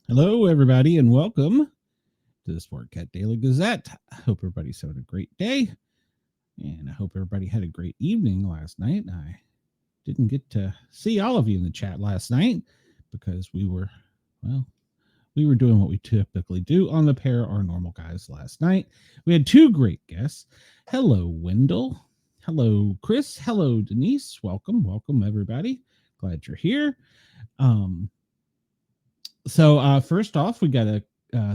Hello, everybody, and welcome to the Sportcat Daily Gazette. I hope everybody's having a great day, and I hope everybody had a great evening last night. I didn't get to see all of you in the chat last night because we were doing what we typically do on the Paranormal Guys last night. We had two great guests. Hello, Wendell. Hello, Chris. Hello, Denise. Welcome, everybody. Glad you're here. So first off, we got to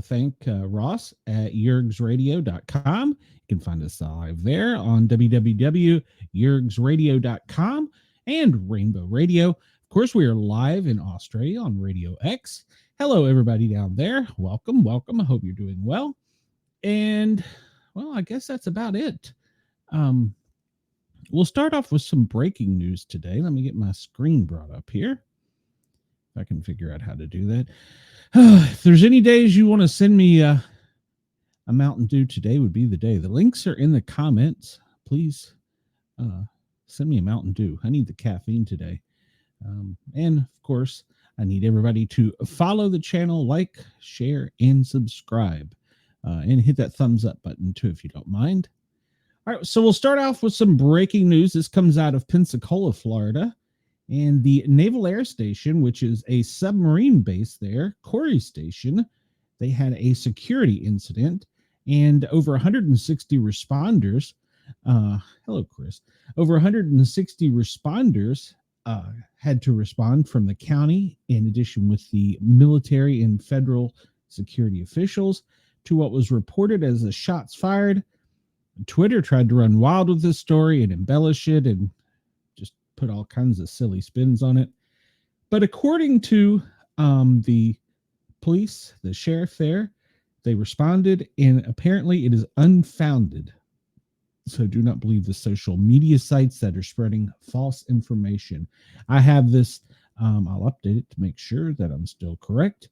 thank Ross at yergsradio.com. You can find us live there on www.yergsradio.com and Rainbow Radio. Of course, we are live in Australia on Radio X. Hello, everybody down there. Welcome. I hope you're doing well. And, well, I guess that's about it. We'll start off with some breaking news today. Let me get my screen brought up here. I can figure out how to do that. If there's any days you want to send me a Mountain Dew, today would be the day. The links are in the comments. Please send me a Mountain Dew. I need the caffeine today. And of course, I need everybody to follow the channel, like, share, and subscribe. And hit that thumbs up button too, if you don't mind. All right, so we'll start off with some breaking news. This comes out of Pensacola, Florida. And the Naval Air Station, which is a submarine base there, Corey Station, they had a security incident, and over 160 responders, hello, Chris, over 160 responders had to respond from the county, in addition with the military and federal security officials, to what was reported as a shots fired. Twitter tried to run wild with this story and embellish it and put all kinds of silly spins on it. But according to the police, the sheriff there, they responded, and apparently it is unfounded. So do not believe the social media sites that are spreading false information. I have this, I'll update it to make sure that I'm still correct.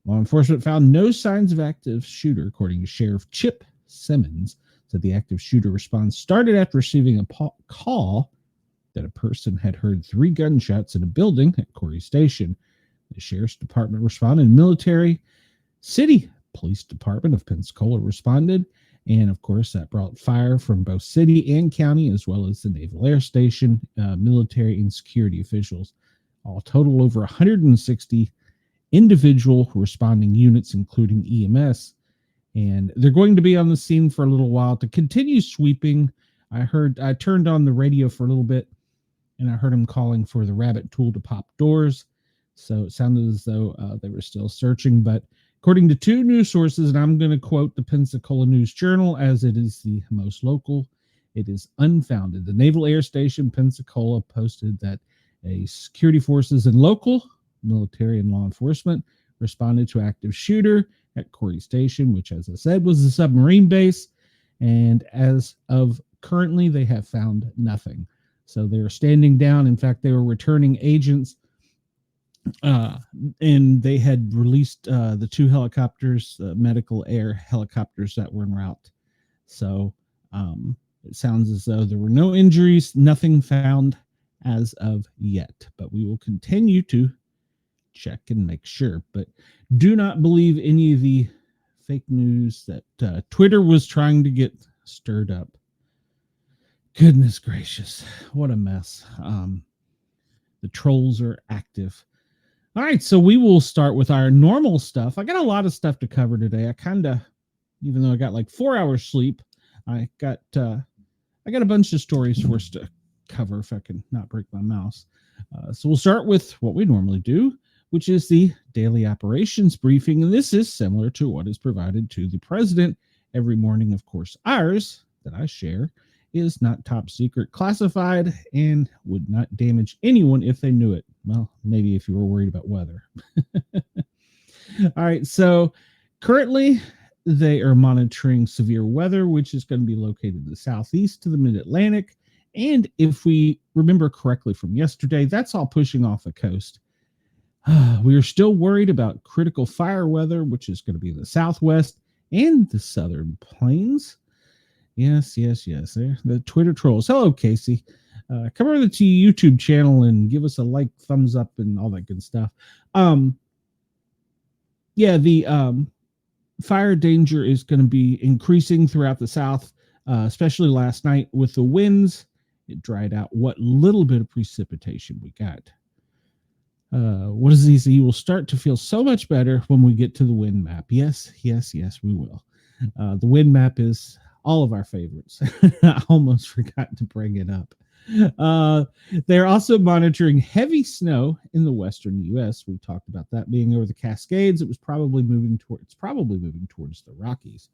Law enforcement found no signs of active shooter, according to Sheriff Chip Simmons. So the active shooter response started after receiving a call that a person had heard 3 gunshots in a building at Corey Station. The sheriff's department responded. Military City Police Department of Pensacola responded. And of course, that brought fire from both city and county, as well as the Naval Air Station, military and security officials. All total over 160 individual responding units, including EMS. And they're going to be on the scene for a little while to continue sweeping. I turned on the radio for a little bit, and I heard him calling for the rabbit tool to pop doors. So it sounded as though they were still searching. But according to 2 news sources, and I'm going to quote the Pensacola News Journal as it is the most local, it is unfounded. The Naval Air Station, Pensacola, posted that a security forces and local military and law enforcement responded to active shooter at Corey Station, which, as I said, was a submarine base. And as of currently, they have found nothing. So they were standing down. In fact, they were returning agents, and they had released the 2 helicopters, medical air helicopters that were en route. So it sounds as though there were no injuries, nothing found as of yet. But we will continue to check and make sure. But do not believe any of the fake news that Twitter was trying to get stirred up. Goodness gracious, what a mess. The trolls are active. All right, so we will start with our normal stuff. I got a lot of stuff to cover today. Even though I got like 4 hours sleep, I got a bunch of stories for us to cover if I can not break my mouse. So we'll start with what we normally do, which is the daily operations briefing. And this is similar to what is provided to the president every morning. Of course, ours that I share is not top secret, classified, and would not damage anyone if they knew it. Well, maybe if you were worried about weather. All right, so currently they are monitoring severe weather, which is going to be located in the southeast to the mid-Atlantic. And if we remember correctly from yesterday, that's all pushing off the coast. We are still worried about critical fire weather, which is going to be in the southwest and the southern plains. Yes. The Twitter trolls. Hello, Casey. Come over to the YouTube channel and give us a like, thumbs up, and all that good stuff. yeah, the fire danger is going to be increasing throughout the South, especially last night with the winds. It dried out what little bit of precipitation we got. What does he say? You will start to feel so much better when we get to the wind map. Yes, yes, yes, we will. The wind map is all of our favorites. I almost forgot to bring it up. They're also monitoring heavy snow in the western U.S. We talked about that being over the Cascades. It's probably moving towards the Rockies.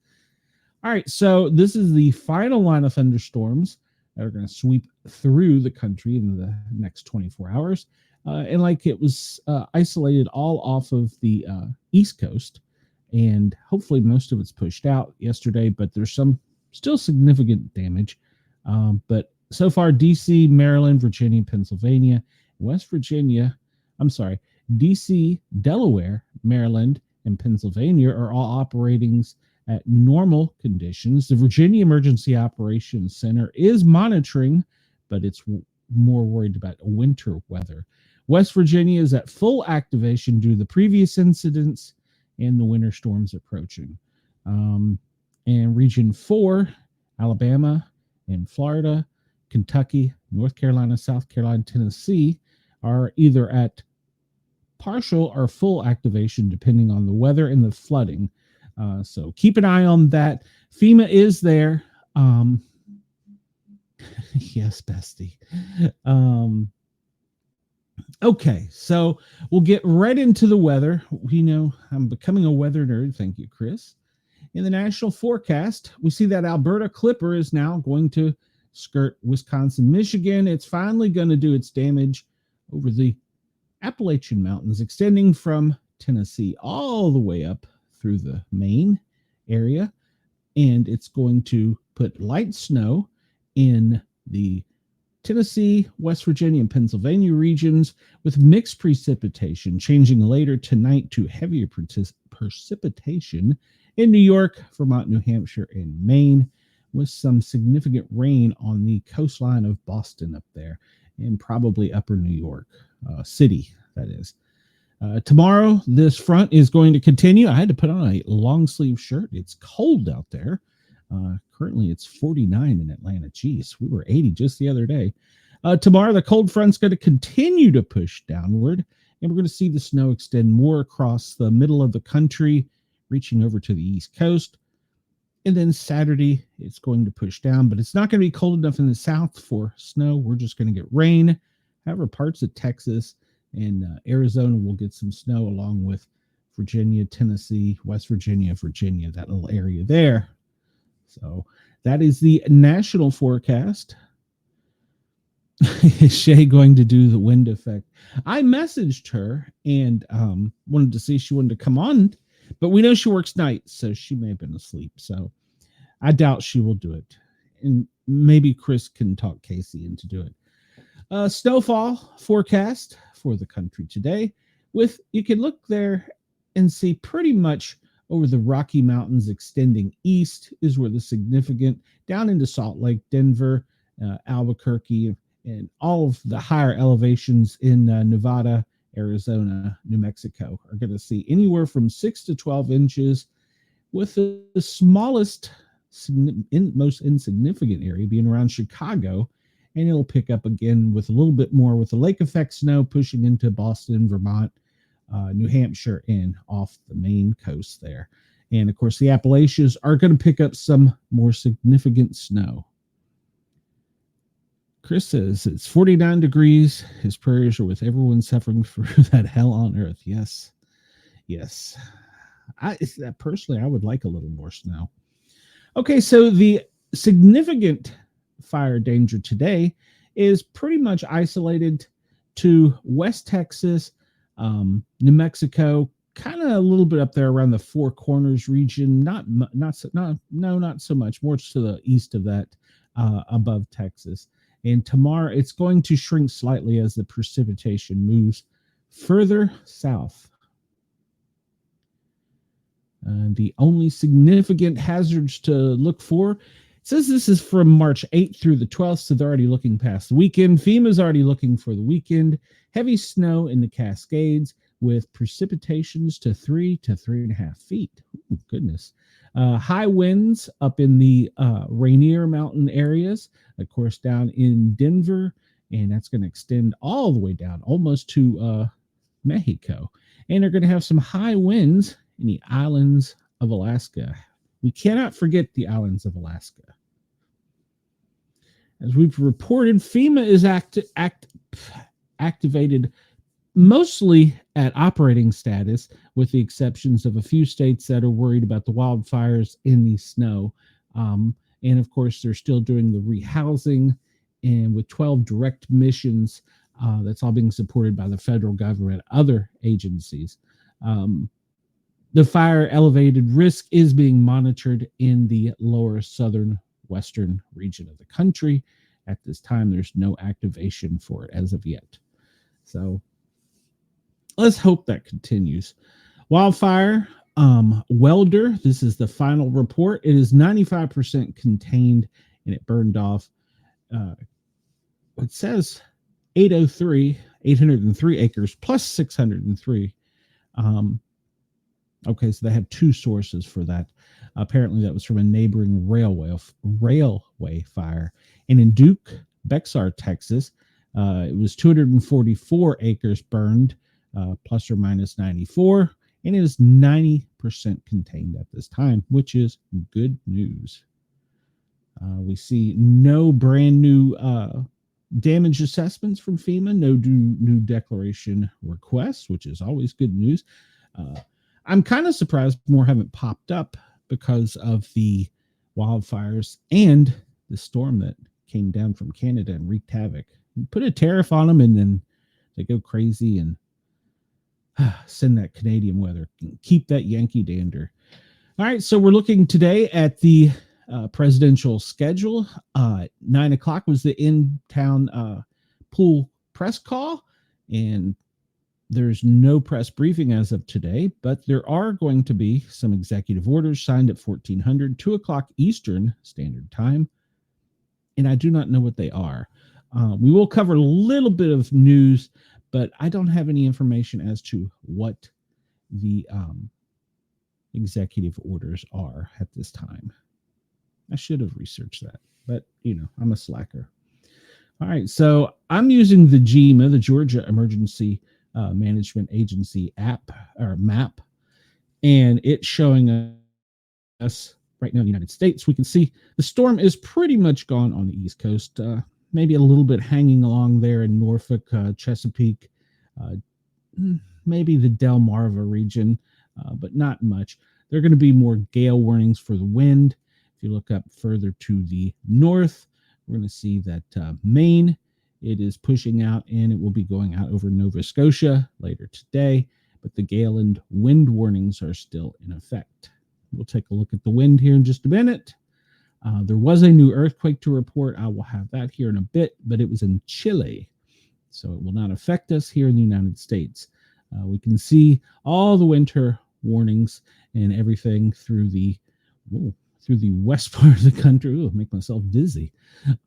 All right, so this is the final line of thunderstorms that are going to sweep through the country in the next 24 hours. And like it was isolated all off of the East Coast, and hopefully most of it's pushed out yesterday, but there's some still significant damage. But so far, D.C., Maryland, Virginia, Pennsylvania, West Virginia, D.C., Delaware, Maryland, and Pennsylvania are all operating at normal conditions. The Virginia Emergency Operations Center is monitoring, but it's more worried about winter weather. West Virginia is at full activation due to the previous incidents and the winter storms approaching. And Region 4, Alabama and Florida, Kentucky, North Carolina, South Carolina, Tennessee are either at partial or full activation depending on the weather and the flooding. So keep an eye on that. FEMA is there. Yes, bestie. Okay, so we'll get right into the weather. We know I'm becoming a weather nerd. Thank you, Chris. In the national forecast, we see that Alberta Clipper is now going to skirt Wisconsin, Michigan. It's finally going to do its damage over the Appalachian Mountains, extending from Tennessee all the way up through the Maine area. And it's going to put light snow in the Tennessee, West Virginia, and Pennsylvania regions with mixed precipitation, changing later tonight to heavier precipitation in New York, Vermont, New Hampshire, and Maine, with some significant rain on the coastline of Boston up there, and probably upper New York City, that is. Tomorrow, this front is going to continue. I had to put on a long sleeve shirt. It's cold out there. Currently, it's 49 in Atlanta. Geez, we were 80 just the other day. Tomorrow, the cold front's going to continue to push downward, and we're going to see the snow extend more across the middle of the country, reaching over to the East Coast. And then Saturday, it's going to push down, but it's not going to be cold enough in the south for snow. We're just going to get rain. However, parts of Texas and Arizona will get some snow, along with Virginia, Tennessee, West Virginia, that little area there. So that is the national forecast. Is Shay going to do the wind effect? I messaged her and wanted to see if she wanted to come on, but we know she works nights, so she may have been asleep. So I doubt she will do it. And maybe Chris can talk Casey into do it. Snowfall forecast for the country today. You can look there and see pretty much over the Rocky Mountains extending east is where the significant, down into Salt Lake, Denver, Albuquerque, and all of the higher elevations in Nevada, Arizona, New Mexico are going to see anywhere from 6 to 12 inches, with the smallest, most insignificant area being around Chicago, and it'll pick up again with a little bit more with the lake effect snow pushing into Boston, Vermont, New Hampshire, and off the Maine coast there. And of course, the Appalachians are going to pick up some more significant snow. Chris says it's 49 degrees. His prayers are with everyone suffering through that hell on earth. Yes. Yes. Personally, I would like a little more snow. Okay, so the significant fire danger today is pretty much isolated to West Texas, New Mexico, kind of a little bit up there around the Four Corners region. Not so much. More to the east of that, above Texas. And tomorrow, it's going to shrink slightly as the precipitation moves further south. The only significant hazards to look for, it says this is from March 8th through the 12th, so they're already looking past the weekend. FEMA's already looking for the weekend. Heavy snow in the Cascades, with precipitations to 3 to 3.5 feet. Ooh, goodness. High winds up in the Rainier Mountain areas, of course, down in Denver, and that's going to extend all the way down almost to Mexico. And they're going to have some high winds in the islands of Alaska. We cannot forget the islands of Alaska. As we've reported, FEMA is activated mostly at operating status, with the exceptions of a few states that are worried about the wildfires in the snow. And of course, they're still doing the rehousing, and with 12 direct missions, that's all being supported by the federal government, other agencies. The fire elevated risk is being monitored in the lower southern western region of the country. At this time, there's no activation for it as of yet. So let's hope that continues. Wildfire, Welder, this is the final report. It is 95% contained, and it burned off, it says 803 acres plus 603. Okay, so they have two sources for that. Apparently, that was from a neighboring railway fire. And in Duke, Bexar, Texas, it was 244 acres burned, plus or minus 94, and it is 90% contained at this time, which is good news. We see no brand new damage assessments from FEMA, no new declaration requests, which is always good news. I'm kind of surprised more haven't popped up because of the wildfires and the storm that came down from Canada and wreaked havoc. You put a tariff on them, and then they go crazy and send that Canadian weather. Keep that Yankee dander. All right, so we're looking today at the presidential schedule. 9 o'clock was the in-town pool press call, and there's no press briefing as of today, but there are going to be some executive orders signed at 1400, 2 o'clock Eastern Standard Time, and I do not know what they are. We will cover a little bit of news, but I don't have any information as to what the executive orders are at this time. I should have researched that, but I'm a slacker. All right, so I'm using the GEMA, the Georgia Emergency Management Agency app or map, and it's showing us right now in the United States. We can see the storm is pretty much gone on the East Coast, maybe a little bit hanging along there in Norfolk, Chesapeake, maybe the Delmarva region, but not much. There are going to be more gale warnings for the wind. If you look up further to the north, we're going to see that Maine, it is pushing out, and it will be going out over Nova Scotia later today, but the gale and wind warnings are still in effect. We'll take a look at the wind here in just a minute. There was a new earthquake to report. I will have that here in a bit, but it was in Chile, so it will not affect us here in the United States. We can see all the winter warnings and everything through the west part of the country. Ooh, make myself dizzy.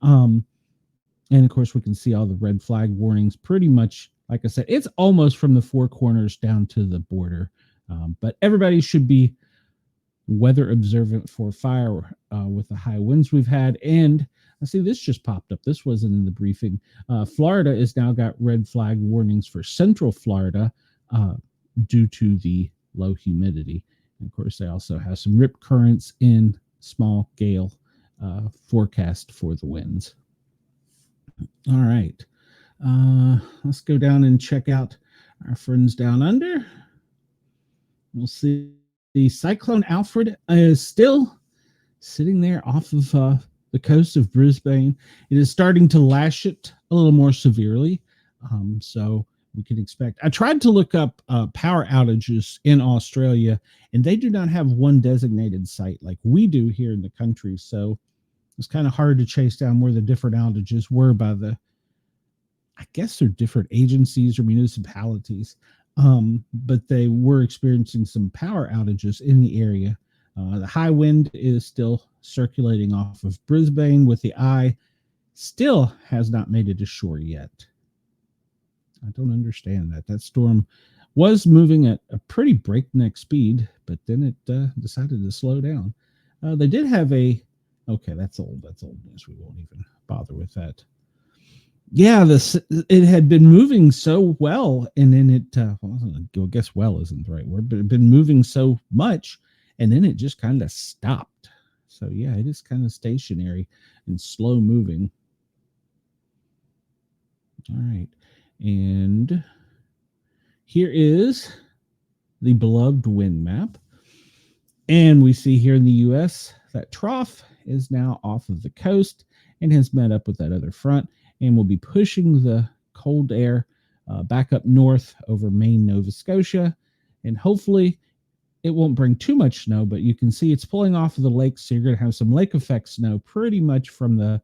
And of course, we can see all the red flag warnings pretty much, like I said, it's almost from the four corners down to the border. But everybody should be weather observant for fire with the high winds we've had. And I see this just popped up. This wasn't in the briefing. Florida has now got red flag warnings for central Florida due to the low humidity. And of course, they also have some rip currents in small gale forecast for the winds. All right. Let's go down and check out our friends down under. We'll see the Cyclone Alfred is still sitting there off of the coast of Brisbane. It is starting to lash it a little more severely. So we can expect. I tried to look up power outages in Australia, and they do not have one designated site like we do here in the country. So it's kind of hard to chase down where the different outages were by I guess they're different agencies or municipalities. But they were experiencing some power outages in the area. The high wind is still circulating off of Brisbane, with the eye still has not made it to shore yet. I don't understand that. That storm was moving at a pretty breakneck speed, but then it decided to slow down. They did have okay, that's old news. We won't even bother with that. Yeah, it had been moving so well, and then I guess well isn't the right word, but it had been moving so much, and then it just kind of stopped. So yeah, it is kind of stationary and slow moving. All right, and here is the beloved wind map, and we see here in the U.S. that trough is now off of the coast and has met up with that other front, and will be pushing the cold air back up north over Maine, Nova Scotia, and hopefully it won't bring too much snow, but you can see it's pulling off of the lakes, so you're going to have some lake effect snow pretty much from the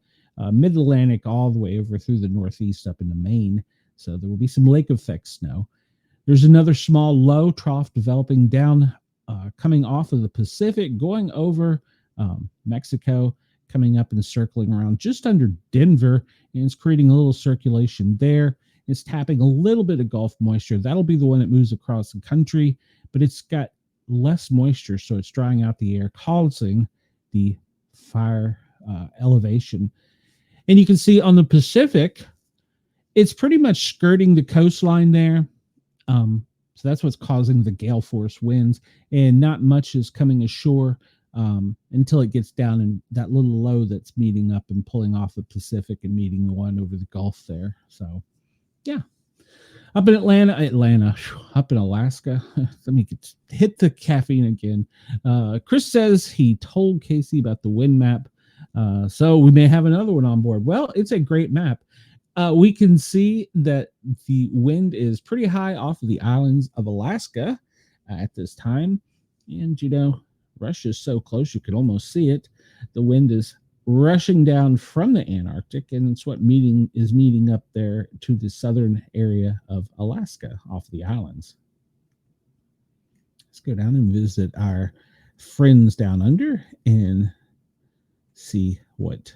mid-Atlantic all the way over through the northeast up into Maine, so there will be some lake effect snow. There's another small low trough developing down, coming off of the Pacific, going over Mexico, coming up and circling around just under Denver, and it's creating a little circulation there. It's tapping a little bit of Gulf moisture. That'll be the one that moves across the country, but it's got less moisture, so it's drying out the air, causing the fire elevation. And you can see on the Pacific, it's pretty much skirting the coastline there. So that's what's causing the gale force winds, and not much is coming ashore until it gets down in that little low that's meeting up and pulling off the Pacific and meeting the one over the Gulf there. So, yeah. Up in up in Alaska. Let me hit the caffeine again. Chris says he told Casey about the wind map, so we may have another one on board. Well, it's a great map. We can see that the wind is pretty high off of the islands of Alaska at this time. And, Russia's so close you could almost see it. The wind is rushing down from the Antarctic, and it's what is meeting up there to the southern area of Alaska off the islands. Let's go down and visit our friends down under and see what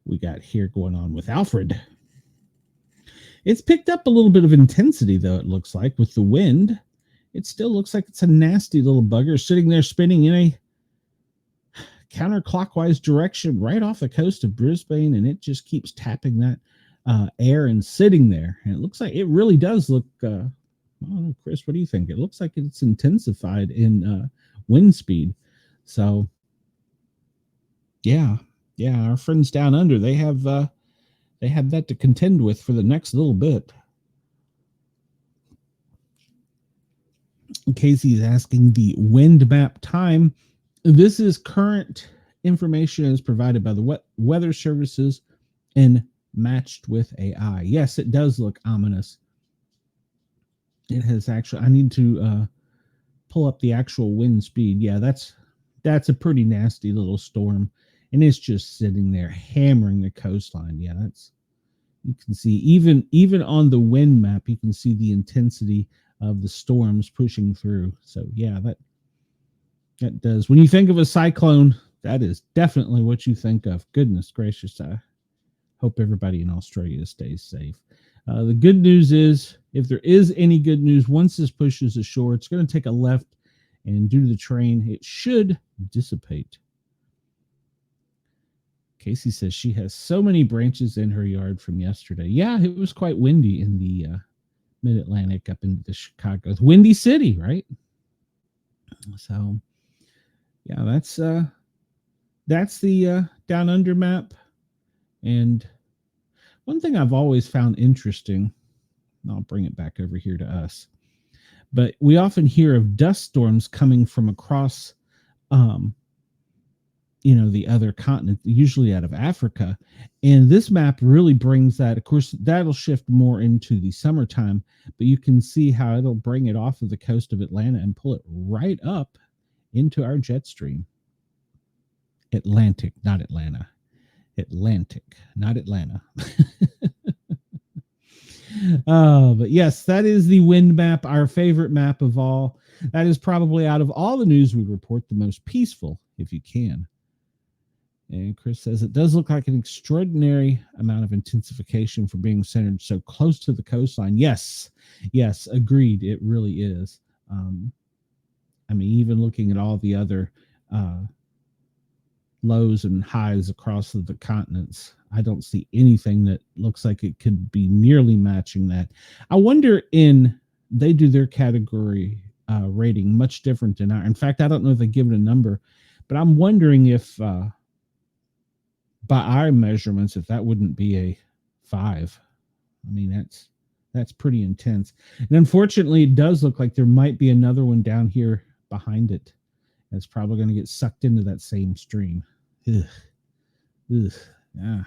we got here going on with Alfred. It's picked up a little bit of intensity, though, it looks like, with the wind. It still looks like it's a nasty little bugger sitting there spinning in a counterclockwise direction right off the coast of Brisbane, and it just keeps tapping that air and sitting there. And it looks like it really does look, I don't know, Chris, what do you think? It looks like it's intensified in wind speed. So, yeah, our friends down under, they have that to contend with for the next little bit. Casey's asking the wind map time. This is current information as provided by the weather services and matched with AI. Yes, it does look ominous. It has actually, I need to pull up the actual wind speed. Yeah, that's a pretty nasty little storm, and it's just sitting there hammering the coastline. Yeah, you can see even on the wind map, you can see the intensity of the storms pushing through. So yeah, that does. When you think of a cyclone, that is definitely what you think of. Goodness gracious. I hope everybody in Australia stays safe. The good news is, if there is any good news, once this pushes ashore, it's going to take a left, and due to the train, it should dissipate. Casey says she has so many branches in her yard from yesterday. Yeah, it was quite windy in the mid-Atlantic up into the Chicago. It's Windy City, right? So, yeah, that's the down under map. And one thing I've always found interesting, and I'll bring it back over here to us, but we often hear of dust storms coming from across the other continent, usually out of Africa. And this map really brings that. Of course, that'll shift more into the summertime, but you can see how it'll bring it off of the coast of Atlanta and pull it right up into our jet stream. Atlantic, not Atlanta. Atlantic, not Atlanta. But yes, that is the wind map, our favorite map of all. That is probably, out of all the news we report, the most peaceful, if you can. And Chris says it does look like an extraordinary amount of intensification for being centered so close to the coastline. Yes, agreed. It really is. I mean, even looking at all the other lows and highs across the continents, I don't see anything that looks like it could be nearly matching that. I wonder they do their category rating much different than ours. In fact, I don't know if they give it a number, but I'm wondering if by our measurements, if that wouldn't be a 5. I mean, that's pretty intense. And unfortunately, it does look like there might be another one down here behind it. That's probably going to get sucked into that same stream. Ugh. Yeah.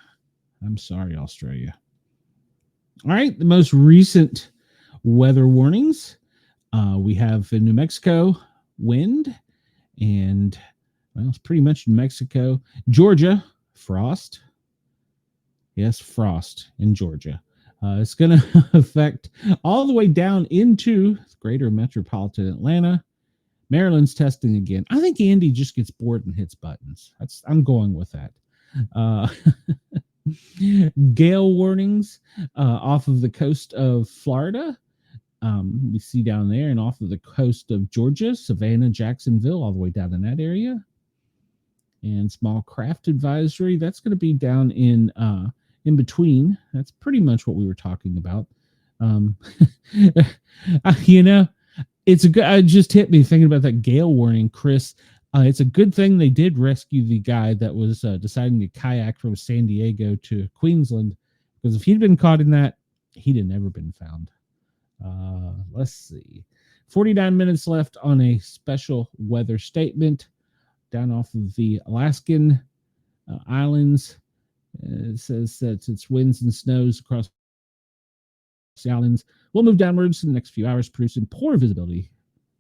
I'm sorry, Australia. All right, the most recent weather warnings. We have in New Mexico, wind, and well, it's pretty much New Mexico. Georgia, frost. Yes, frost in Georgia. It's going to affect all the way down into greater metropolitan Atlanta. Maryland's testing again. I think Andy just gets bored and hits buttons. I'm going with that. Gale warnings off of the coast of Florida. We see down there, and off of the coast of Georgia, Savannah, Jacksonville, all the way down in that area. And small craft advisory, that's going to be down in between. That's pretty much what we were talking about. It's a good. It just hit me thinking about that gale warning, Chris. It's a good thing they did rescue the guy that was deciding to kayak from San Diego to Queensland, because if he'd been caught in that, he'd have never been found. Let's see. 49 minutes left on a special weather statement down off of the Alaskan islands. It says that it's winds and snows across the islands will move downwards in the next few hours, producing poor visibility,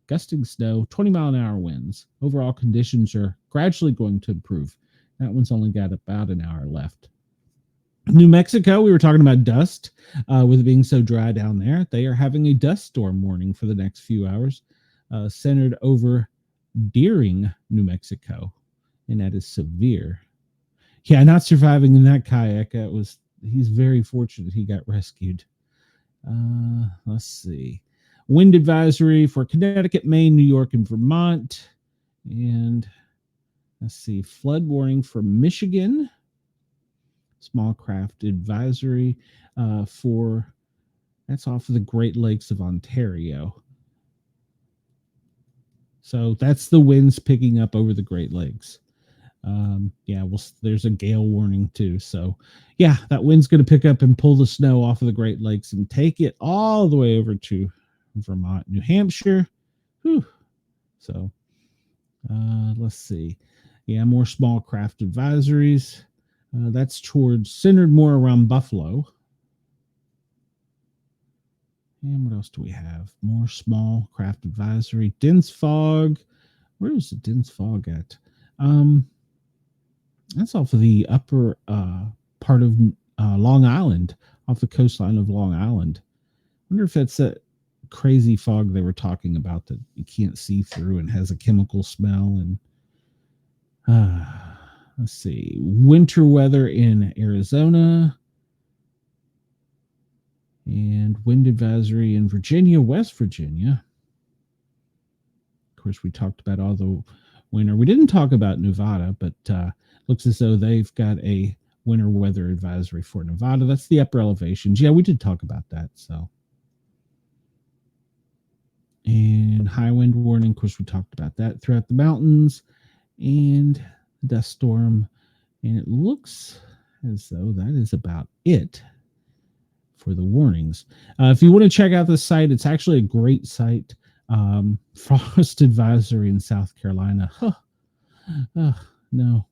gusting snow, 20-mile-an-hour winds. Overall conditions are gradually going to improve. That one's only got about an hour left. New Mexico, we were talking about dust. With it being so dry down there, they are having a dust storm warning for the next few hours, centered over Deering, New Mexico, and that is severe. Yeah, not surviving in that kayak. He's very fortunate he got rescued. Let's see. Wind advisory for Connecticut, Maine, New York, and Vermont. And let's see. Flood warning for Michigan. Small craft advisory that's off of the Great Lakes of Ontario. So that's the winds picking up over the Great Lakes. There's a gale warning too. So yeah, that wind's going to pick up and pull the snow off of the Great Lakes and take it all the way over to Vermont, New Hampshire. Whew. So let's see. Yeah, more small craft advisories. That's centered more around Buffalo. And what else do we have? More small craft advisory. Dense fog. Where is the dense fog at? That's off of the upper part of Long Island, off the coastline of Long Island. I wonder if that's that crazy fog they were talking about that you can't see through and has a chemical smell. And let's see. Winter weather in Arizona. And wind advisory in Virginia, West Virginia. Of course, we talked about all the winter. We didn't talk about Nevada, but looks as though they've got a winter weather advisory for Nevada. That's the upper elevations. Yeah, we did talk about that. So, and high wind warning. Of course, we talked about that throughout the mountains, and dust storm. And it looks as though that is about it for the warnings. If you want to check out this site, it's actually a great site. Frost advisory in South Carolina. No,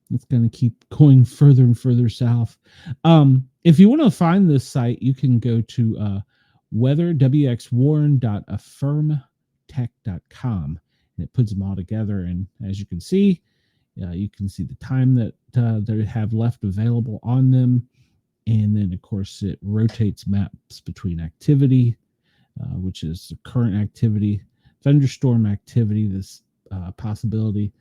it's going to keep going further and further south. If you want to find this site, you can go to weather.wxwarren.affirmtech.com, and it puts them all together. And as you can see the time that they have left available on them. And then, of course, it rotates maps between activity, which is the current activity, thunderstorm activity, this possibility,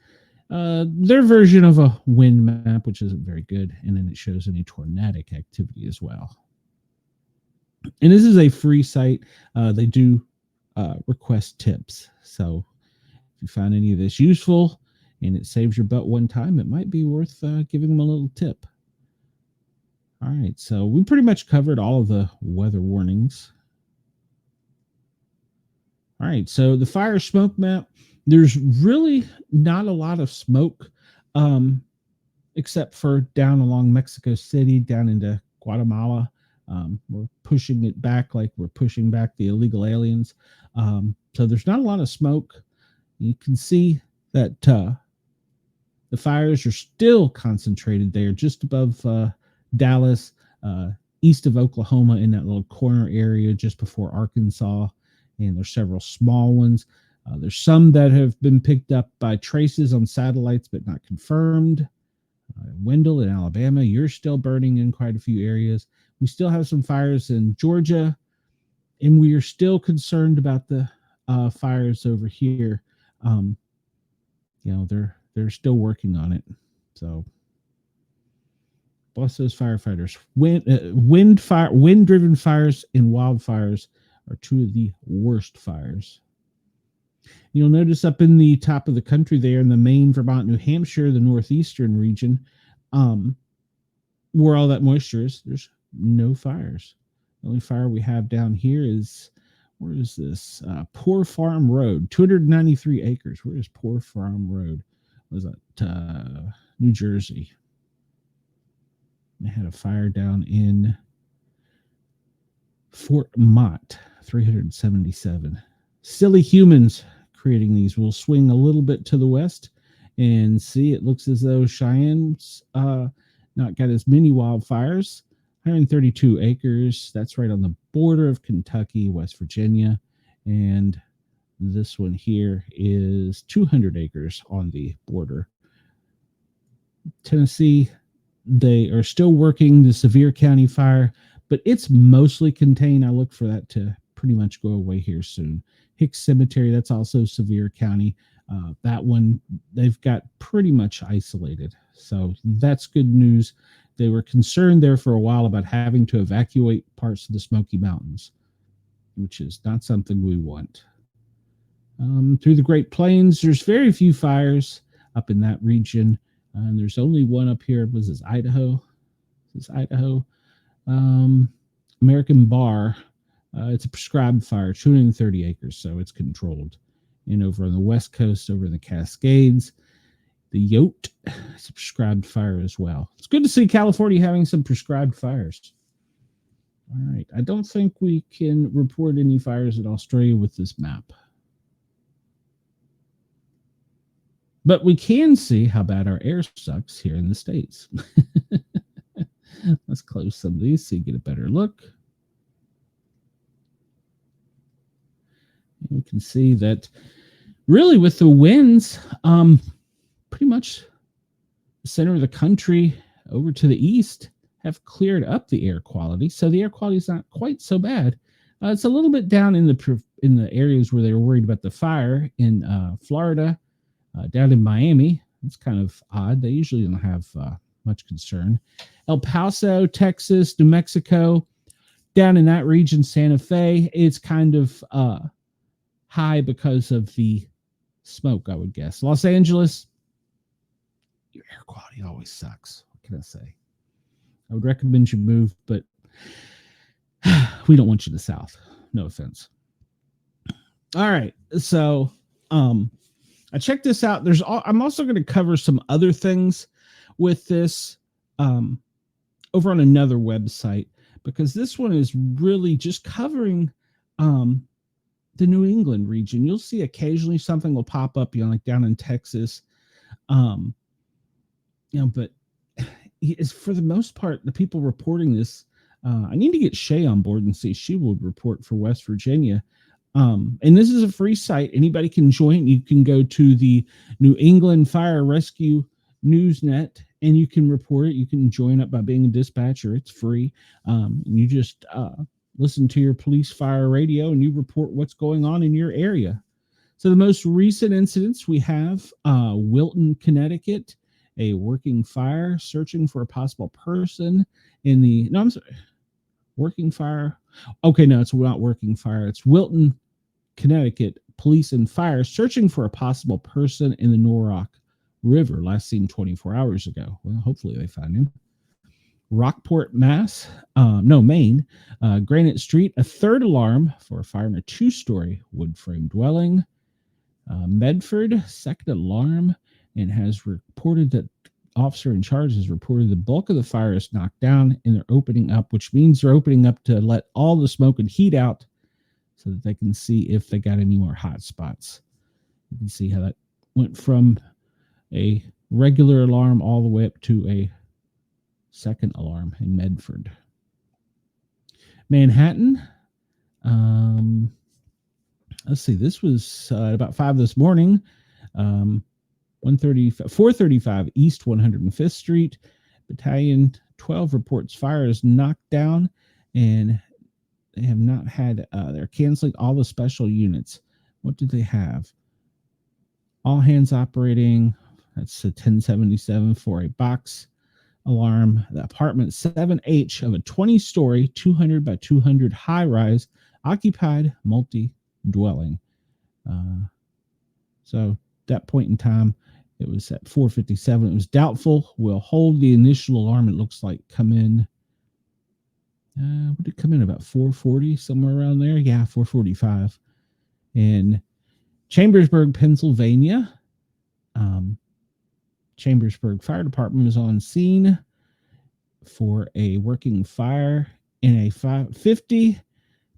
their version of a wind map, which isn't very good, and then it shows any tornadic activity as well. And this is a free site. They do request tips, so if you find any of this useful and it saves your butt one time, it might be worth giving them a little tip. All right, so we pretty much covered all of the weather warnings. All right, so the fire smoke map, there's really not a lot of smoke, except for down along Mexico City, down into Guatemala. We're pushing it back like we're pushing back the illegal aliens. So there's not a lot of smoke. You can see that the fires are still concentrated there, just above Dallas, east of Oklahoma, in that little corner area just before Arkansas. And there's several small ones. There's some that have been picked up by traces on satellites but not confirmed. Wendell in Alabama, you're still burning in quite a few areas. We still have some fires in Georgia, and we are still concerned about the fires over here. They're still working on it. So bless those firefighters. Wind-driven fires and wildfires are two of the worst fires. You'll notice up in the top of the country there in the Maine, Vermont, New Hampshire, the northeastern region, where all that moisture is, there's no fires. The only fire we have down here is, where is this? Poor Farm Road, 293 acres. Where is Poor Farm Road? Was that New Jersey? They had a fire down in Fort Mott, 377. Silly humans creating these. We'll swing a little bit to the west and see, it looks as though Cheyenne's not got as many wildfires. 132 acres. That's right on the border of Kentucky, West Virginia. And this one here is 200 acres on the border. Tennessee, they are still working the Sevier County fire, but it's mostly contained. I look for that to pretty much go away here soon. Hicks Cemetery, that's also Sevier County. That one, they've got pretty much isolated. So that's good news. They were concerned there for a while about having to evacuate parts of the Smoky Mountains, which is not something we want. Through the Great Plains, there's very few fires up in that region. And there's only one up here. Was this Idaho? This is Idaho. American Bar. It's a prescribed fire, 230 acres, so it's controlled. And over on the west coast, over in the Cascades, the Yote, it's a prescribed fire as well. It's good to see California having some prescribed fires. All right. I don't think we can report any fires in Australia with this map. But we can see how bad our air sucks here in the States. Let's close some of these so you get a better look. And we can see that really with the winds, pretty much the center of the country over to the east have cleared up the air quality. So the air quality is not quite so bad. It's a little bit down in the areas where they were worried about the fire in Florida, down in Miami. It's kind of odd. They usually don't have much concern. El Paso, Texas, New Mexico, down in that region, Santa Fe, it's kind of high because of the smoke, I would guess. Los Angeles, your air quality always sucks. What can I say? I would recommend you move, but we don't want you to the south. No offense. All right. So I checked this out. I'm also going to cover some other things with this over on another website, because this one is really just covering the New England region. You'll see occasionally something will pop up, like down in Texas. But it's, for the most part, the people reporting this, I need to get Shay on board and see if she will report for West Virginia. And this is a free site. Anybody can join. You can go to the New England Fire Rescue Newsnet and you can report it. You can join up by being a dispatcher. It's free. And you just listen to your police fire radio and you report what's going on in your area. So the most recent incidents we have Wilton, Connecticut, a working fire searching for a possible person in the. No, I'm sorry. Working fire. Okay, no, it's not working fire. It's Wilton, Connecticut. Police and fire searching for a possible person in the Norrock River, last seen 24 hours ago. Well, hopefully they find him. Rockport, Maine, Granite Street, a third alarm for a fire in a two-story wood frame dwelling. Medford, second alarm, and has reported that officer in charge has reported the bulk of the fire is knocked down and they're opening up, which means they're opening up to let all the smoke and heat out so that they can see if they got any more hot spots. You can see how that went from a regular alarm all the way up to a second alarm in Medford. Manhattan, let's see, this was about 5 this morning, 435 East 105th Street. Battalion 12 reports fire is knocked down, and they have not had, they're canceling all the special units. What did they have? All hands operating. That's a 1077 for a box alarm. The apartment 7H of a 20-story, 200 by 200 high-rise occupied multi-dwelling. So that point in time, it was at 4:57. It was doubtful. We'll hold the initial alarm. It looks like come in. Would it come in about 4:40, somewhere around there? Yeah, 4:45. In Chambersburg, Pennsylvania, Chambersburg Fire Department was on scene for a working fire in a 50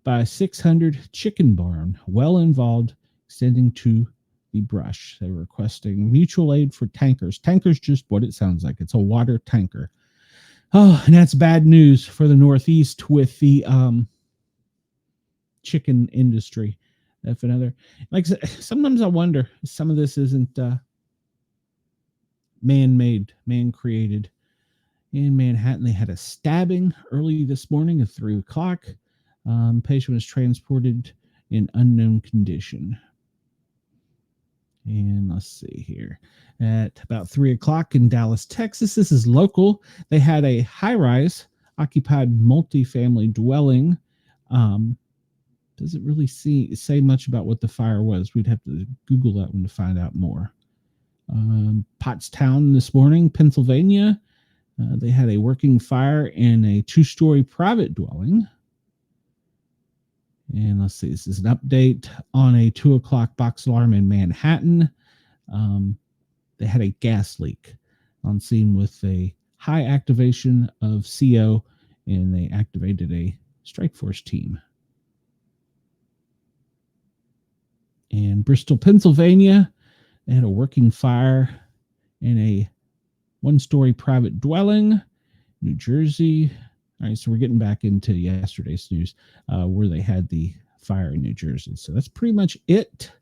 by 600 chicken barn, well involved, extending to the brush. They were requesting mutual aid for tankers. Tankers, just what it sounds like. It's a water tanker. Oh, and that's bad news for the Northeast with the chicken industry. If another, like, sometimes I wonder if some of this isn't man-made, man-created. In Manhattan, they had a stabbing early this morning at 3 o'clock. Patient was transported in unknown condition. And let's see here. At about 3 o'clock in Dallas, Texas, this is local. They had a high-rise occupied multifamily dwelling. Doesn't really say much about what the fire was. We'd have to Google that one to find out more. Pottstown this morning, Pennsylvania. They had a working fire in a 2-story private dwelling. And let's see, this is an update on a 2 o'clock box alarm in Manhattan. They had a gas leak on scene with a high activation of CO, and they activated a strike force team. In Bristol, Pennsylvania, they had a working fire in a 1-story private dwelling. New Jersey. All right, so we're getting back into yesterday's news where they had the fire in New Jersey. So that's pretty much it.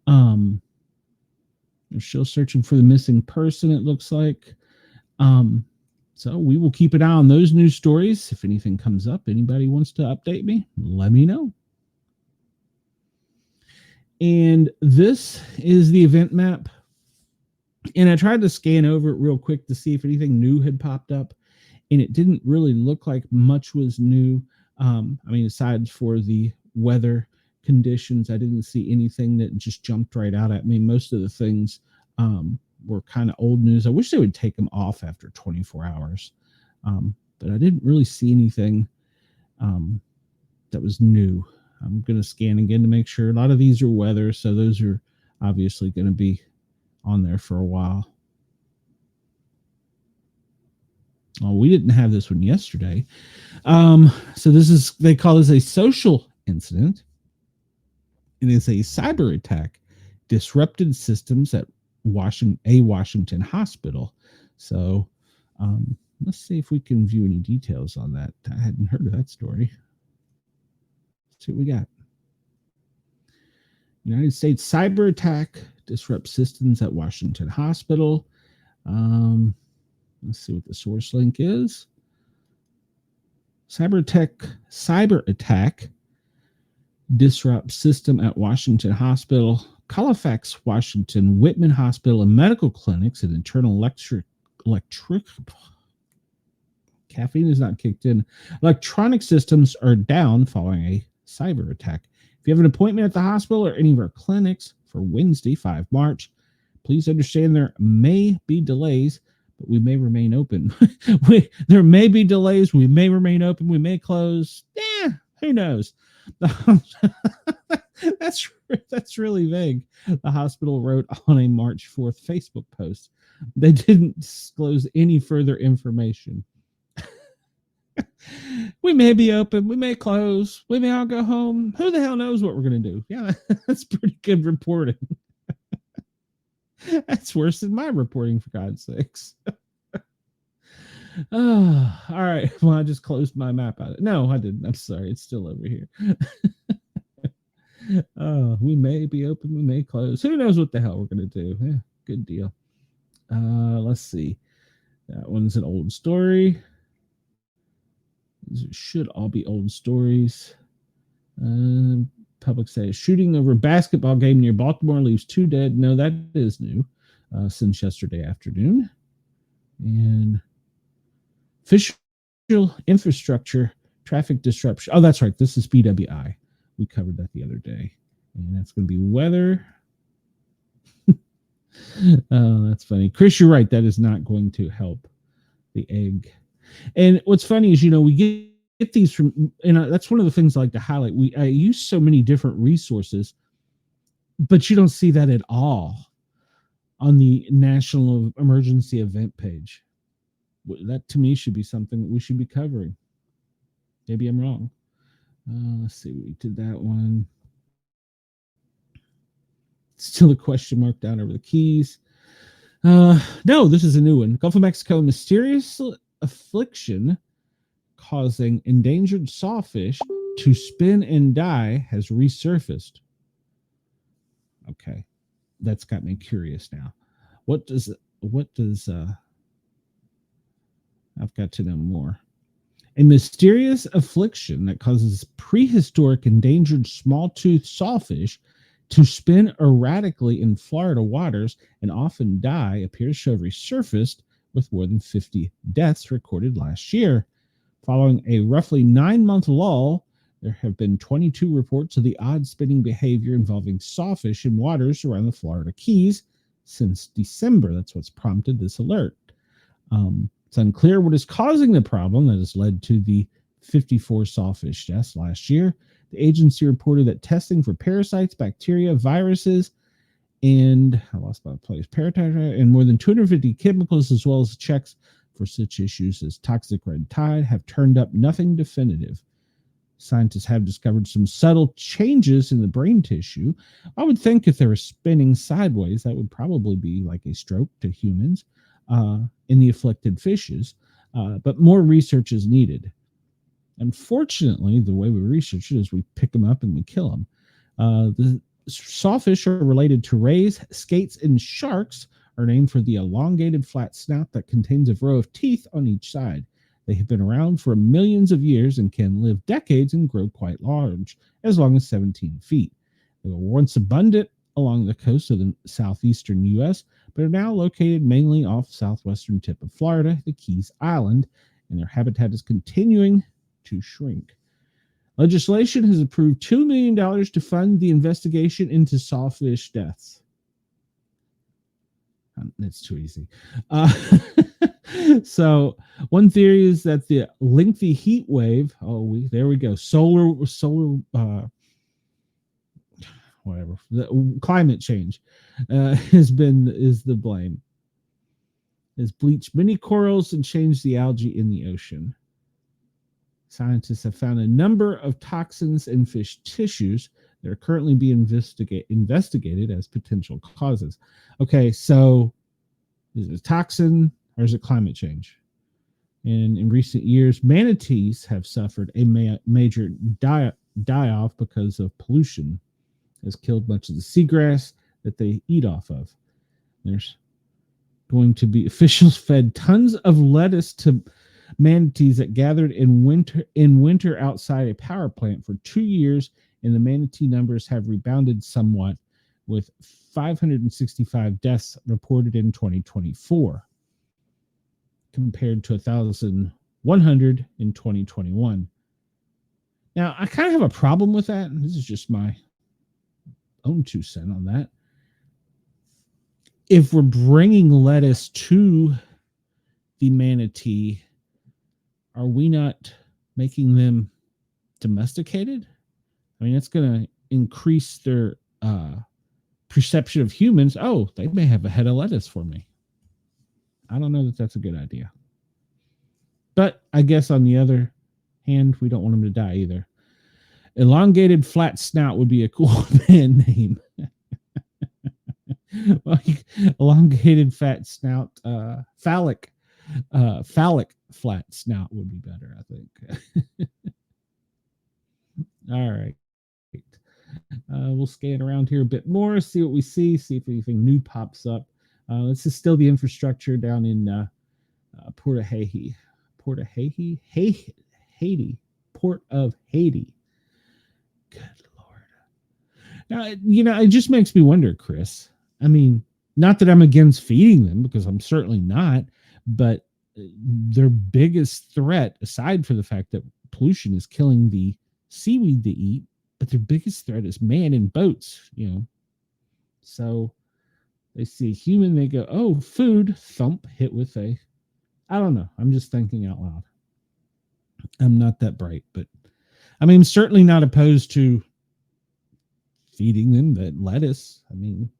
They're still searching for the missing person, it looks like. So we will keep an eye on those news stories. If anything comes up, anybody wants to update me, let me know. And this is the event map. And I tried to scan over it real quick to see if anything new had popped up. And it didn't really look like much was new. I mean, aside for the weather conditions, I didn't see anything that just jumped right out at me. Most of the things were kind of old news. I wish they would take them off after 24 hours. But I didn't really see anything that was new. I'm going to scan again to make sure. A lot of these are weather, so those are obviously going to be on there for a while. Oh, we didn't have this one yesterday. So this is, they call this a social incident. It is a cyber attack disrupted systems at Washington hospital. So let's see if we can view any details on that. I hadn't heard of that story. Let's see what we got. United States cyber attack disrupts systems at Washington hospital. Let's see what the source link is. Cyber attack disrupts system at Washington hospital. Colfax, Washington, Whitman Hospital and medical clinics and internal electric caffeine is not kicked in. Electronic systems are down following a cyber attack. If you have an appointment at the hospital or any of our clinics for Wednesday, 5 March, please understand there may be delays, but we may remain open. There may be delays. We may remain open. We may close. Who knows? That's really vague. The hospital wrote on a March 4th Facebook post. They didn't disclose any further information. We may be open. We may close. We may all go home. Who the hell knows what we're going to do? Yeah, that's pretty good reporting. That's worse than my reporting, for God's sakes. Oh, all right. Well, I just closed my map out. No, I didn't. I'm sorry. It's still over here. We may be open. We may close. Who knows what the hell we're going to do? Yeah, good deal. Let's see. That one's an old story. These should all be old stories. Public says shooting over a basketball game near Baltimore leaves 2 dead. No, that is new since yesterday afternoon. And official infrastructure traffic disruption. Oh, that's right. This is BWI. We covered that the other day. And that's going to be weather. Oh, that's funny. Chris, you're right. That is not going to help the egg. And what's funny is, we get these from, and that's one of the things I like to highlight. I use so many different resources, but you don't see that at all on the National Emergency Event page. That to me should be something that we should be covering. Maybe I'm wrong. Let's see. We did that one. Still a question mark down over the Keys. No, this is a new one. Gulf of Mexico, mysterious affliction causing endangered sawfish to spin and die has resurfaced. Okay, that's got me curious now. What does I've got to know more. A mysterious affliction that causes prehistoric endangered small-toothed sawfish to spin erratically in Florida waters and often die appears to have resurfaced, with more than 50 deaths recorded last year. Following a roughly 9-month lull, there have been 22 reports of the odd spinning behavior involving sawfish in waters around the Florida Keys since December. That's what's prompted this alert. It's unclear what is causing the problem that has led to the 54 sawfish deaths last year. The agency reported that testing for parasites, bacteria, viruses, and I lost my place, parasites, and more than 250 chemicals, as well as checks for such issues as toxic red tide, have turned up nothing definitive. Scientists have discovered some subtle changes in the brain tissue. I would think if they were spinning sideways, that would probably be like a stroke to humans in the afflicted fishes, but more research is needed. Unfortunately, the way we research it is we pick them up and we kill them. The sawfish are related to rays, skates, and sharks are named for the elongated flat snout that contains a row of teeth on each side. They have been around for millions of years and can live decades and grow quite large, as long as 17 feet. They were once abundant along the coast of the southeastern U.S., but are now located mainly off southwestern tip of Florida, the Keys Island, and their habitat is continuing to shrink. Legislation has approved $2 million to fund the investigation into sawfish deaths. That's too easy. So one theory is that the lengthy heat wave, there we go, solar, whatever, the climate change is the blame. Has bleached many corals and changed the algae in the ocean. Scientists have found a number of toxins in fish tissues that are currently being investigated as potential causes. Okay, so is it a toxin or is it climate change? And in recent years, manatees have suffered a major die-off because of pollution. Has killed much of the seagrass that they eat off of. There's going to be officials fed tons of lettuce to manatees that gathered in winter outside a power plant for 2 years, and the manatee numbers have rebounded somewhat. with 565 deaths reported in 2024, compared to 1,100 in 2021. Now, I kind of have a problem with that. This is just my own 2 cents on that. If we're bringing lettuce to the manatee, are we not making them domesticated? I mean, it's going to increase their perception of humans. Oh, they may have a head of lettuce for me. I don't know that that's a good idea. But I guess on the other hand, we don't want them to die either. Elongated flat snout would be a cool band name. Well, elongated fat snout, phallic flat snout would be better, I think. All right. We'll scan around here a bit more, see what we see if anything new pops up. This is still the infrastructure down in Port of Haiti. Port of Haiti? Haiti. Port of Haiti. Good Lord. Now, it just makes me wonder, Chris. I mean, not that I'm against feeding them, because I'm certainly not, but their biggest threat, aside from the fact that pollution is killing the seaweed to eat, but their biggest threat is man in boats, So they see a human, they go, oh, food, thump, hit with I don't know. I'm just thinking out loud. I'm not that bright, but I mean, I'm certainly not opposed to feeding them that lettuce. I mean,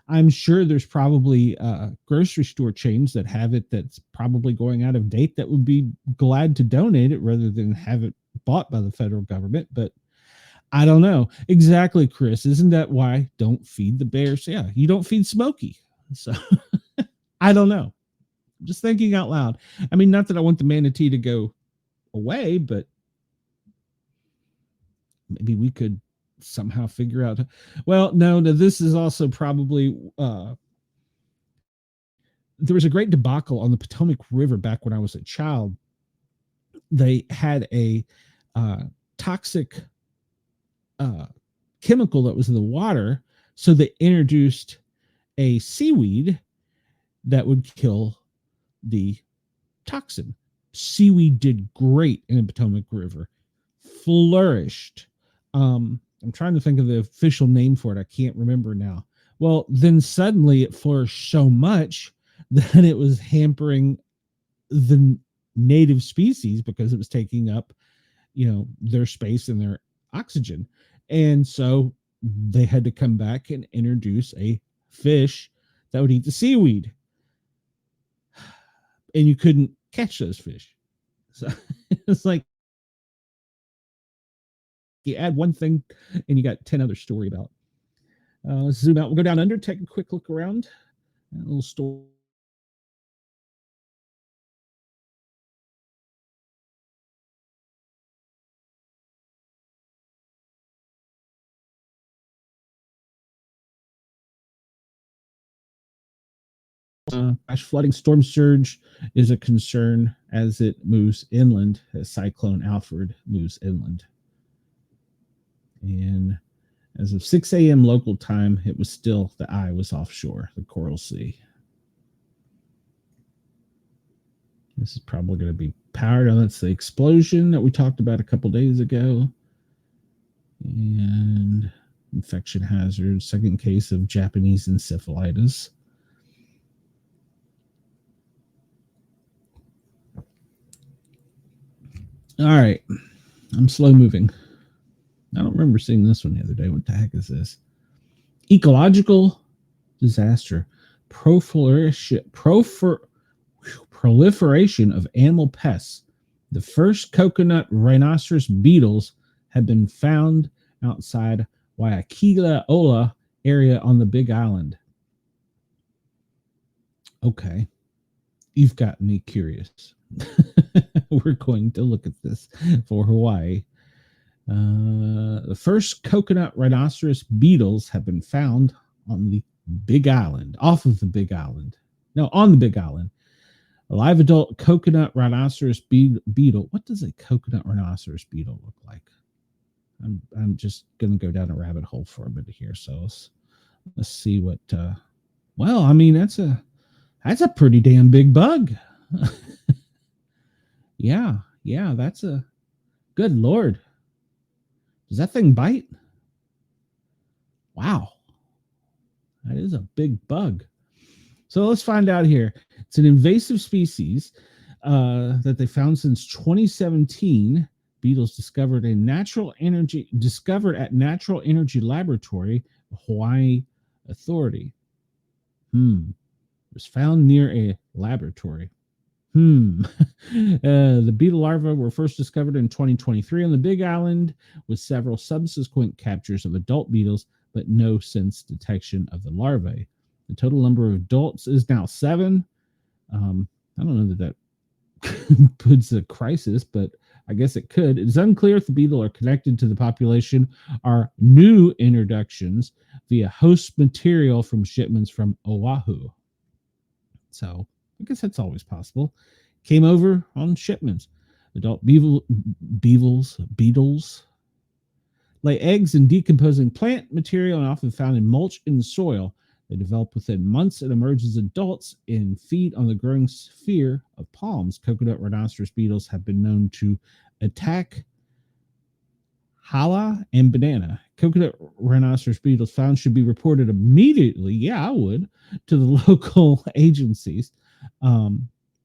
I'm sure there's probably grocery store chains that have it that's probably going out of date that would be glad to donate it rather than have it bought by the federal government. But I don't know. Exactly, Chris. Isn't that why don't feed the bears? Yeah, you don't feed Smokey. So I don't know. I'm just thinking out loud. I mean, not that I want the manatee to go away, but maybe we could somehow figure out. Well, no, this is also probably there was a great debacle on the Potomac River back when I was a child. They had a toxic chemical that was in the water, so they introduced a seaweed that would kill the toxin. Seaweed did great in the Potomac River, flourished. I'm trying to think of the official name for it. I can't remember now. Well, then suddenly it flourished so much that it was hampering the native species because it was taking up, their space and their oxygen. And so they had to come back and introduce a fish that would eat the seaweed. And you couldn't catch those fish. So it's like you add one thing and you got 10 other story about. Let's zoom out. We'll go down under, take a quick look around. A little story. Flash flooding, storm surge is a concern as it moves inland, as Cyclone Alfred moves inland. And as of 6 a.m. local time, it was still, the eye was offshore, the Coral Sea. This is probably going to be powered on. That's the explosion that we talked about a couple days ago. And infection hazard, second case of Japanese encephalitis. All right. I'm slow moving. I don't remember seeing this one the other day. What the heck is this? Ecological disaster. Proliferation of animal pests. The first coconut rhinoceros beetles have been found outside Wacky area on the Big Island. Okay. You've got me curious. We're going to look at this for Hawaii. The first coconut rhinoceros beetles have been found on the Big Island, off of the Big Island. No, on the Big Island. A live adult coconut rhinoceros beetle. What does a coconut rhinoceros beetle look like? I'm just going to go down a rabbit hole for a minute here. So let's Let's see what. Well, I mean that's a pretty damn big bug. Yeah, yeah, that's a good lord. Does that thing bite? Wow, that is a big bug. So let's find out here. It's an invasive species that they found since 2017. Beetles discovered at Natural Energy Laboratory, Hawaii Authority. It was found near a laboratory. The beetle larvae were first discovered in 2023 on the Big Island, with several subsequent captures of adult beetles, but no since detection of the larvae. The total number of adults is now 7. I don't know that puts a crisis, but I guess it could. It is unclear if the beetle are connected to the population, are new introductions via host material from shipments from Oahu. So I guess that's always possible. Came over on shipments. Adult beetles lay eggs in decomposing plant material and often found in mulch in the soil. They develop within months and emerge as adults and feed on the growing sphere of palms. Coconut rhinoceros beetles have been known to attack challah and banana. Coconut rhinoceros beetles found should be reported immediately. Yeah, I would, to the local agencies.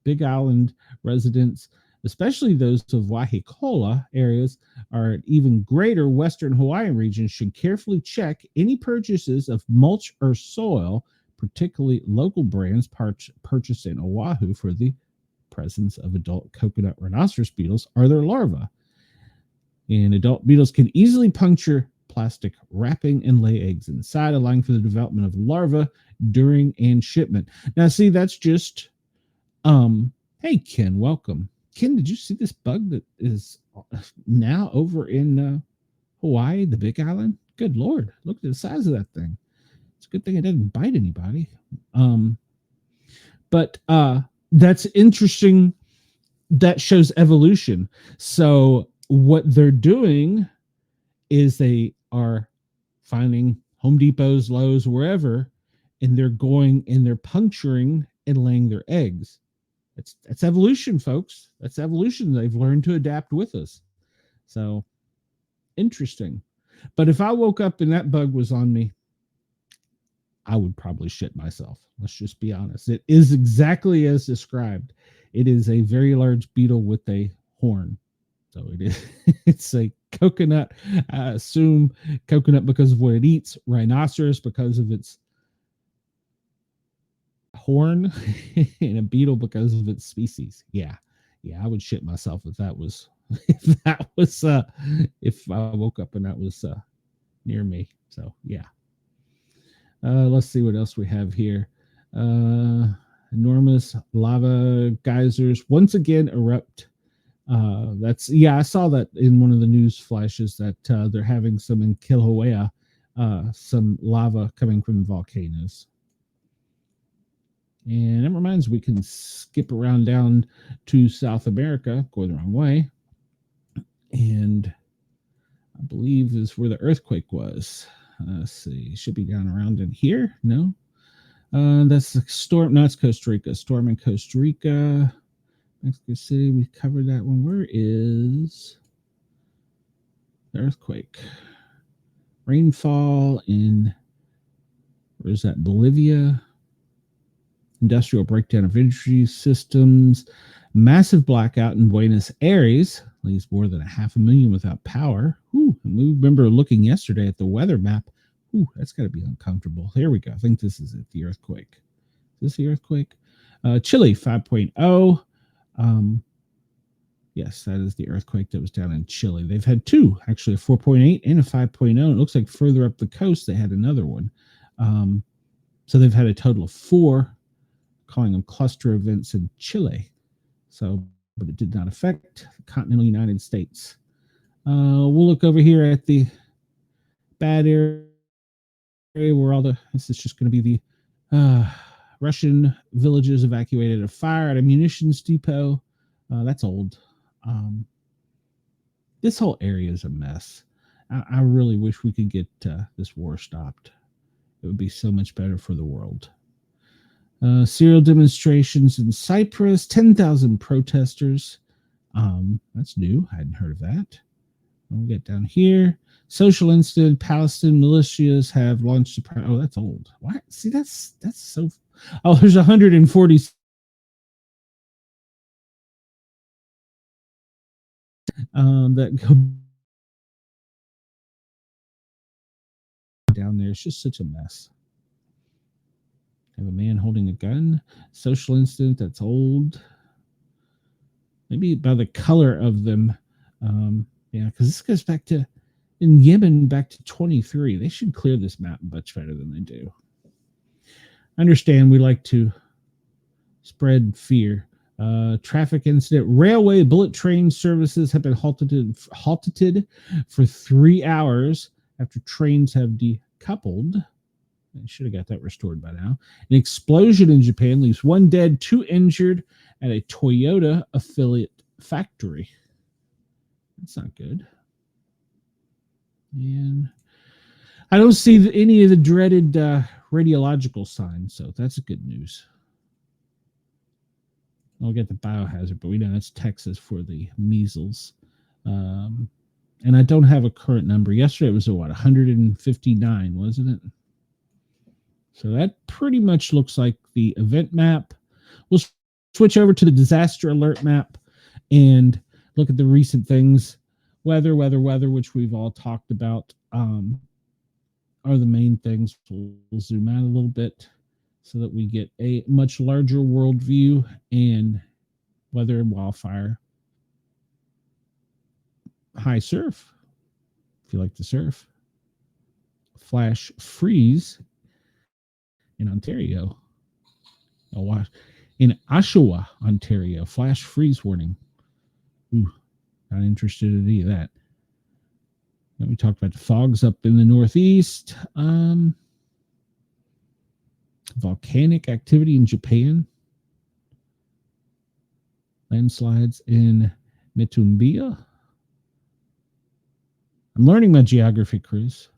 Big Island residents, especially those of Waikoloa areas, are even greater western Hawaiian regions, should carefully check any purchases of mulch or soil, particularly local brands purchased in Oahu, for the presence of adult coconut rhinoceros beetles or their larvae. And adult beetles can easily puncture plastic wrapping and lay eggs inside, allowing for the development of larvae during and shipment. Now, see, that's just hey Ken, welcome. Ken, did you see this bug that is now over in Hawaii, the Big Island? Good lord, look at the size of that thing. It's a good thing it didn't bite anybody. But that's interesting. That shows evolution. So what they're doing is they are finding Home Depots, Lowe's, wherever, and they're going and they're puncturing and laying their eggs. That's evolution, folks. That's evolution. They've learned to adapt with us. So interesting. But if I woke up and that bug was on me, I would probably shit myself. Let's just be honest. It is exactly as described. It is a very large beetle with a horn. So it is. It's a coconut. I assume coconut because of what it eats. Rhinoceros because of its horn, and a beetle because of its species. Yeah, I would shit myself if that was if I woke up and that was near me. So yeah. Let's see what else we have here. Enormous lava geysers once again erupt. I saw that in one of the news flashes that they're having some in Kilauea, some lava coming from volcanoes. And it reminds we can skip around down to South America, go the wrong way. And I believe is where the earthquake was. Let's see, should be down around in here. No, that's the storm. No, it's Costa Rica. Storm in Costa Rica, Mexico City. We covered that one. Where is the earthquake? Rainfall in, where is that? Bolivia. Industrial breakdown of energy systems. Massive blackout in Buenos Aires leaves more than 500,000 without power. Ooh, we remember looking yesterday at the weather map. Ooh, that's got to be uncomfortable. Here we go. I think this is it, the earthquake. Is this the earthquake? Chile 5.0. Yes, that is the earthquake that was down in Chile. They've had two, actually, a 4.8 and a 5.0. It looks like further up the coast they had another one. So they've had a total of 4, calling them cluster events in Chile. So, but it did not affect the continental United States. We'll look over here at the bad area where this is just going to be the Russian villages evacuated a fire at a munitions depot. That's old. This whole area is a mess. I really wish we could get this war stopped. it would be so much better for the world. Serial demonstrations in Cyprus, 10,000 protesters. That's new. I hadn't heard of that. We'll get down here. Social incident, Palestinian militias have launched a... Oh, that's old. What? See, that's so... Oh, there's 140 that go down there. It's just such a mess. Have a man holding a gun. Social incident, that's old. Maybe by the color of them. Yeah, because this goes back to, in Yemen, back to 23. They should clear this map much better than they do. I understand we like to spread fear. Traffic incident. Railway bullet train services have been halted for 3 hours after trains have decoupled. I should have got that restored by now. An explosion in Japan leaves 1 dead, 2 injured at a Toyota affiliate factory. That's not good. And I don't see any of the dreaded radiological signs, so that's good news. I'll get the biohazard, but we know that's Texas for the measles. And I don't have a current number. Yesterday it was 159, wasn't it? So that pretty much looks like the event map. We'll switch over to the disaster alert map and look at the recent things. Weather, which we've all talked about, are the main things. We'll zoom out a little bit so that we get a much larger world view, and weather and wildfire. High surf, if you like to surf. Flash freeze in Ontario. In Oshawa, Ontario, flash freeze warning. Ooh, not interested in any of that. Then we talked about the fogs up in the Northeast. Volcanic activity in Japan. Landslides in Mitumbia. I'm learning my geography, Chris.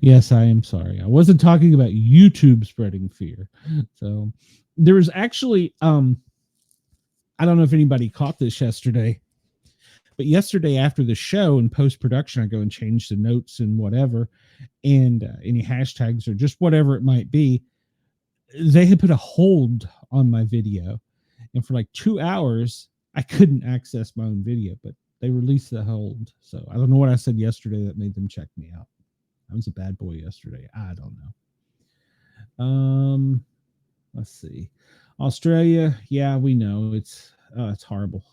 Yes, I am sorry. I wasn't talking about YouTube spreading fear. So there was actually, I don't know if anybody caught this yesterday, but yesterday after the show in post-production, I go and change the notes and whatever, and any hashtags or just whatever it might be. They had put a hold on my video, and for like 2 hours, I couldn't access my own video, but they released the hold. So I don't know what I said yesterday that made them check me out. I was a bad boy yesterday. I don't know. Let's see. Australia, yeah, we know it's horrible.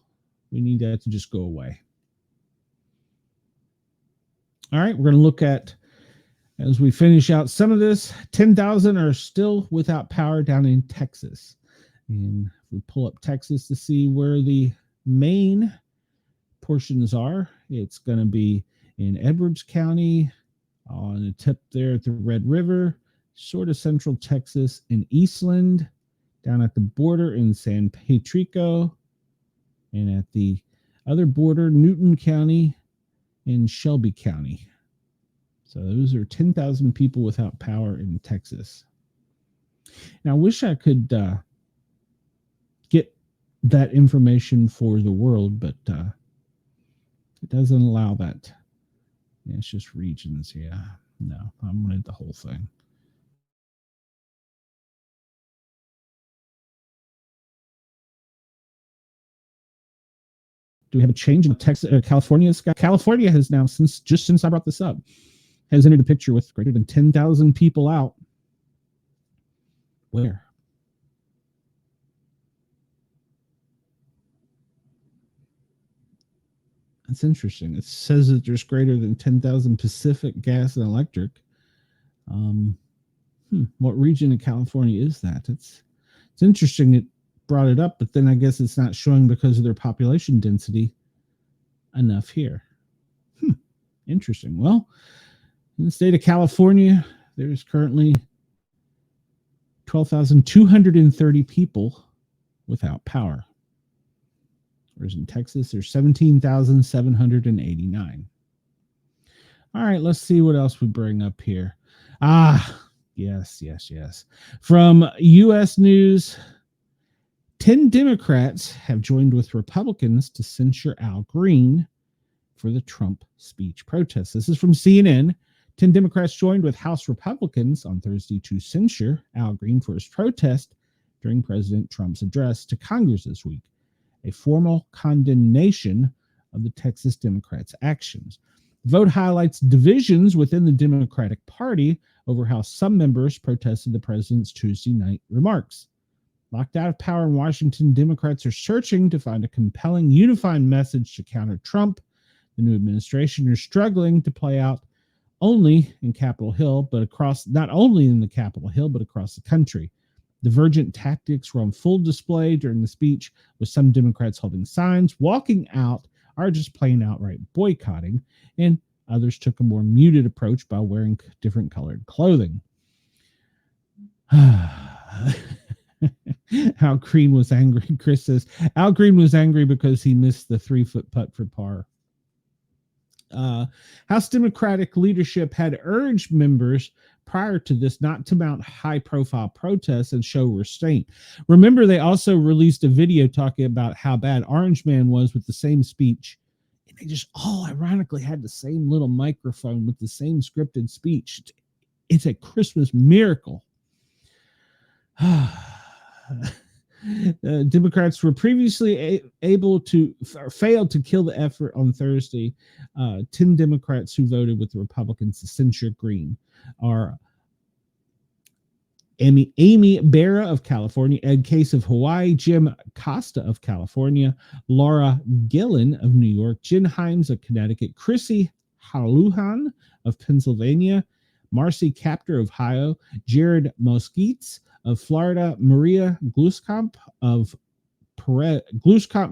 We need that to just go away. All right, we're going to look at, as we finish out some of this, 10,000 are still without power down in Texas. And if we pull up Texas to see where the main portions are, it's going to be in Edwards County, on the tip there at the Red River, sort of central Texas, in Eastland, down at the border in San Patricio, and at the other border, Newton County and Shelby County. So those are 10,000 people without power in Texas. Now, I wish I could get that information for the world, but it doesn't allow that. Yeah, it's just regions. Yeah, no, I'm going to the whole thing. Do we have a change in Texas, California? California has now, since I brought this up, has entered the picture with greater than 10,000 people out. Where? That's interesting. It says that there's greater than 10,000 Pacific Gas and Electric. What region of California is that? It's interesting it brought it up, but then I guess it's not showing because of their population density enough here. Interesting. Well, in the state of California, there's currently 12,230 people without power. Whereas in Texas, there's 17,789. All right, let's see what else we bring up here. Yes. From U.S. News, 10 Democrats have joined with Republicans to censure Al Green for the Trump speech protests. This is from CNN. 10 Democrats joined with House Republicans on Thursday to censure Al Green for his protest during President Trump's address to Congress this week, a formal condemnation of the Texas Democrats' actions. The vote highlights divisions within the Democratic Party over how some members protested the president's Tuesday night remarks. Locked out of power in Washington, Democrats are searching to find a compelling, unifying message to counter Trump. The new administration is struggling to play out only in Capitol Hill, but not only in the Capitol Hill, but across the country. Divergent tactics were on full display during the speech, with some Democrats holding signs, walking out, or just plain outright boycotting, and others took a more muted approach by wearing different colored clothing. Al Green was angry. Chris says Al Green was angry because he missed the 3-foot putt for par. House Democratic leadership had urged members prior to this not to mount high-profile protests and show restraint. Remember, they also released a video talking about how bad Orange Man was with the same speech. And they just all ironically had the same little microphone with the same scripted speech. It's a Christmas miracle. Democrats were previously failed to kill the effort on Thursday. 10 Democrats who voted with the Republicans to censure Green are Amy Barra of California, Ed Case of Hawaii, Jim Costa of California, Laura Gillen of New York, Jen Himes of Connecticut, Chrissy Haluhan of Pennsylvania, Marcy Kaptur of Ohio, Jared Mosquites of Florida, Maria Gluskamp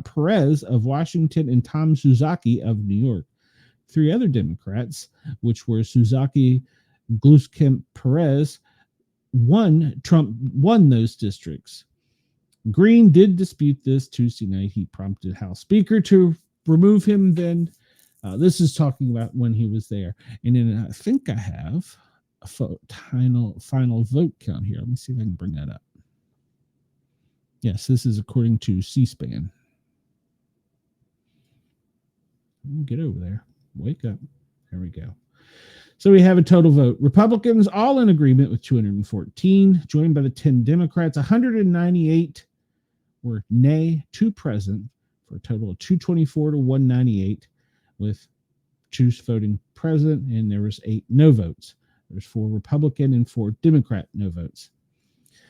Perez of Washington, and Tom Suzuki of New York. 3 other Democrats, which were Suzuki, Gluskamp, Perez, Trump won those districts. Green did dispute this Tuesday night. He prompted House Speaker to remove him then. This is talking about when he was there. And then I think I have a final vote count here. Let me see if I can bring that up. Yes, this is according to C-SPAN. Get over there. Wake up. There we go. So we have a total vote. Republicans all in agreement with 214, joined by the 10 Democrats. 198 were nay, 2 present, for a total of 224 to 198, with 2 voting present, and there was 8 no votes. There's 4 Republican and 4 Democrat no votes.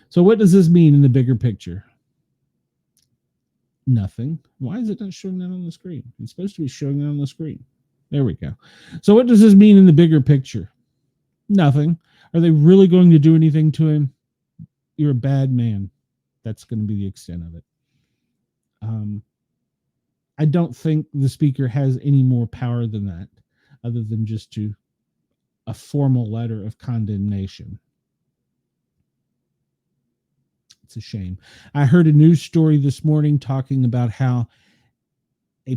So what does this mean in the bigger picture? Nothing. Why is it not showing that on the screen? It's supposed to be showing it on the screen. There we go. So what does this mean in the bigger picture? Nothing. Are they really going to do anything to him? You're a bad man. That's going to be the extent of it. I don't think the speaker has any more power than that, other than just to a formal letter of condemnation. It's a shame. I heard a news story this morning talking about how a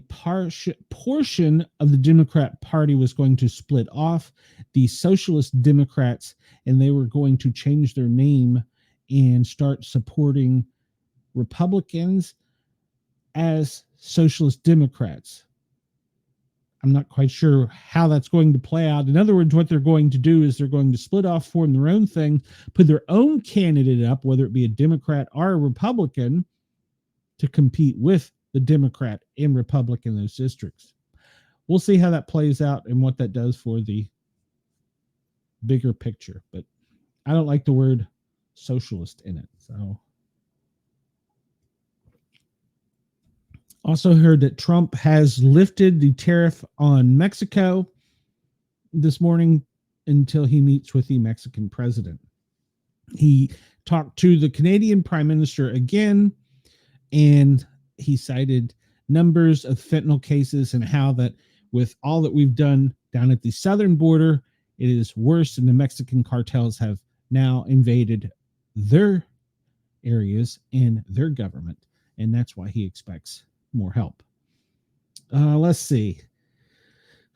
portion of the Democrat Party was going to split off, the Socialist Democrats, and they were going to change their name and start supporting Republicans as Socialist Democrats. I'm not quite sure how that's going to play out. In other words, what they're going to do is they're going to split off, form their own thing, put their own candidate up, whether it be a Democrat or a Republican, to compete with the Democrat and Republican in those districts. We'll see how that plays out and what that does for the bigger picture. But I don't like the word socialist in it. So also heard that Trump has lifted the tariff on Mexico this morning until he meets with the Mexican president. He talked to the Canadian Prime Minister again, and he cited numbers of fentanyl cases and how that with all that we've done down at the southern border, it is worse, and the Mexican cartels have now invaded their areas and their government, and that's why he expects more help. Let's see.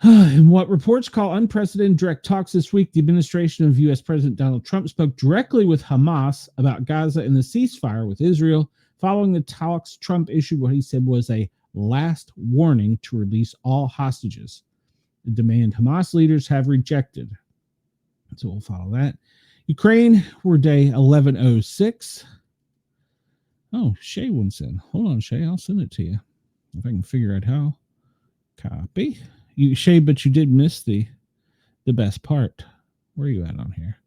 In what reports call unprecedented direct talks this week, the administration of U.S. President Donald Trump spoke directly with Hamas about Gaza and the ceasefire with Israel. Following the talks, Trump issued what he said was a last warning to release all hostages, a demand Hamas leaders have rejected. So we'll follow that. Ukraine, we're day 1106. Oh, Shay wants in. Hold on, Shay. I'll send it to you if I can figure out how. Copy. You, Shay, but you did miss the best part. Where are you at on here?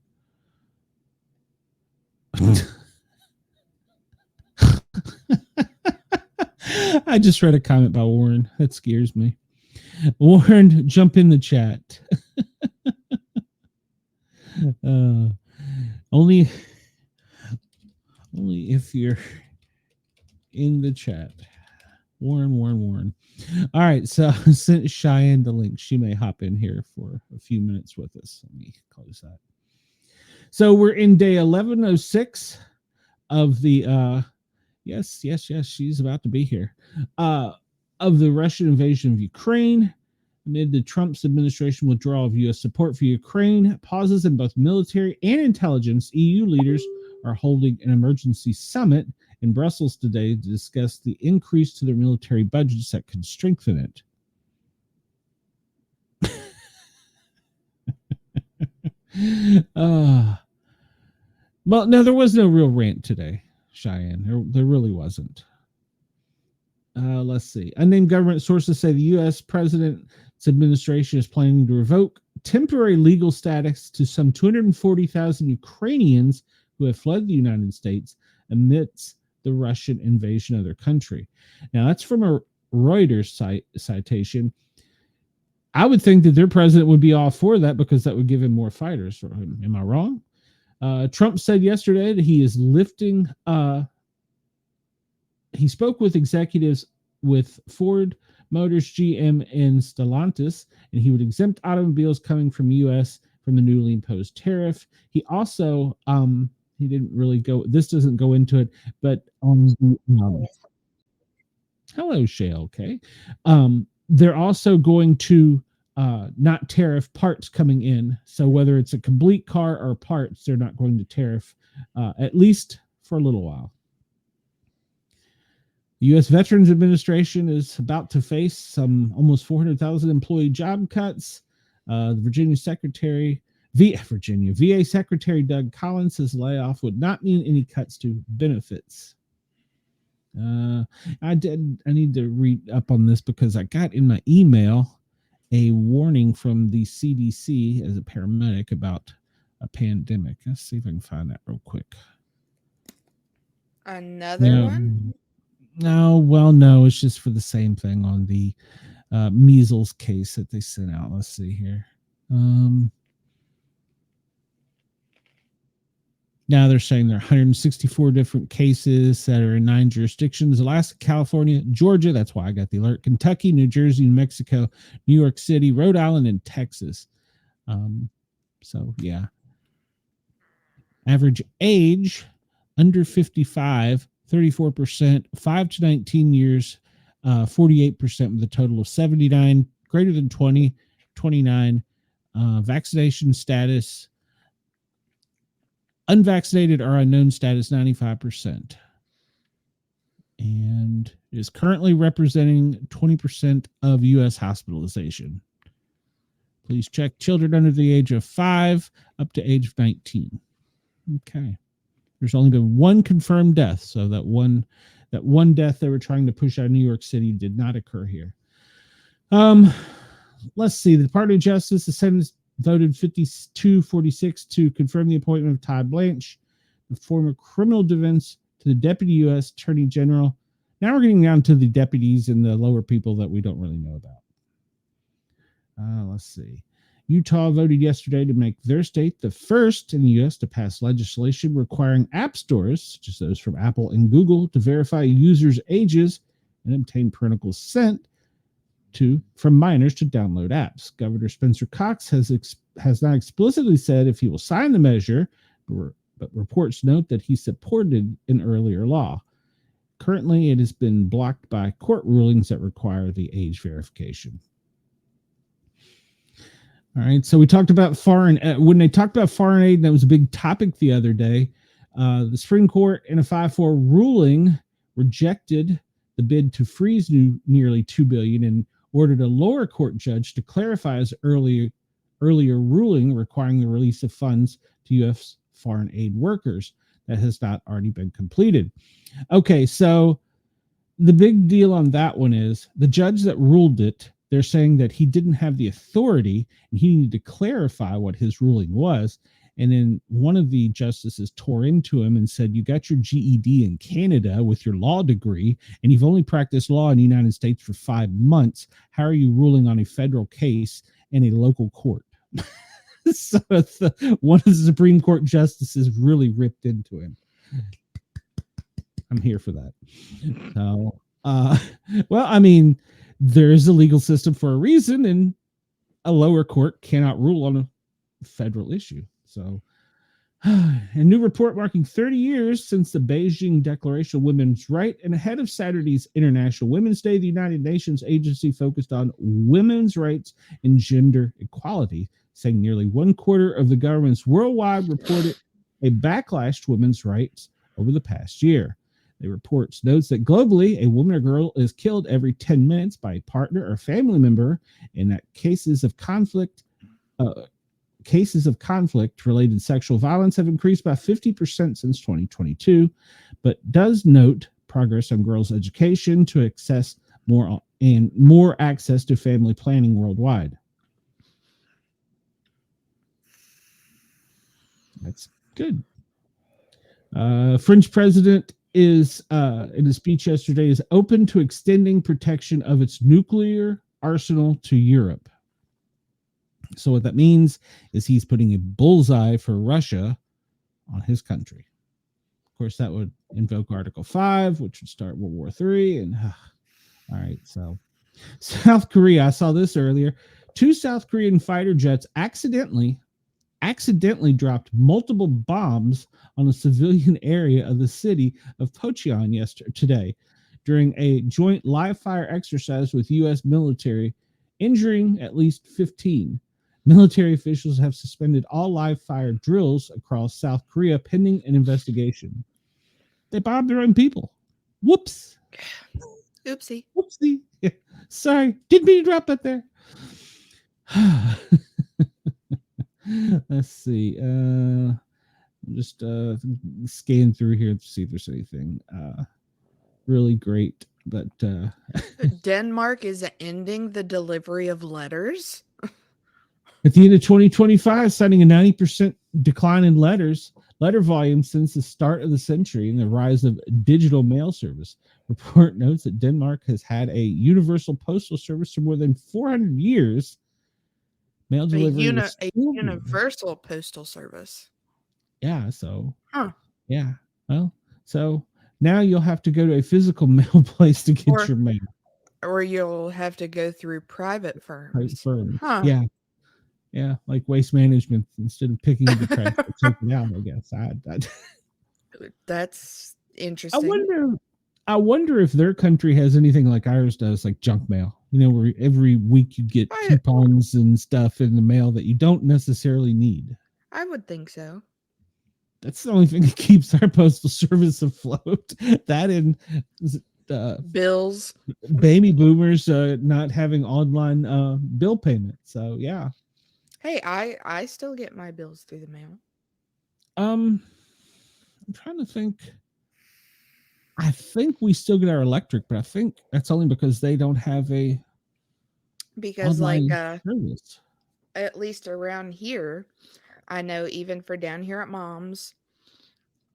I just read a comment by Warren. That scares me. Warren, jump in the chat. Only if you're in the chat. Warren. All right, so I sent Cheyenne the link. She may hop in here for a few minutes with us. Let me close that. So we're in day 1106 of the yes, she's about to be here. Of the Russian invasion of Ukraine. Amid the Trump's administration withdrawal of U.S. support for Ukraine, pauses in both military and intelligence, EU leaders are holding an emergency summit in Brussels today to discuss the increase to their military budgets that could strengthen it. Well, no, there was no real rant today, Cheyenne. There really wasn't. Let's see. Unnamed government sources say the U.S. President's administration is planning to revoke temporary legal status to some 240,000 Ukrainians who have fled the United States amidst the Russian invasion of their country. Now, that's from a Reuters citation. I would think that their president would be all for that because that would give him more fighters for him. Am I wrong? Trump said yesterday that he is lifting... he spoke with executives with Ford, Motors, GM, and Stellantis, and he would exempt automobiles coming from U.S. from the newly imposed tariff. He also, he didn't really go, this doesn't go into it, but hello, Shay, okay. They're also going to not tariff parts coming in. So whether it's a complete car or parts, they're not going to tariff, at least for a little while. The U.S. Veterans Administration is about to face some almost 400,000 employee job cuts. The VA Secretary Doug Collins says layoff would not mean any cuts to benefits. I need to read up on this because I got in my email a warning from the CDC as a paramedic about a pandemic. Let's see if I can find that real quick. Another one? No, it's just for the same thing on the measles case that they sent out. Let's see here. Now they're saying there are 164 different cases that are in 9 jurisdictions: Alaska, California, Georgia. That's why I got the alert. Kentucky, New Jersey, New Mexico, New York City, Rhode Island, and Texas. So yeah. Average age under 55. 34%, 5 to 19 years, 48% with a total of 79, greater than 20, 29, vaccination status, unvaccinated or unknown status, 95%. And is currently representing 20% of U.S. hospitalization. Please check children under the age of 5 up to age 19. Okay. There's only been one confirmed death, so that one death they were trying to push out of New York City did not occur here. Let's see. The Department of Justice, the Senate voted 52-46 to confirm the appointment of Todd Blanche, the former criminal defense, to the Deputy U.S. Attorney General. Now we're getting down to the deputies and the lower people that we don't really know about. Let's see. Utah voted yesterday to make their state the first in the U.S. to pass legislation requiring app stores, such as those from Apple and Google, to verify users' ages and obtain parental consent from minors to download apps. Governor Spencer Cox has not explicitly said if he will sign the measure, but reports note that he supported an earlier law. Currently, it has been blocked by court rulings that require the age verification. All right. So we talked about foreign when they talked about foreign aid. That was a big topic the other day. The Supreme Court, in a 5-4 ruling, rejected the bid to freeze nearly $2 billion and ordered a lower court judge to clarify his earlier ruling requiring the release of funds to U.S. foreign aid workers that has not already been completed. Okay, so the big deal on that one is the judge that ruled it, they're saying that he didn't have the authority and he needed to clarify what his ruling was. And then one of the justices tore into him and said, "You got your GED in Canada with your law degree, and you've only practiced law in the United States for 5 months. How are you ruling on a federal case in a local court?" So one of the Supreme Court justices really ripped into him. I'm here for that. So, well, I mean, there's a legal system for a reason, and a lower court cannot rule on a federal issue. So, a new report marking 30 years since the Beijing Declaration of Women's Rights and ahead of Saturday's International Women's Day, the United Nations agency focused on women's rights and gender equality, saying nearly 1/4 of the governments worldwide reported a backlash to women's rights over the past year. The report notes that globally, a woman or girl is killed every 10 minutes by a partner or family member, and that cases of conflict related sexual violence have increased by 50% since 2022, but does note progress on girls' education to access more access to family planning worldwide. That's good. French president is in a speech yesterday is open to extending protection of its nuclear arsenal to Europe. So what that means is he's putting a bullseye for Russia on his country. Of course, that would invoke Article 5, which would start World War III. And all right, so South Korea, I saw this earlier. 2 South Korean fighter jets accidentally dropped multiple bombs on a civilian area of the city of Pocheon today during a joint live fire exercise with U.S. military, injuring at least 15. Military officials have suspended all live fire drills across South Korea pending an investigation. They bombed their own people. Whoops. Oopsie. Whoopsie. Yeah. Sorry. Didn't mean to drop that there. Let's see. Just scan through here to see if there's anything really great. But Denmark is ending the delivery of letters. At the end of 2025, citing a 90% decline in letter volume since the start of the century and the rise of digital mail service. Report notes that Denmark has had a universal postal service for more than 400 years. Mail delivery a universal postal service. Yeah, so Huh. yeah. Well, so now you'll have to go to a physical mail place to get your mail. Or you'll have to go through private firms. Huh. Yeah. Yeah, like Waste Management, instead of picking up the trash, take it out. I guess That's I interesting. wonder if their country has anything like ours does, like junk mail. You know, where every week you get coupons and stuff in the mail that you don't necessarily need. I would think so. That's the only thing that keeps our postal service afloat. That and bills, baby boomers not having online bill payment. So yeah. Hey, I still get my bills through the mail. I'm trying to think. I think we still get our electric, but I think that's only because they don't have a because online service. At least around here, I know even for down here at mom's,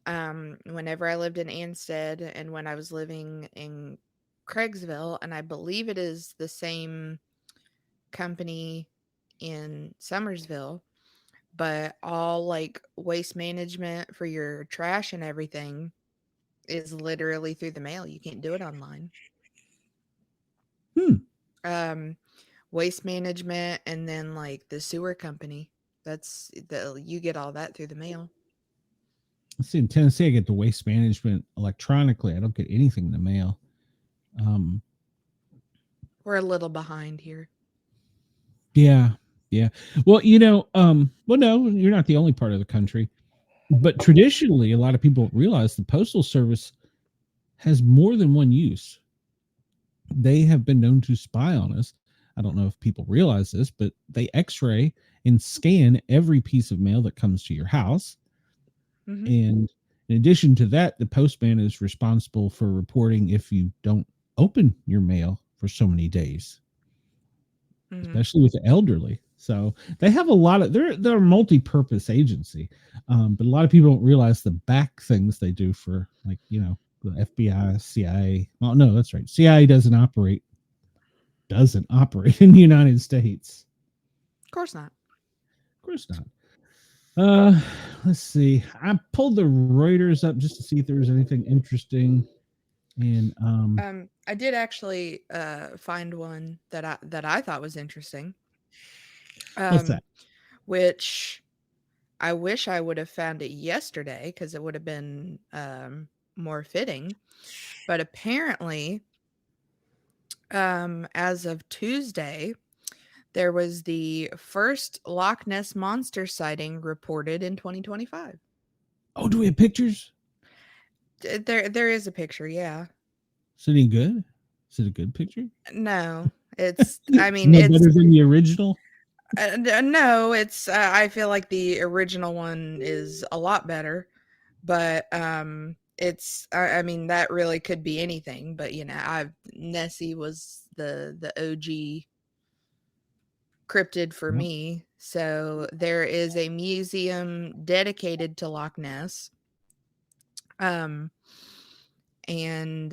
whenever I lived in Anstead and when I was living in Craigsville, and I believe it is the same company in Summersville, but all like waste management for your trash and everything is literally through the mail. You can't do it online. Um, waste management and then like the sewer company. You get all that through the mail. Let's see, in Tennessee, I get the waste management electronically. I don't get anything in the mail. We're a little behind here. Yeah. Yeah. Well, well, no, you're not the only part of the country, but traditionally, a lot of people realize the postal service has more than one use. They have been known to spy on us. I don't know if people realize this, but they x-ray and scan every piece of mail that comes to your house. Hmm. And in addition to that, the postman is responsible for reporting if you don't open your mail for so many days, Hmm. especially with the elderly. So they have a lot of they're a multi-purpose agency, but a lot of people don't realize the back things they do for, like, the FBI, CIA. Well, no, that's right. CIA doesn't operate in the United States. Of course not. Of course not. Uh, let's see. I pulled the Reuters up just to see if there was anything interesting. And I did actually find one that I thought was interesting, what's that? um, which I wish I would have found it yesterday because it would have been more fitting. But apparently, as of Tuesday, there was the first Loch Ness monster sighting reported in 2025. Oh, do we have pictures? There is a picture, yeah. Is it any good? Is it a good picture? No, it's I It's mean no it's better than the original. no, it's I feel like the original one is a lot better, but it's I mean that really could be anything, but I Nessie was the OG cryptid for Yep. me. So there is a museum dedicated to Loch Ness. Um and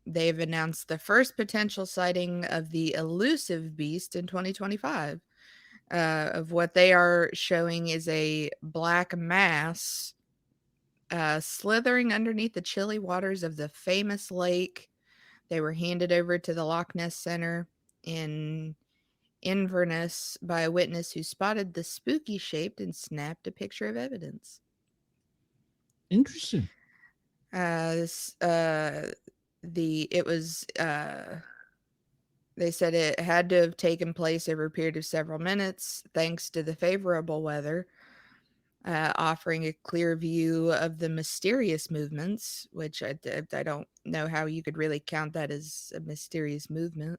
they've announced the first potential sighting of the elusive beast in 2025. Of what they are showing is a black mass slithering underneath the chilly waters of the famous lake. They were handed over to the Loch Ness Center in Inverness by a witness who spotted the spooky shape and snapped a picture of evidence. Interesting. This the it was They said it had to have taken place over a period of several minutes, thanks to the favorable weather, offering a clear view of the mysterious movements, which I don't know how you could really count that as a mysterious movement,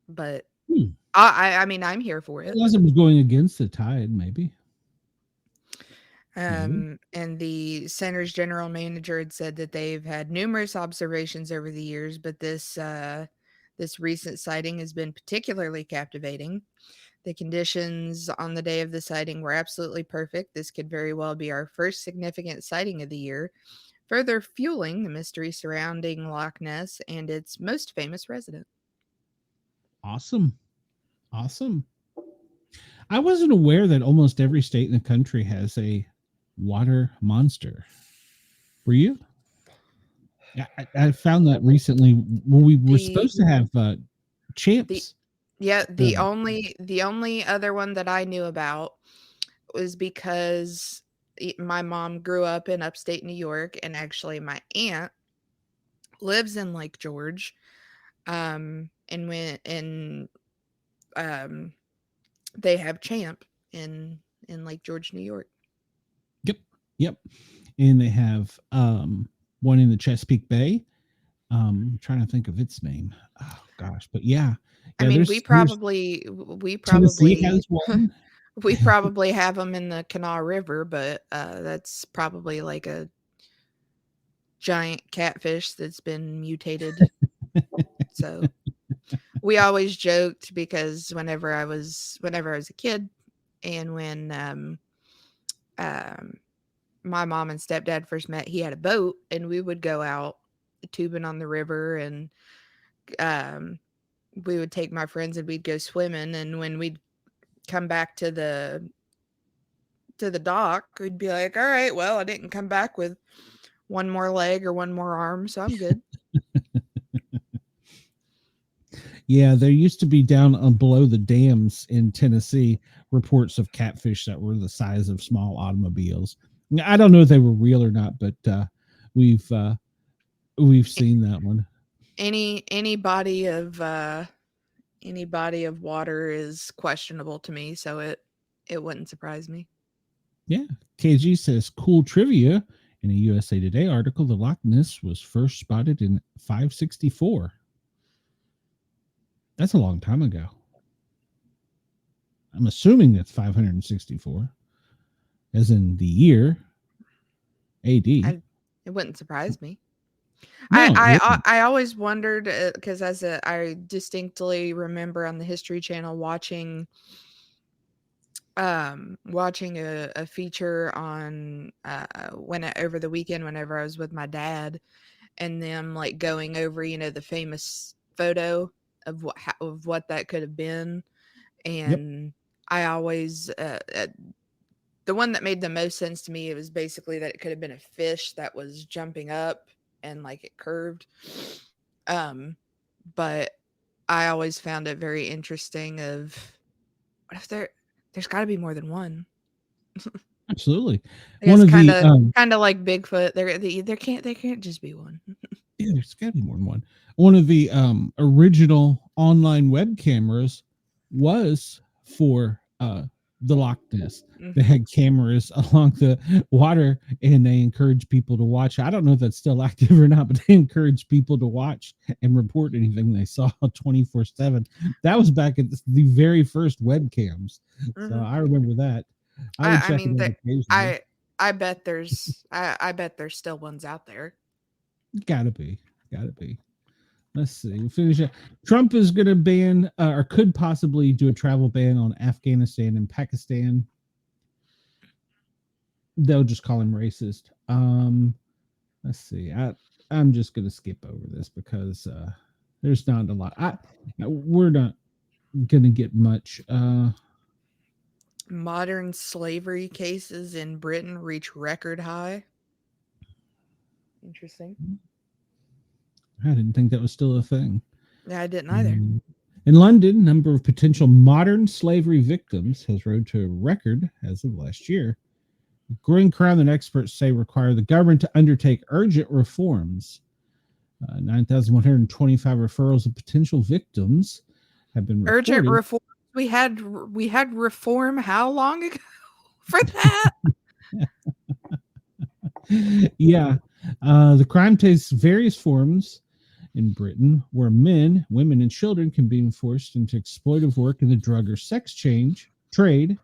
but Hmm. I mean I'm here for it. Unless it was going against the tide, maybe. Maybe. And the center's general manager had said that they've had numerous observations over the years, but this recent sighting has been particularly captivating. The conditions on the day of the sighting were absolutely perfect. This could very well be our first significant sighting of the year, further fueling the mystery surrounding Loch Ness and its most famous resident. Awesome. Awesome. I wasn't aware that almost every state in the country has a water monster. Were you? Yeah, I found that recently when we were The supposed to have the champs. Yeah, Uh, the only other one that I knew about was because my mom grew up in upstate New York, and actually my aunt lives in Lake George. And when and um they have Champ in Lake George, New York. yep, yep. And they have one in the Chesapeake Bay. I'm trying to think of its name. Oh gosh, but yeah, I yeah. mean, There's we Tennessee probably has one. we probably have them in the Kanawha River, but that's probably like a giant catfish that's been mutated. So we always joked because whenever I was a kid, and when um my mom and stepdad first met, he had a boat, and we would go out tubing on the river, and um we would take my friends and we'd go swimming, and when we'd come back to the dock, we'd be like, all right, well, I didn't come back with one more leg or one more arm, so I'm good. Yeah, there used to be down below the dams in Tennessee reports of catfish that were the size of small automobiles. I don't know if they were real or not, but we've uh, we've seen that one. Any body of any body of water is questionable to me, so it wouldn't surprise me. Yeah. KG says cool trivia in a USA Today article. The Loch Ness was first spotted in 564. That's a long time ago. I'm assuming that's 564, as in the year AD. It wouldn't surprise me. No, it wouldn't. I always wondered because I distinctly remember on the History Channel watching a feature on over the weekend whenever I was with my dad, and them like going over the famous photo of what that could have been. Yep. And I always the one that made the most sense to me, it was basically that it could have been a fish that was jumping up and like it curved. Um, but I always found it very interesting of what if there's got to be more than one. Absolutely. I One guess of the kind of like Bigfoot. There can't just be one. yeah, there's got to be more than one. One of the original online web cameras was for the Loch Ness. They Mm-hmm. had cameras along the water, and they encouraged people to watch. I don't know if that's still active or not, but they encouraged people to watch and report anything they saw 24/7. That was back at the very first webcams, so Mm-hmm. I remember that. I would I check it mean out that occasionally. I bet there's still ones out there. Gotta be, gotta be. Let's see. We'll finish it. Trump is going to ban or could possibly do a travel ban on Afghanistan and Pakistan. They'll just call him racist. Let's see. I'm just going to skip over this because there's not a lot. We're not going to get much. Modern slavery cases in Britain reach record high. Interesting. I didn't think that was still a thing. Yeah, I didn't either. Um, in London, number of potential modern slavery victims has rose to a record as of last year. Growing crime that experts say require the government to undertake urgent reforms. 9,125 referrals of potential victims have been Urgent reported. reform. We had reform how long ago for that? Yeah. The crime takes various forms in Britain where men, women, and children can be forced into exploitive work in the drug or sex trade,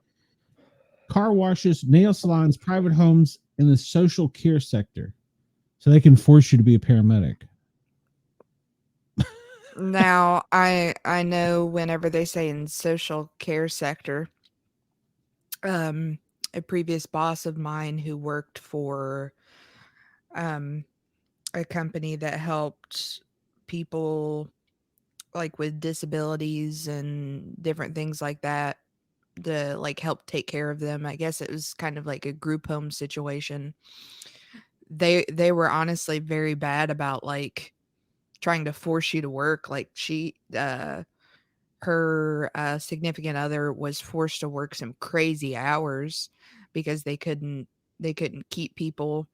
car washes, nail salons, private homes, and the social care sector. So they can force you to be a paramedic. Now, I know whenever they say in social care sector, um, a previous boss of mine who worked for um a company that helped people like with disabilities and different things like that to like help take care of them. I guess it was kind of like a group home situation. They were honestly very bad about like trying to force you to work. Like her significant other was forced to work some crazy hours because they couldn't keep people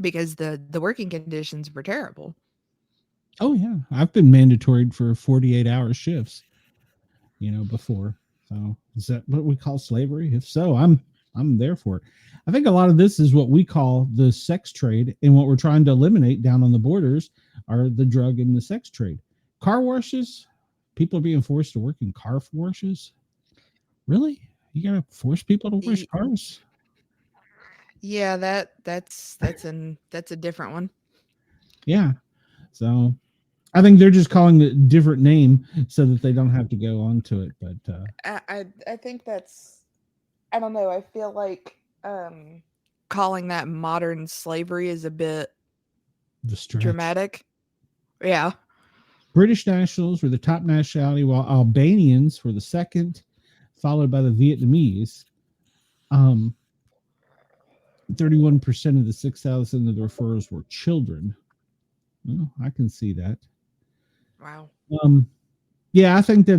because the working conditions were terrible. Oh, yeah. I've been mandatoried for 48-hour shifts, before. So is that what we call slavery? If so, I'm there for it. I think a lot of this is what we call the sex trade, and what we're trying to eliminate down on the borders are the drug and the sex trade. Car washes, people are being forced to work in car washes. Really? You gotta force people to wash Y- cars? yeah, that's a different one. Yeah. So I think they're just calling it a different name so that they don't have to go on to it. But I think that's I don't know. I feel like calling that modern slavery is a bit the stretch. dramatic. Yeah. British nationals were the top nationality, while Albanians were the second, followed by the Vietnamese. Um, 31% of the 6,000 of the referrals were children. Well, I can see that. Wow. Um, yeah, I think they're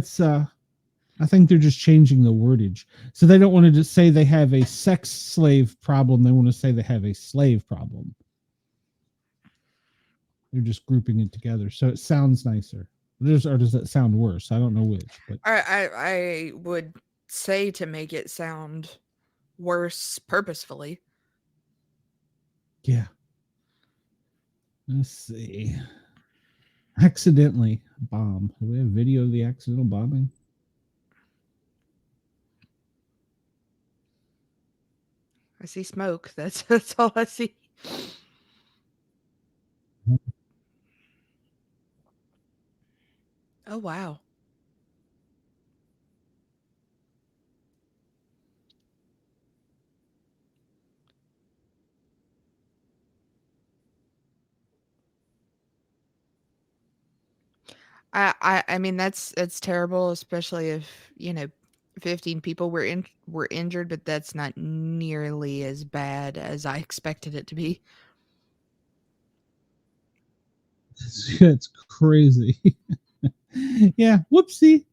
just changing the wordage. So they don't want to just say they have a sex slave problem. They want to say they have a slave problem. They're just grouping it together. So it sounds nicer. Or does that sound worse? I don't know which, but I would say to make it sound worse purposefully. yeah. Let's see. Accidentally bomb. Do we have video of the accidental bombing? I see smoke. That's all I see. Oh wow. I mean that's terrible, especially if, 15 people were injured, but that's not nearly as bad as I expected it to be. It's crazy. Yeah. Whoopsie.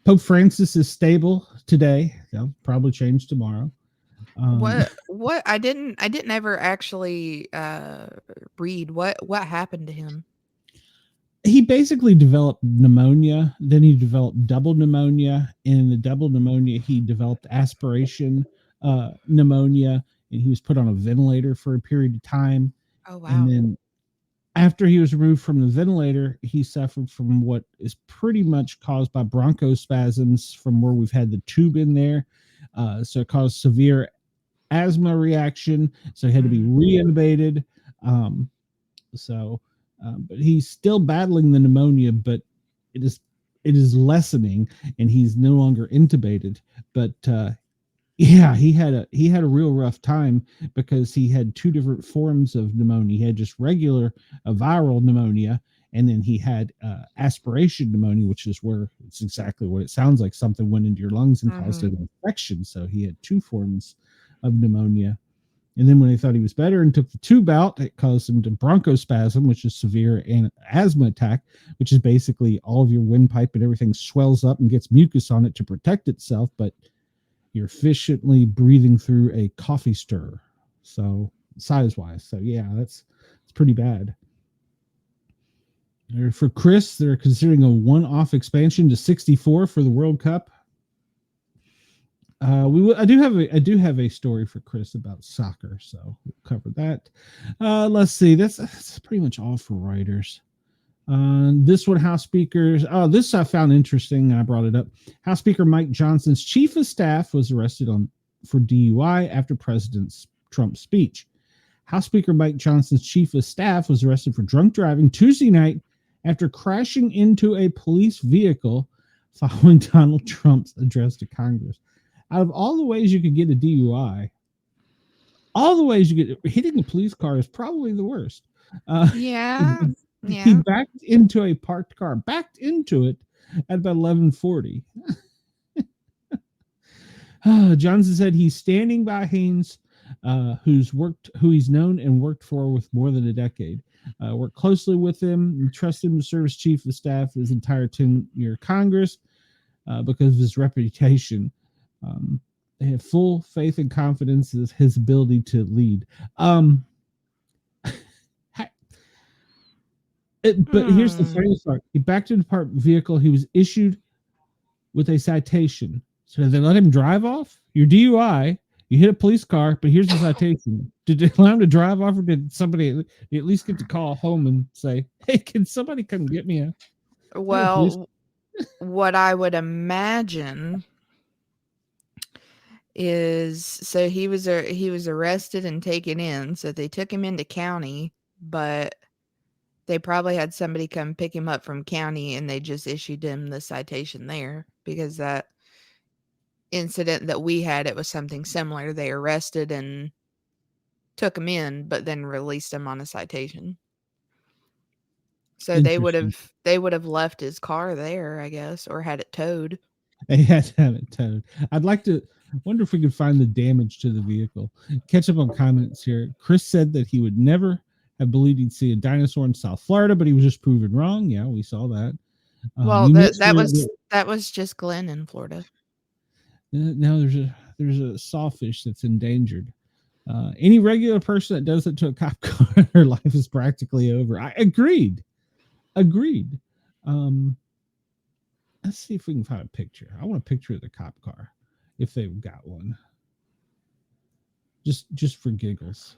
Pope Francis is stable today. They'll probably change tomorrow. What I didn't ever actually read what happened to him. He basically developed pneumonia. Then he developed double pneumonia. And in the double pneumonia, he developed aspiration pneumonia, and he was put on a ventilator for a period of time. Oh And wow. then after he was removed from the ventilator, he suffered from what is pretty much caused by bronchospasms from where we've had the tube in there. So it caused severe asthma reaction. So he had to be Mm. reintubated. Um, but he's still battling the pneumonia, but it is it is lessening, and he's no longer intubated. But yeah, he had a real rough time because he had two different forms of pneumonia. He had just regular viral pneumonia, and then he had aspiration pneumonia, which is where it's exactly what it sounds like. Something went into your lungs and caused Mhm. an infection. So he had two forms of pneumonia. And then when they thought he was better and took the tube out, it caused him to bronchospasm, which is severe and asthma attack, which is basically all of your windpipe and everything swells up and gets mucus on it to protect itself, but you're efficiently breathing through a coffee stir. So size wise. So yeah, that's it's pretty bad. For Chris, they're considering a one-off expansion to 64 for the World Cup. I do have a story for Chris about soccer, so we'll cover that. Let's see. That's pretty much all for writers. This one, House Speaker's. Oh, this I found interesting. I brought it up. House Speaker Mike Johnson's chief of staff was arrested on for DUI after President Trump's speech. House Speaker Mike Johnson's chief of staff was arrested for drunk driving Tuesday night after crashing into a police vehicle following Donald Trump's address to Congress. Out of all the ways you could get a DUI, all the ways you get hitting a police car is probably the worst. Uh, Yeah. he Yeah. backed into a parked car, backed into it at about 11:40. Johnson said he's standing by Haynes, who he's known and worked for with more than a decade. Worked closely with him and trust him to serve as chief of staff his entire tenure Congress because of his reputation. They have full faith and confidence in his ability to lead. Um, but here's the Mm. funny part: he backed into the parked vehicle. He was issued with a citation. So they let him drive off? Your DUI, you hit a police car, but here's the citation. Did they allow him to drive off, or did somebody at least get to call home and say, hey, can somebody come get me a police? Well, what I would imagine is so he was arrested and taken in, so they took him into county, but they probably had somebody come pick him up from county and they just issued him the citation there because that incident that we had, it was something similar. They arrested and took him in, but then released him on a citation. So they would Interesting. have they would have left his car there, I guess, or had it towed. They had to have it towed. I'd like to wonder if we could find the damage to the vehicle. Catch up on comments here. Chris said that he would never have believed he'd see a dinosaur in South Florida, but he was just proven wrong. Yeah, we saw that. Well, You that missed that the, was that was just Glen in Florida. now there's a sawfish that's endangered. Any regular person that does it to a cop car, their life is practically over. I agreed. Agreed. Um, let's see if we can find a picture. I want a picture of the cop car, if they've got one. Just for giggles.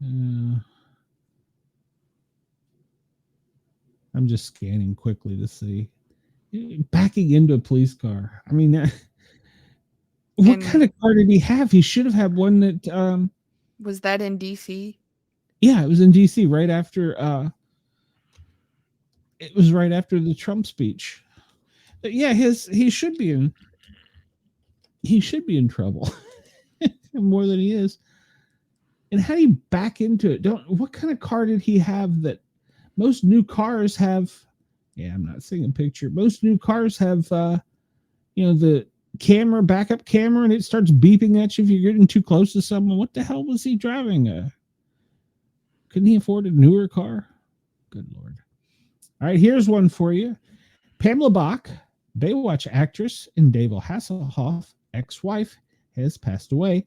Uh, I'm just scanning quickly to see. Backing into a police car. I mean, what kind And of car did he have? He should have had one that. was that in DC? Yeah, it was in DC right after. It was right after the Trump speech. But yeah, he should be in. He should be in trouble more than he is. And how do you back into it? Don't. What kind of car did he have that? Most new cars have. Yeah, I'm not seeing a picture. Most new cars have. The camera, backup camera, and it starts beeping at you if you're getting too close to someone. What the hell was he driving? Couldn't he afford a newer car? Good Lord. All right, here's one for you. Pamela Bach, Baywatch actress and David Hasselhoff, ex-wife, has passed away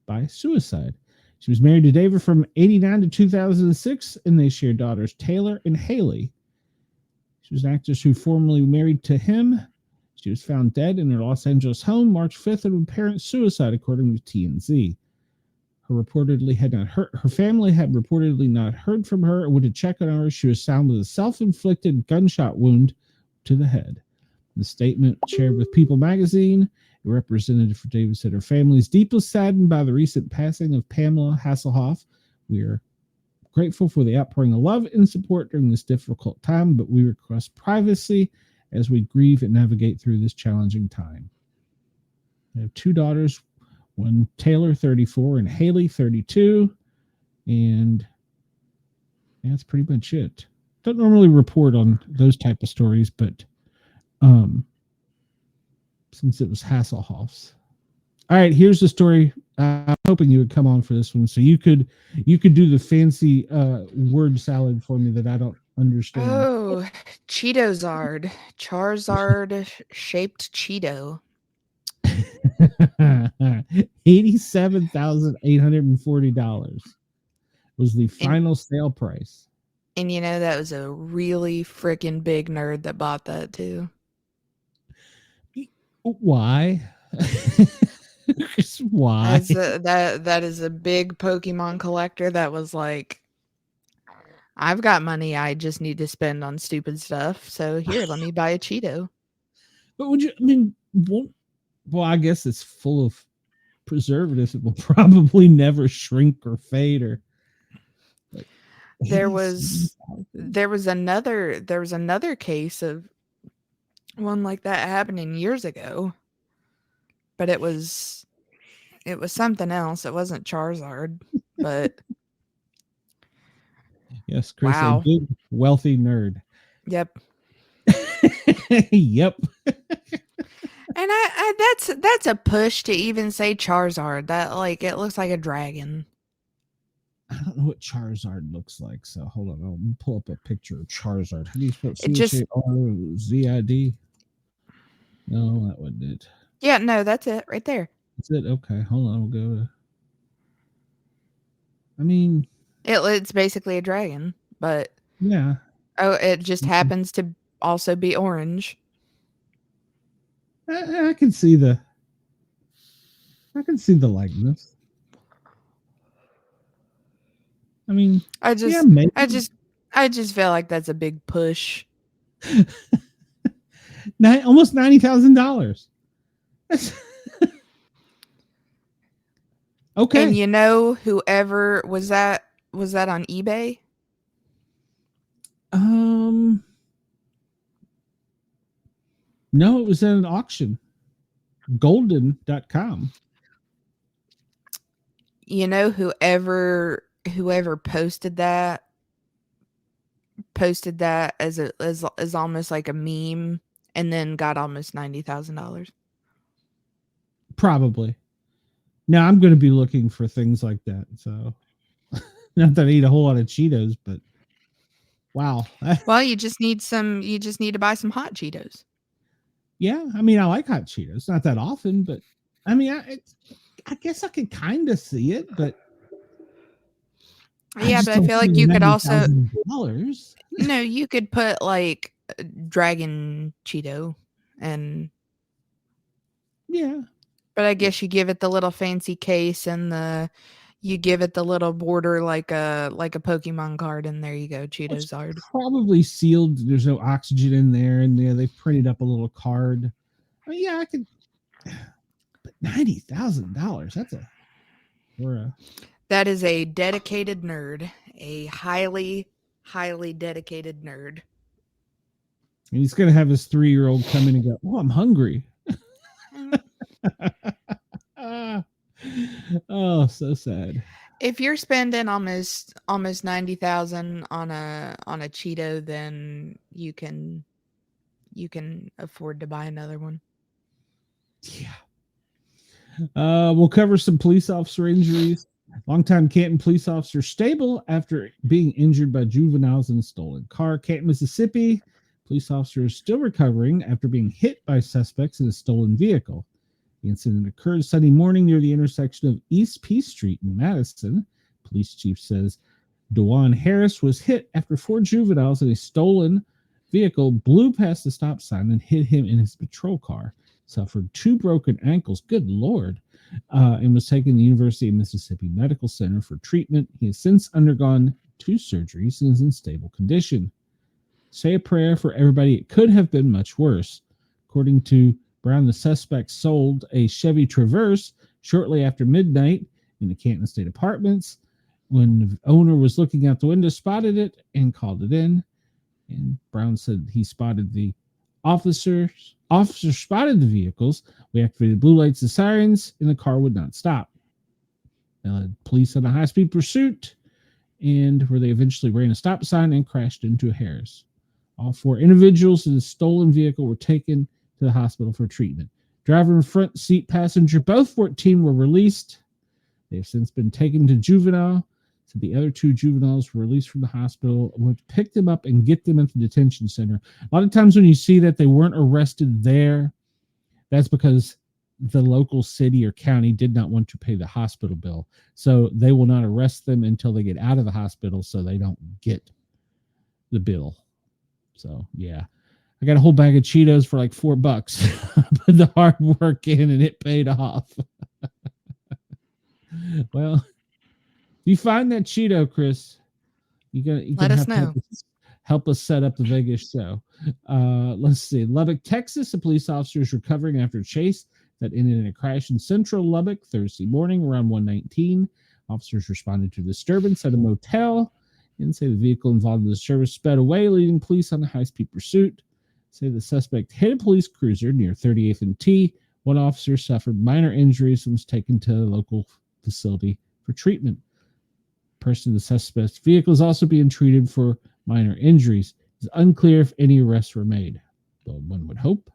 by suicide. She was married to David from 89 to 2006, and they shared daughters Taylor and Haley. She was an actress who formerly married to him. She was found dead in her Los Angeles home March 5th of apparent suicide, according to TMZ. Her family had reportedly not heard from her and went to check on her. She was found with a self-inflicted gunshot wound to the head. The statement shared with People magazine, a representative for David said her family is deeply saddened by the recent passing of Pamela Hasselhoff. We are grateful for the outpouring of love and support during this difficult time, but we request privacy as we grieve and navigate through this challenging time. I have two daughters, one Taylor, 34, and Haley, 32. And that's pretty much it. Don't normally report on those type of stories, but since it was Hasselhoff's. All right, here's the story. I'm hoping you would come on for this one, so you could do the fancy word salad for me that I don't understand. Oh, Cheetozard. Charizard shaped Cheeto. $87,840 was the And final sale price. that was a really freaking big nerd that bought that too. Why? Why? That is a big Pokemon collector that was like, I've got money I just need to spend on stupid stuff. So here, let me buy a Cheeto. But would you? I mean, well, I guess it's full of preservatives. It will probably never shrink or fade or. Like, There was another case of one like that happening years ago, but it was something else. It wasn't Charizard, but Yes, Chris, a wow. big wealthy nerd. Yep. Yep. And I that's a push to even say Charizard. That like it looks like a dragon. I don't know what Charizard looks like, so hold on. I'll pull up a picture of Charizard. How do you spell It just Charzid? No, that wasn't it. Yeah, no, that's it right there. That's it. Okay, hold on. We'll go to. I mean, It's basically a dragon, but yeah. it just happens to also be orange. I can see the. I can see the likeness. I mean, I just maybe. I just feel like that's a big push. Almost $90,000. Okay. And whoever was that on eBay? No, it was at an auction. Golden.com. Whoever posted that as almost like a meme and then got almost $90,000. Probably. Now I'm going to be looking for things like that. So not that I eat a whole lot of Cheetos, but wow. Well, you just need to buy some hot Cheetos. Yeah, I mean, I like hot Cheetos. Not that often, but I mean, I guess I could kind of see it, but I Yeah, just but I don't feel see like the you could also $90,000. no, you could put like dragon Cheeto and Yeah. but I guess you give it the little fancy case and you give it the little border like a Pokemon card, and there you go, It's Cheetozard. probably sealed. There's no oxygen in there, and yeah, they've printed up a little card. I mean, yeah, I could, but $90,000. That's a for a. That is a dedicated nerd, a highly dedicated nerd. And he's gonna have his 3-year-old come in and go, "Oh, I'm hungry." Mm. Ah. Oh, so sad. If you're spending almost 90,000 on a Cheeto, then you can afford to buy another one. Yeah. We'll cover some police officer injuries. Longtime Canton police officer stable after being injured by juveniles in a stolen car. Canton, Mississippi. Police officer is still recovering after being hit by suspects in a stolen vehicle. The incident occurred Sunday morning near the intersection of East P Street in Madison. Police chief says Dewan Harris was hit after 4 juveniles in a stolen vehicle blew past the stop sign and hit him in his patrol car. Suffered 2 broken ankles, good Lord, and was taken to the University of Mississippi Medical Center for treatment. He has since undergone 2 surgeries and is in stable condition. Say a prayer for everybody. It could have been much worse. According to Brown, the suspect sold a Chevy Traverse shortly after midnight in the Canton State Apartments. When the owner was looking out the window, spotted it and called it in. And Brown said he spotted the officers. Officers spotted the vehicles. We activated blue lights and sirens, and the car would not stop. They led police on a high-speed pursuit, and where they eventually ran a stop sign and crashed into a Harris. All 4 individuals in the stolen vehicle were taken to the hospital for treatment. Driver and front seat passenger, both 14, were released. They have since been taken to juvenile. So the other 2 juveniles were released from the hospital. We'll pick them up and get them at the detention center. A lot of times when you see that they weren't arrested there, that's because the local city or county did not want to pay the hospital bill. So they will not arrest them until they get out of the hospital so they don't get the bill. So, yeah. I got a whole bag of Cheetos for like $4. Put the hard work in and it paid off. Well, if you find that Cheeto, Chris, you Let can us know. help us set up the Vegas show. Let's see. Lubbock, Texas. A police officer is recovering after a chase that ended in a crash in central Lubbock Thursday morning around 1:19. Officers responded to disturbance at a motel and say the vehicle involved in the disturbance sped away, leading police on a high-speed pursuit. Say the suspect hit a police cruiser near 38th and T. One officer suffered minor injuries and was taken to a local facility for treatment. Person in the suspect's vehicle is also being treated for minor injuries. It's unclear if any arrests were made, though one would hope.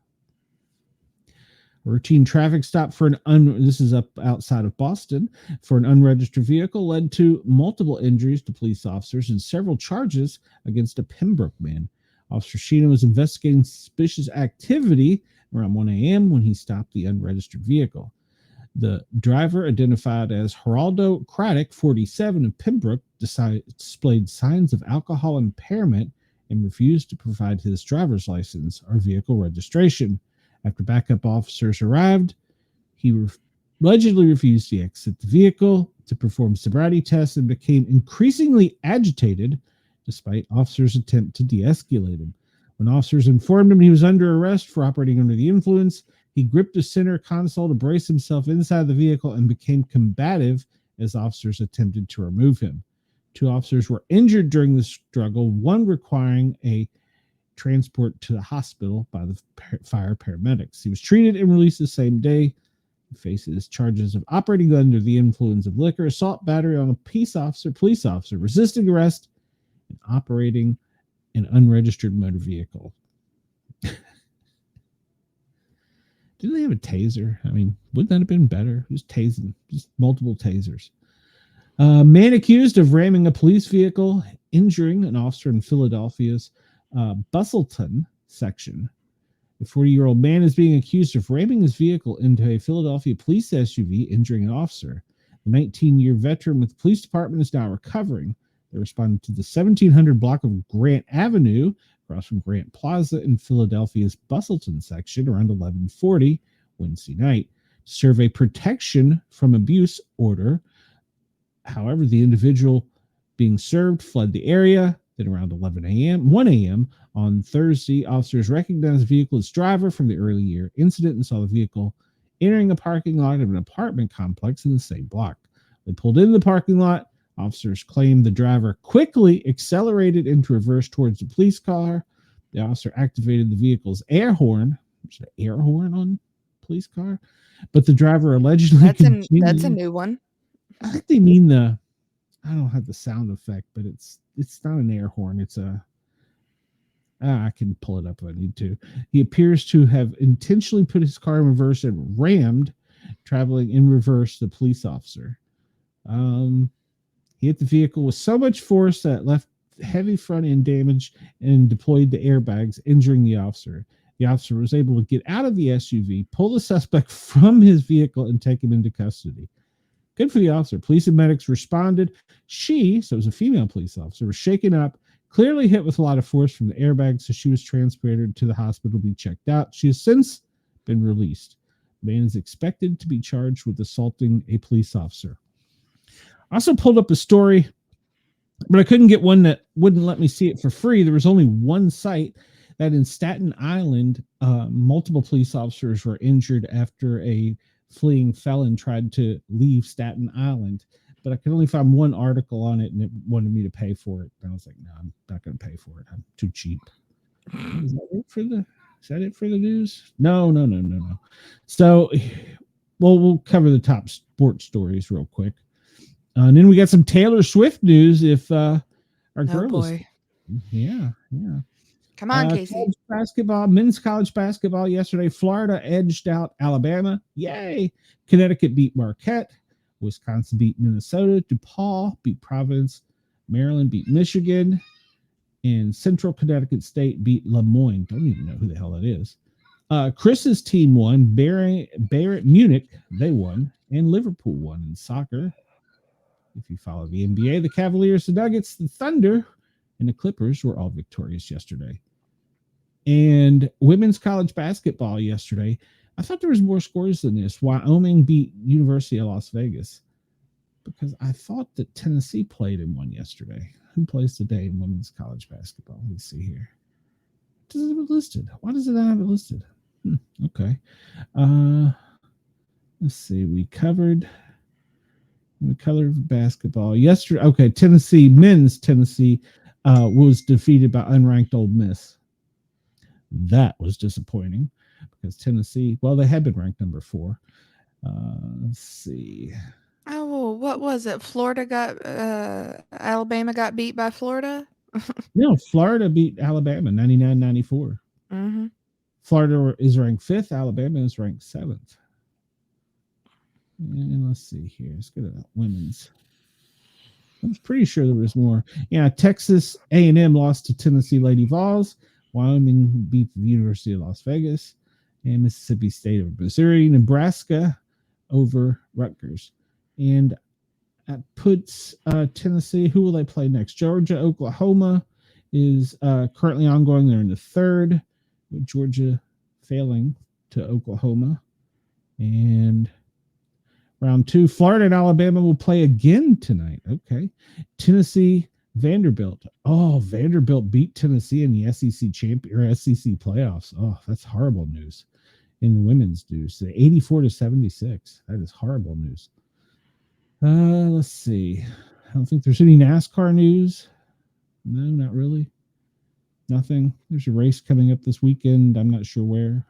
A routine traffic stop for this is up outside of Boston, for an unregistered vehicle led to multiple injuries to police officers and several charges against a Pembroke man. Officer Sheena was investigating suspicious activity around 1 a.m. when he stopped the unregistered vehicle. The driver, identified as Geraldo Craddock, 47, of Pembroke, displayed signs of alcohol impairment and refused to provide his driver's license or vehicle registration. After backup officers arrived, he allegedly refused to exit the vehicle to perform sobriety tests and became increasingly agitated despite officers' attempt to de-escalate him. When officers informed him he was under arrest for operating under the influence, he gripped the center console to brace himself inside the vehicle and became combative as officers attempted to remove him. 2 officers were injured during the struggle, one requiring a transport to the hospital by the fire paramedics. He was treated and released the same day. He faces charges of operating under the influence of liquor, assault, battery on a police officer, resisting arrest, and operating an unregistered motor vehicle. Didn't they have a taser? I mean, wouldn't that have been better? Just tasing, just multiple tasers. Man accused of ramming a police vehicle, injuring an officer in Philadelphia's Bustleton section. A 40-year-old man is being accused of ramming his vehicle into a Philadelphia police SUV, injuring an officer. The 19-year veteran with the police department is now recovering. They responded to the 1700 block of Grant Avenue, across from Grant Plaza in Philadelphia's Bustleton section, around 11:40 Wednesday night, to serve a protection from abuse order. However, the individual being served fled the area. Then around 1 a.m. on Thursday, officers recognized the vehicle's driver from the early year incident and saw the vehicle entering a parking lot of an apartment complex in the same block. They pulled into the parking lot. Officers claimed the driver quickly accelerated into reverse towards the police car. The officer activated the vehicle's air horn. There's an air horn on police car, but the driver allegedly continued. That's a new one. I think they mean the. I don't have the sound effect, but it's not an air horn. It's a. I can pull it up if I need to. He appears to have intentionally put his car in reverse and rammed, traveling in reverse, the police officer. He hit the vehicle with so much force that it left heavy front end damage and deployed the airbags, injuring the officer. The officer was able to get out of the SUV, pull the suspect from his vehicle, and take him into custody. Good for the officer. Police and medics responded. She, so it was a female police officer, was shaken up, clearly hit with a lot of force from the airbag, so she was transported to the hospital to be checked out. She has since been released. The man is expected to be charged with assaulting a police officer. I also pulled up a story, but I couldn't get one that wouldn't let me see it for free. There was only one site that in Staten Island, multiple police officers were injured after a fleeing felon tried to leave Staten Island. But I could only find one article on it, and it wanted me to pay for it. And I was like, no, I'm not going to pay for it. I'm too cheap. Is that it for the news? No. So, well, we'll cover the top sports stories real quick. And then we got some Taylor Swift news. If our girl is, yeah. Come on, Casey. College basketball, men's college basketball yesterday. Florida edged out Alabama. Yay! Connecticut beat Marquette. Wisconsin beat Minnesota. DePaul beat Providence. Maryland beat Michigan. And Central Connecticut State beat Lemoyne. Don't even know who the hell that is. Chris's team won. Bayern Munich, they won. And Liverpool won in soccer. If you follow the NBA, the Cavaliers, the Nuggets, the Thunder, and the Clippers were all victorious yesterday. And women's college basketball yesterday, I thought there was more scores than this. Wyoming beat University of Las Vegas, because I thought that Tennessee played in one yesterday. Who plays today in women's college basketball? Let's see here. Does it have it listed? Why does it not have it listed? Okay. Let's see. We covered basketball yesterday. Okay, men's Tennessee was defeated by unranked Ole Miss. That was disappointing because Tennessee, well, they had been ranked number 4. Let's see. Oh, what was it? Alabama got beat by Florida? No, Florida beat Alabama 99-94. Mm-hmm. Florida is ranked 5th. Alabama is ranked 7th. And let's see here. Let's go to women's. I was pretty sure there was more. Yeah, Texas A&M lost to Tennessee Lady Vols. Wyoming beat the University of Las Vegas. And Mississippi State over Missouri. Nebraska over Rutgers. And that puts Tennessee. Who will they play next? Georgia, Oklahoma is currently ongoing. They're in the 3rd, with Georgia failing to Oklahoma. And round 2, Florida and Alabama will play again tonight. Okay. Tennessee, Vanderbilt. Oh, Vanderbilt beat Tennessee in the SEC SEC playoffs. Oh, that's horrible news. In the women's news, 84-76. That is horrible news. Let's see. I don't think there's any NASCAR news. No, not really. Nothing. There's a race coming up this weekend. I'm not sure where.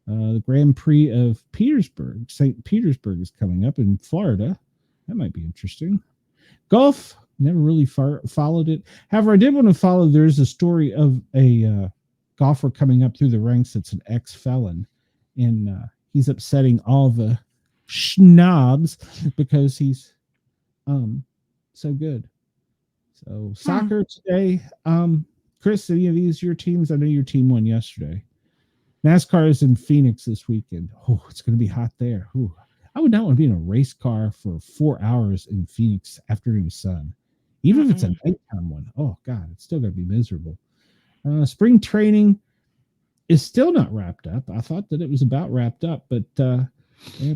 The Grand Prix of Petersburg, St. Petersburg, is coming up in Florida. That might be interesting. Golf, never really followed it. However, I did want to follow. There's a story of a golfer coming up through the ranks that's an ex-felon, and he's upsetting all the schnobs because he's so good. So soccer today. Chris, any of these your teams? I know your team won yesterday. NASCAR is in Phoenix this weekend. Oh, it's going to be hot there. Ooh. I would not want to be in a race car for 4 hours in Phoenix afternoon sun. even if it's a Mm-mm. nighttime one. Oh God, it's still gonna be miserable. Spring training is still not wrapped up. I thought that it was about wrapped up, but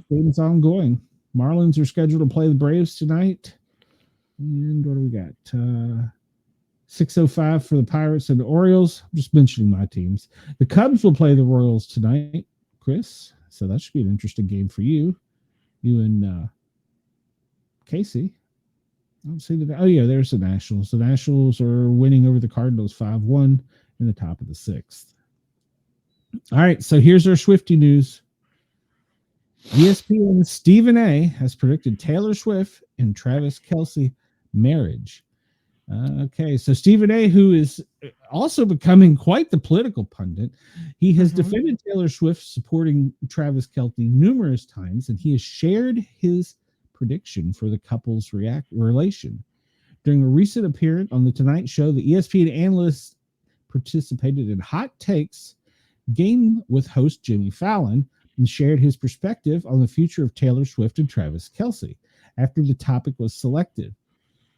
game's ongoing. Marlins are scheduled to play the Braves tonight. And what do we got? 6:05 for the Pirates and the Orioles. I'm just mentioning my teams. The Cubs will play the Royals tonight, Chris. So that should be an interesting game for you. You and Casey. I don't see the. Oh yeah, there's the Nationals. The Nationals are winning over the Cardinals 5-1 in the top of the sixth. All right, so here's our Swifty news. ESPN Stephen A. has predicted Taylor Swift and Travis Kelce marriage. Okay, so Stephen A., who is also becoming quite the political pundit, he has defended Taylor Swift supporting Travis Kelce numerous times, and he has shared his prediction for the couple's relation. During a recent appearance on The Tonight Show, the ESPN analyst participated in Hot Takes game with host Jimmy Fallon and shared his perspective on the future of Taylor Swift and Travis Kelce after the topic was selected.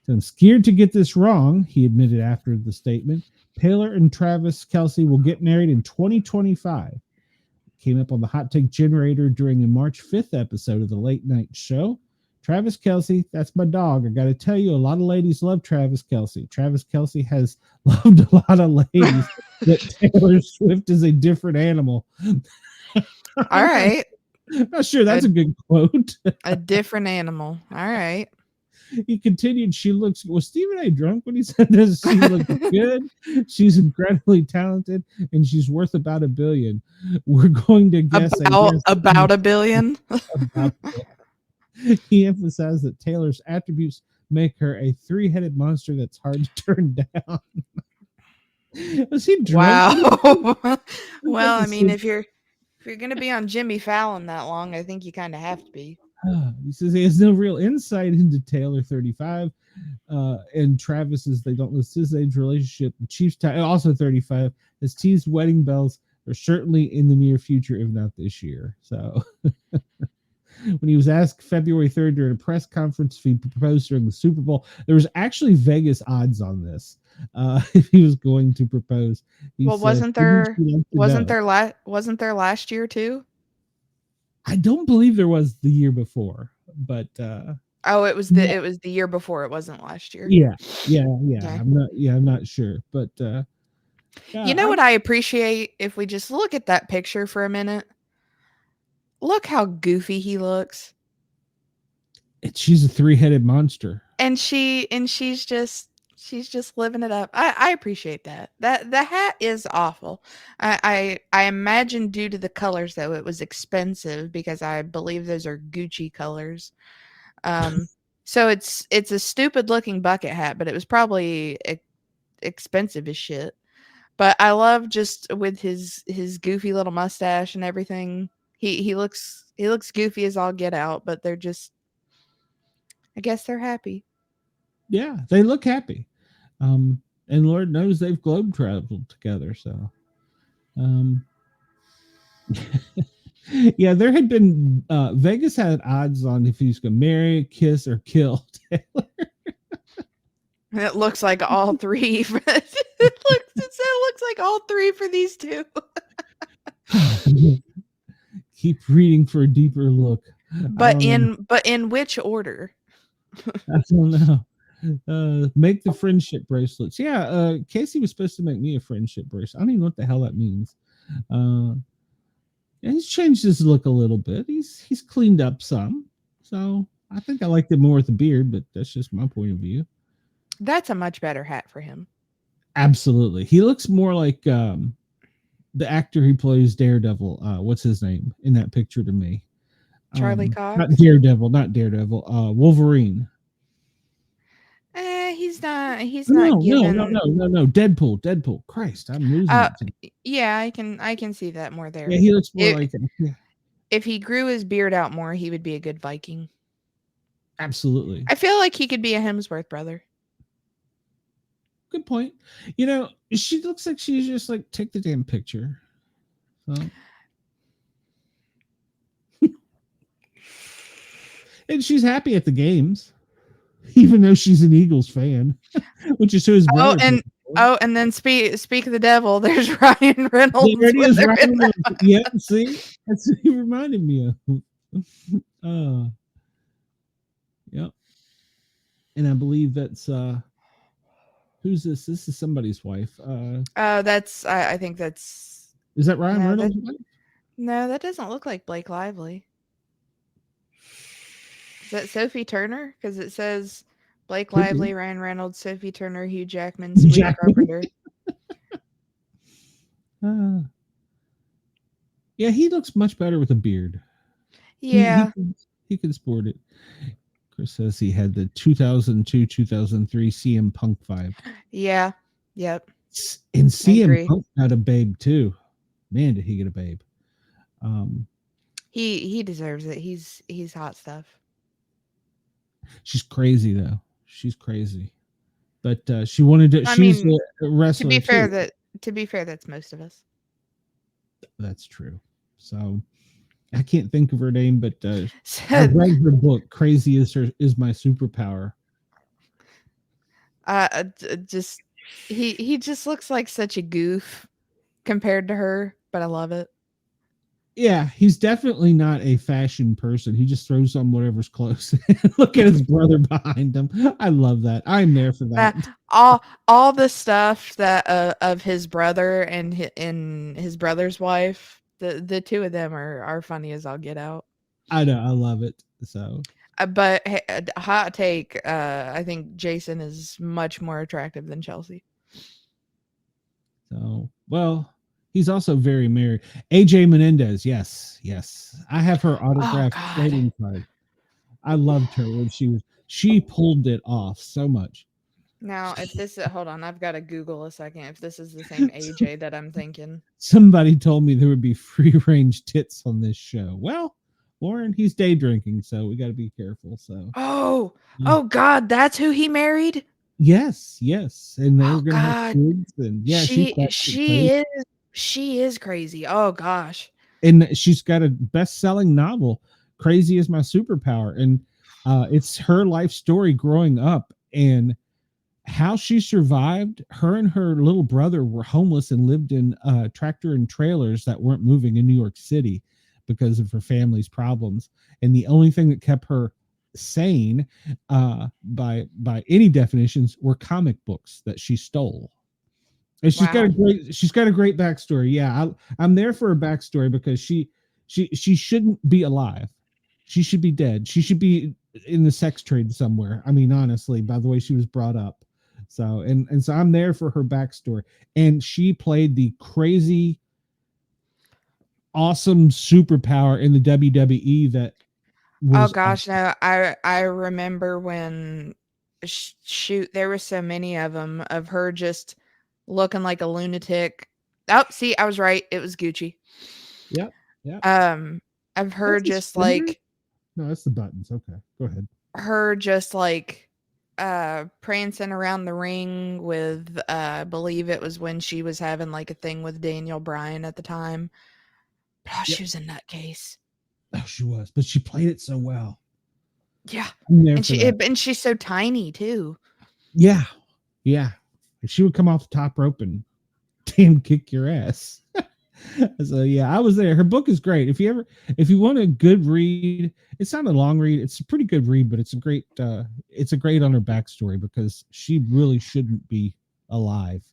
So I'm scared to get this wrong, he admitted after the statement. Taylor and Travis Kelce will get married in 2025. It came up on the Hot Take Generator during the March 5th episode of the Late Night Show. Travis Kelce, that's my dog. I got to tell you, a lot of ladies love Travis Kelce. Travis Kelce has loved a lot of ladies, but Taylor Swift is a different animal. All right. Not sure that's a good quote. A different animal. All right. He continued, was Stephen A. drunk when he said this? She looks good. She's incredibly talented, and she's worth about $1 billion. We're going to guess about $1 billion. About he emphasized that Taylor's attributes make her a three-headed monster that's hard to turn down. Was he drunk? Wow. Well, I mean, if you're gonna be on Jimmy Fallon that long, I think you kind of have to be. He says he has no real insight into Taylor 35 and Travis's, they don't list his age, relationship. The Chiefs also 35 has teased wedding bells are certainly in the near future, if not this year. So when he was asked February 3rd during a press conference if he proposed during the Super Bowl, there was actually Vegas odds on this. If he was going to propose. Well, wasn't there last year too? I don't believe there was the year before, but it was the year before. It wasn't last year. Yeah. Okay. I'm not sure, but you know what I appreciate if we just look at that picture for a minute. Look how goofy he looks. She's a three-headed monster, and she's just living it up. I appreciate that. The hat is awful. I imagine due to the colors though it was expensive because I believe those are Gucci colors. So it's a stupid looking bucket hat, but it was probably expensive as shit. But I love just with his goofy little mustache and everything. He looks goofy as all get out, but they're just, I guess they're happy. Yeah, they look happy. And Lord knows they've globe traveled together. So, yeah, there had been Vegas had odds on if he's going to marry, kiss, or kill Taylor. It looks like all three. It looks like all three for these two. Keep reading for a deeper look. But in which order? I don't know. Make the friendship bracelets. Yeah, Casey was supposed to make me a friendship bracelet. I don't even know what the hell that means. And he's changed his look a little bit. He's cleaned up some. So I think I liked it more with the beard, but that's just my point of view. That's a much better hat for him. Absolutely. He looks more like the actor who plays Daredevil. What's his name in that picture to me? Charlie Cox? Not Daredevil. Wolverine. He's not No. Deadpool. Christ, I'm losing it. Yeah, I can see that more there. Yeah, he looks more like him. Yeah. If he grew his beard out more, he would be a good Viking. Absolutely. I feel like he could be a Hemsworth brother. Good point. She looks like she's just like, take the damn picture. So. And she's happy at the games. even though she's an Eagles fan, which is who his Oh, brother and plays for. and then speak of the devil. There's Ryan There Reynolds it when is, they're in Ryan that. Reynolds. Yeah, see, that's what he reminded me of. Uh, yeah, and I believe that's who's this? This is somebody's wife. That's I think that's Is that Ryan no that Reynolds' wife? no that doesn't look like Blake Lively. Is that Sophie Turner? Because it says Blake Could be Lively, Ryan Reynolds, Sophie Turner, Hugh Jackman, Sabrina Jackman. Carpenter. Uh, yeah, he looks much better with a beard. He he Yeah, can, he can sport it. Chris says he had the 2002 2003 CM Punk vibe. yeah, yep. And I CM agree. Punk got a babe too. Man, did he get a babe? Um, He deserves it. He's hot stuff. she's crazy though. She's crazy, but she wanted to. I She's mean, a to be wrestler fair, too. that to be fair, that's most of us. That's true. So I can't think of her name, but I So, read her book. Crazy is my superpower. just he just looks like such a goof compared to her, but I love it. Yeah, he's definitely not a fashion person. He just throws on whatever's close. Look at his brother behind him. I love that. I'm there for Uh, that. all the stuff that of his brother and his brother's wife, the two of them are funny as I'll get out. I know. I love it. So, But hot take, I think Jason is much more attractive than Chelsea. well, he's also very married. AJ Menendez. Yes, yes. I have her Oh autographed God. trading card. I loved her when she pulled it off so much. Now, if this hold on, I've got to Google a second. If this is the same AJ that I'm thinking. Somebody told me there would be free range tits on this show. Well, Warren, he's day drinking, so we got to be careful. So, Oh, yeah. oh God, that's who he married. Yes, yes, and they were Oh gonna have God, kids, and yeah, she's she actually she crazy, is she is crazy. Oh gosh. and she's got a best-selling novel, "Crazy is My Superpower," and it's her life story growing up and how she survived. Her and her little brother were homeless and lived in tractor and trailers that weren't moving in New York City because of her family's problems. And the only thing that kept her sane, by any definitions, were comic books that she stole. And Wow. she's got a great backstory. Yeah, I'm there for her backstory because she shouldn't be alive. She should be dead. She should be in the sex trade somewhere. I mean, honestly, by the way she was brought up. So and so I'm there for her backstory. And she played the crazy, awesome superpower in the WWE that Oh was gosh, no. I remember when shoot, there were so many of them of her just looking like a lunatic. Oh, see, I was right. It was Gucci. yep, yep. Um, of her That's a just suspender? like No, that's the buttons. Okay, go ahead. her just like prancing around the ring with I believe it was when she was having like a thing with Daniel Bryan at the time. Oh, Yep. she was a nutcase. Oh, she was, but she played it so well. Yeah. I'm there And for that. she's so tiny too. Yeah, yeah. She would come off the top rope and damn kick your ass. So yeah, I was there. Her book is great. If you want a good read, it's not a long read. It's a pretty good read, but it's a great on her backstory because she really shouldn't be alive.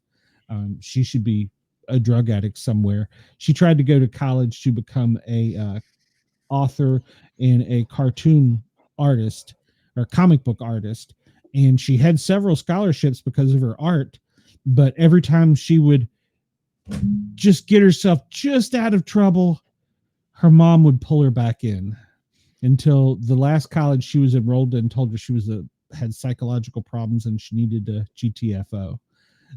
She should be a drug addict somewhere. She tried to go to college to become a author and a cartoon artist or comic book artist, and she had several scholarships because of her art. But every time she would just get herself just out of trouble, her mom would pull her back in until the last college she was enrolled in told her she had psychological problems and she needed a GTFO.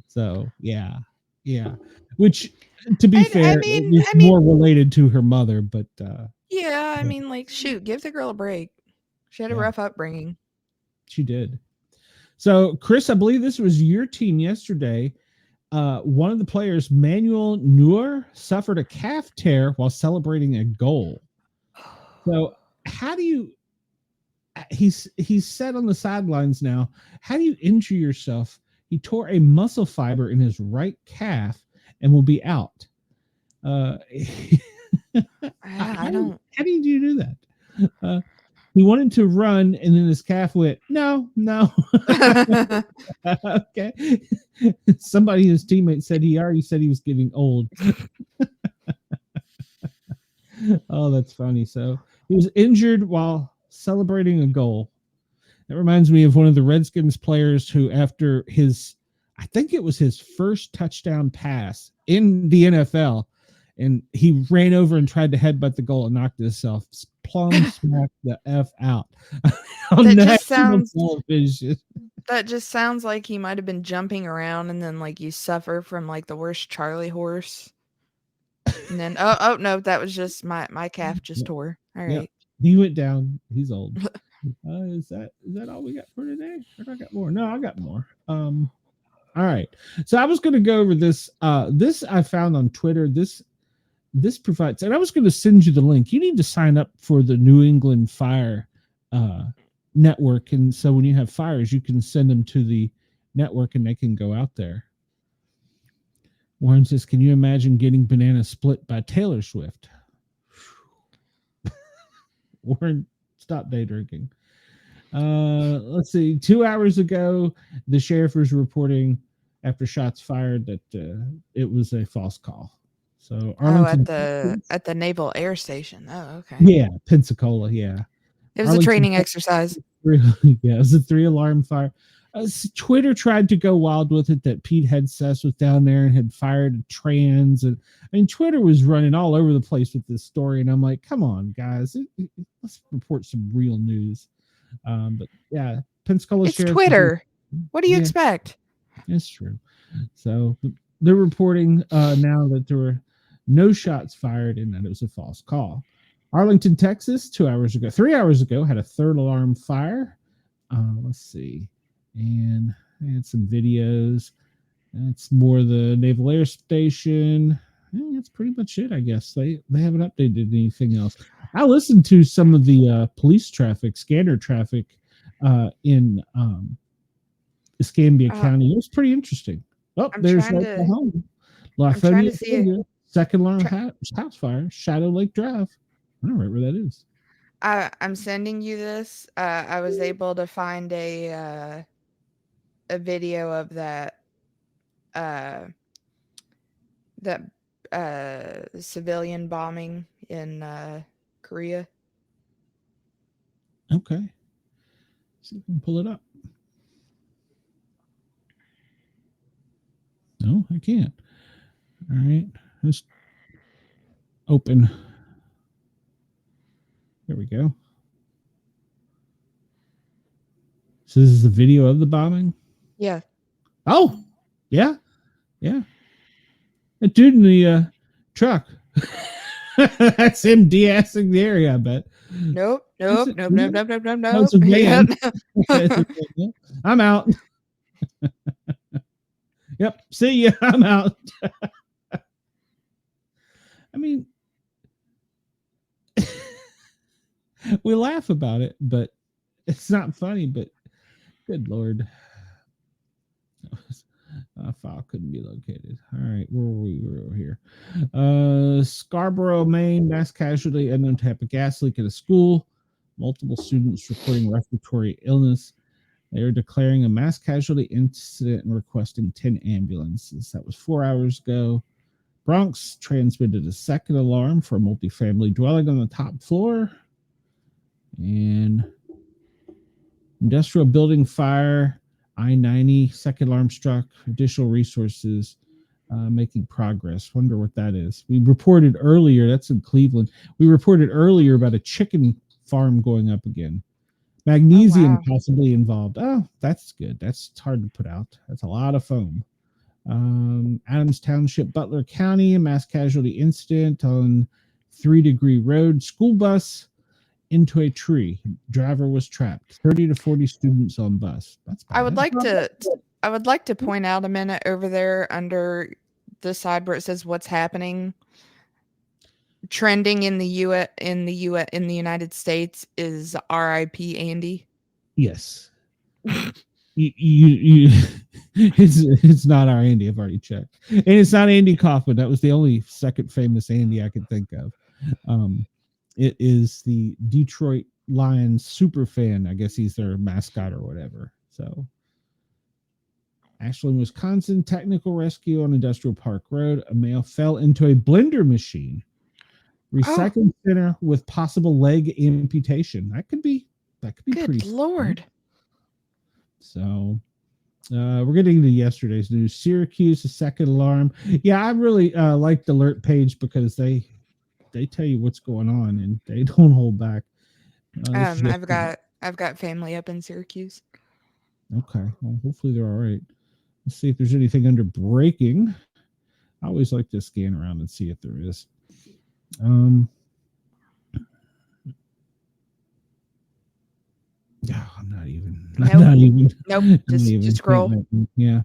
So yeah, yeah. Which, to be I fair, it mean, was more related to her mother, but yeah, I yeah, mean, like, shoot, give the girl a break. She had a yeah, rough upbringing. she did. So, Chris, I believe this was your team yesterday. One of the players, Manuel Neuer, suffered a calf tear while celebrating a goal. So, how do you he's set on the sidelines now. How do you injure yourself? He tore a muscle fiber in his right calf and will be out. I don't. How do you do that? He wanted to run, and then his calf went, no, no. Okay. Somebody, his teammate, said he already said he was getting old. Oh, that's funny. So he was injured while celebrating a goal. That reminds me of one of the Redskins players who, after his, I think it was his first touchdown pass in the NFL, and he ran over and tried to headbutt the goal and knocked himself plumb smack the F out on That just national sounds. television. That just sounds like he might have been jumping around, and then like you suffer from like the worst Charlie horse. And then no, that was just my calf just Yep. tore. All Yep. right. He went down. He's old. Is that all we got for today? Or I got more? No, I got more. All right. So I was going to go over this. This I found on Twitter. This provides, and I was going to send you the link. You need to sign up for the New England Fire network, and so when you have fires, you can send them to the network, and they can go out there. Warren says, "Can you imagine getting banana split by Taylor Swift?" Warren, stop day drinking. Let's see. 2 hours ago, the sheriff was reporting after shots fired that it was a false call. So Arlington, At the Naval Air Station. Oh, okay. yeah, Pensacola, yeah. It was Arlington, a training exercise. Yeah, it was a 3-alarm fire. Twitter tried to go wild with it that Pete Hegseth was down there and had fired a trans, and I mean Twitter was running all over the place with this story, and I'm like, come on, guys, let's report some real news. But yeah, Pensacola It's Sheriff. Twitter. What do you expect? It's true. So they're reporting now that there were no shots fired and that it was a false call. Arlington, Texas, 3 hours ago, had a 3rd alarm fire. Let's see. And I had some videos. That's more the Naval Air Station. That's pretty much it, I guess. They haven't updated anything else. I listened to some of the police traffic, scanner traffic in Escambia County. It was pretty interesting. Oh, there's Oklahoma. Lafayette, Georgia, 2nd alarm house fire, Shadow Lake Drive. I don't know right where that is. I'm sending you this. I was able to find a video of that civilian bombing in Korea. Okay. See if we can pull it up. No, I can't. All right. Let's open. There we go. So this is the video of the bombing? Yeah. Oh, yeah. Yeah. That dude in the truck. That's him de-assing the area, I bet. Nope. Yep. I'm out. Yep. See ya. I'm out. I mean, we laugh about it, but it's not funny. But good Lord. File couldn't be located. All right, where were we? We were here. Scarborough, Maine, mass casualty, unknown type of gas leak at a school. Multiple students reporting respiratory illness. They are declaring a mass casualty incident and requesting 10 ambulances. That was 4 hours ago. Bronx transmitted a 2nd alarm for a multifamily dwelling on the top floor. And industrial building fire. I-90, 2nd alarm struck, additional resources making progress. Wonder what that is. We reported earlier, that's in Cleveland. We reported earlier about a chicken farm going up again. Magnesium possibly involved. Oh, that's good. That's hard to put out. That's a lot of foam. Adams Township, Butler County, a mass casualty incident on 3 Degree Road. School bus into a tree. Driver was trapped. 30 to 40 students on bus. That's bad. I would like to point out a minute over there under the side where it says what's happening. trending in the United States is R.I.P. Andy. Yes. You it's not our Andy. I've already checked, and it's not Andy Kaufman. That was the only second famous Andy I could think of. It is the Detroit Lions super fan. I guess he's their mascot or whatever. So, Ashland, Wisconsin, technical rescue on Industrial Park Road. A male fell into a blender machine. Recycling center with possible leg amputation. That could be Good pretty Lord. scary. So we're getting into yesterday's news. Syracuse, a second alarm. Yeah, I really like the alert page because they tell you what's going on and they don't hold back. I've got family up in Syracuse. Okay, well, hopefully they're all right. Let's see if there's anything under breaking. I always like to scan around and see if there is. No, I'm not even. Nope. I'm not even. Nope. Just scroll. Yeah.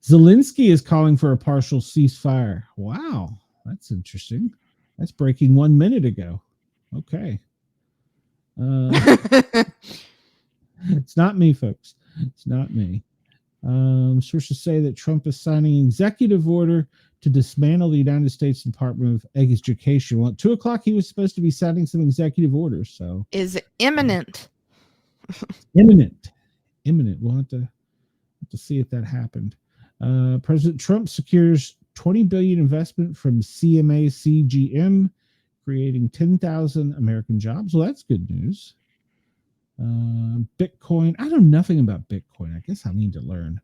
Zelensky is calling for a partial ceasefire. Wow, that's interesting. That's breaking 1 minute ago. Okay. It's not me, folks. It's not me. Sources say that Trump is signing an executive order to dismantle the United States Department of Education. Well, at 2:00 he was supposed to be signing some executive orders. So is imminent. Imminent. We'll have to see if that happened. President Trump secures $20 billion investment from CMA CGM, creating 10,000 American jobs. Well, that's good news. Bitcoin. I know nothing about Bitcoin. I guess I need to learn.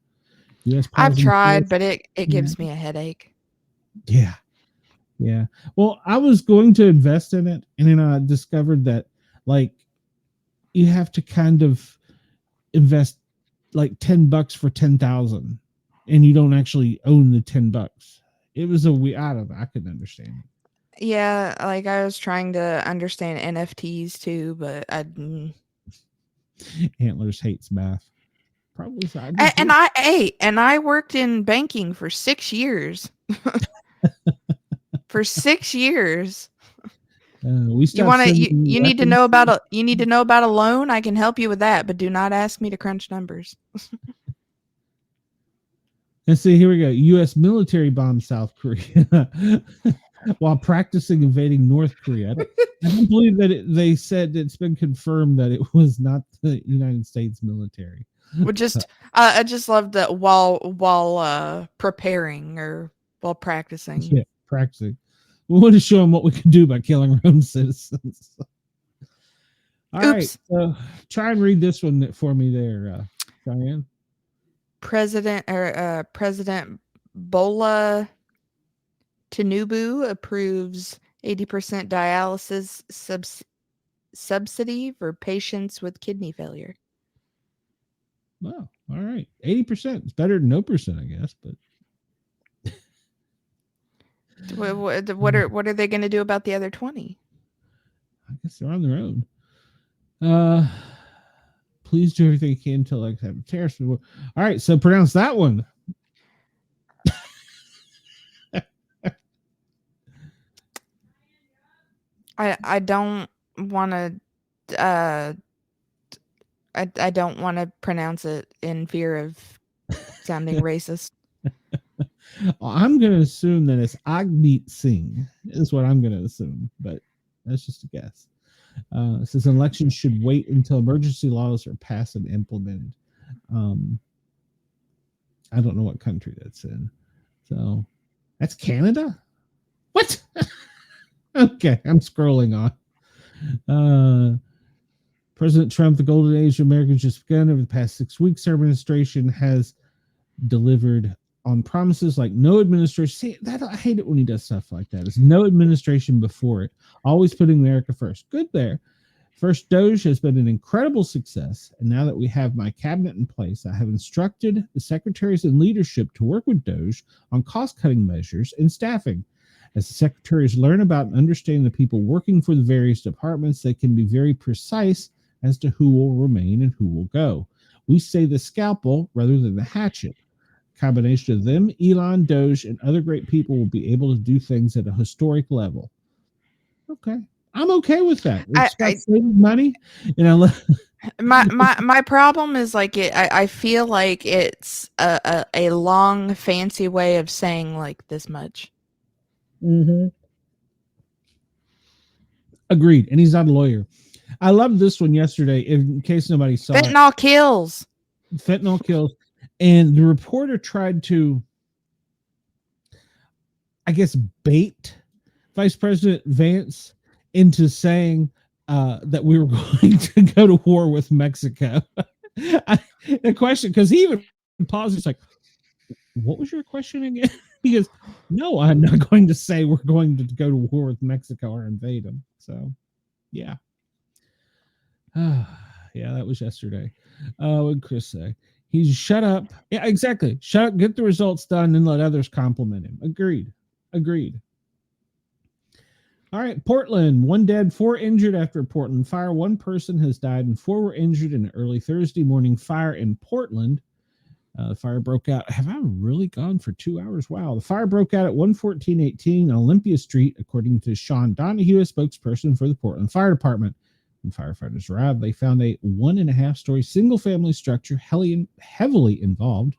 I've tried, but it gives me a headache. Yeah. Well, I was going to invest in it, and then I discovered that, like, you have to kind of invest like $10 for 10,000, and you don't actually own the $10. It was I don't know. I couldn't understand it. Yeah, like I was trying to understand NFTs too, but Antlers hates math. Probably. And I worked in banking for 6 years. For 6 years. You need to know about a loan. I can help you with that, but do not ask me to crunch numbers. And see, here we go. U.S. military bombs South Korea while practicing invading North Korea. I don't believe that they said it's been confirmed that it was not the United States military. I just love that while preparing or while practicing. Yeah, practicing. We want to show them what we can do by killing our own citizens. All right, so try and read this one for me there, Cheyenne. President Bola Tinubu approves 80% dialysis subsidy for patients with kidney failure. Wow, all right, 80%. It's better than no percent, I guess. But what are they going to do about the other 20? I guess they're on their own. Please do everything you can to like have tariffs. All right, so pronounce that one. I don't want to. I don't want to pronounce it in fear of sounding racist. I'm going to assume that it's Agmeet Singh. Is what I'm going to assume, but that's just a guess. It says elections should wait until emergency laws are passed and implemented. I don't know what country that's in. So that's Canada? What? Okay, I'm scrolling on. President Trump, the golden age of America just begun. Over the past 6 weeks, our administration has delivered on promises like no administration. See, that I hate it when he does stuff like that. There's no administration before it, always putting America first. Good there. First, Doge has been an incredible success, and now that we have my cabinet in place, I have instructed the secretaries and leadership to work with Doge on cost-cutting measures and staffing. As the secretaries learn about and understand the people working for the various departments, they can be very precise as to who will remain and who will go. We say the scalpel rather than the hatchet. Combination of them, Elon, Doge, and other great people will be able to do things at a historic level. Okay. I'm okay with that. It's about I saving money. You know, my problem is like I feel like it's a long fancy way of saying like this much. mhm. Agreed. And he's not a lawyer. I loved this one yesterday, in case nobody saw it. Fentanyl kills. Fentanyl kills. And the reporter tried to, I guess, bait Vice President Vance into saying that we were going to go to war with Mexico. The question, because he even paused, he's like, what was your question again? He goes, no, I'm not going to say we're going to go to war with Mexico or invade them. So, yeah. Yeah, that was yesterday. What did Chris say? He's shut up. Yeah, exactly. Shut up, get the results done, and let others compliment him. Agreed. Agreed. All right, Portland. 1 dead, 4 injured after a Portland fire. 1 person has died and 4 were injured in an early Thursday morning fire in Portland. The fire broke out. Have I really gone for 2 hours? Wow. The fire broke out at 11418 Olympia Street, according to Sean Donahue, a spokesperson for the Portland Fire Department. When firefighters arrived, they found a 1.5-story single-family structure heavily involved.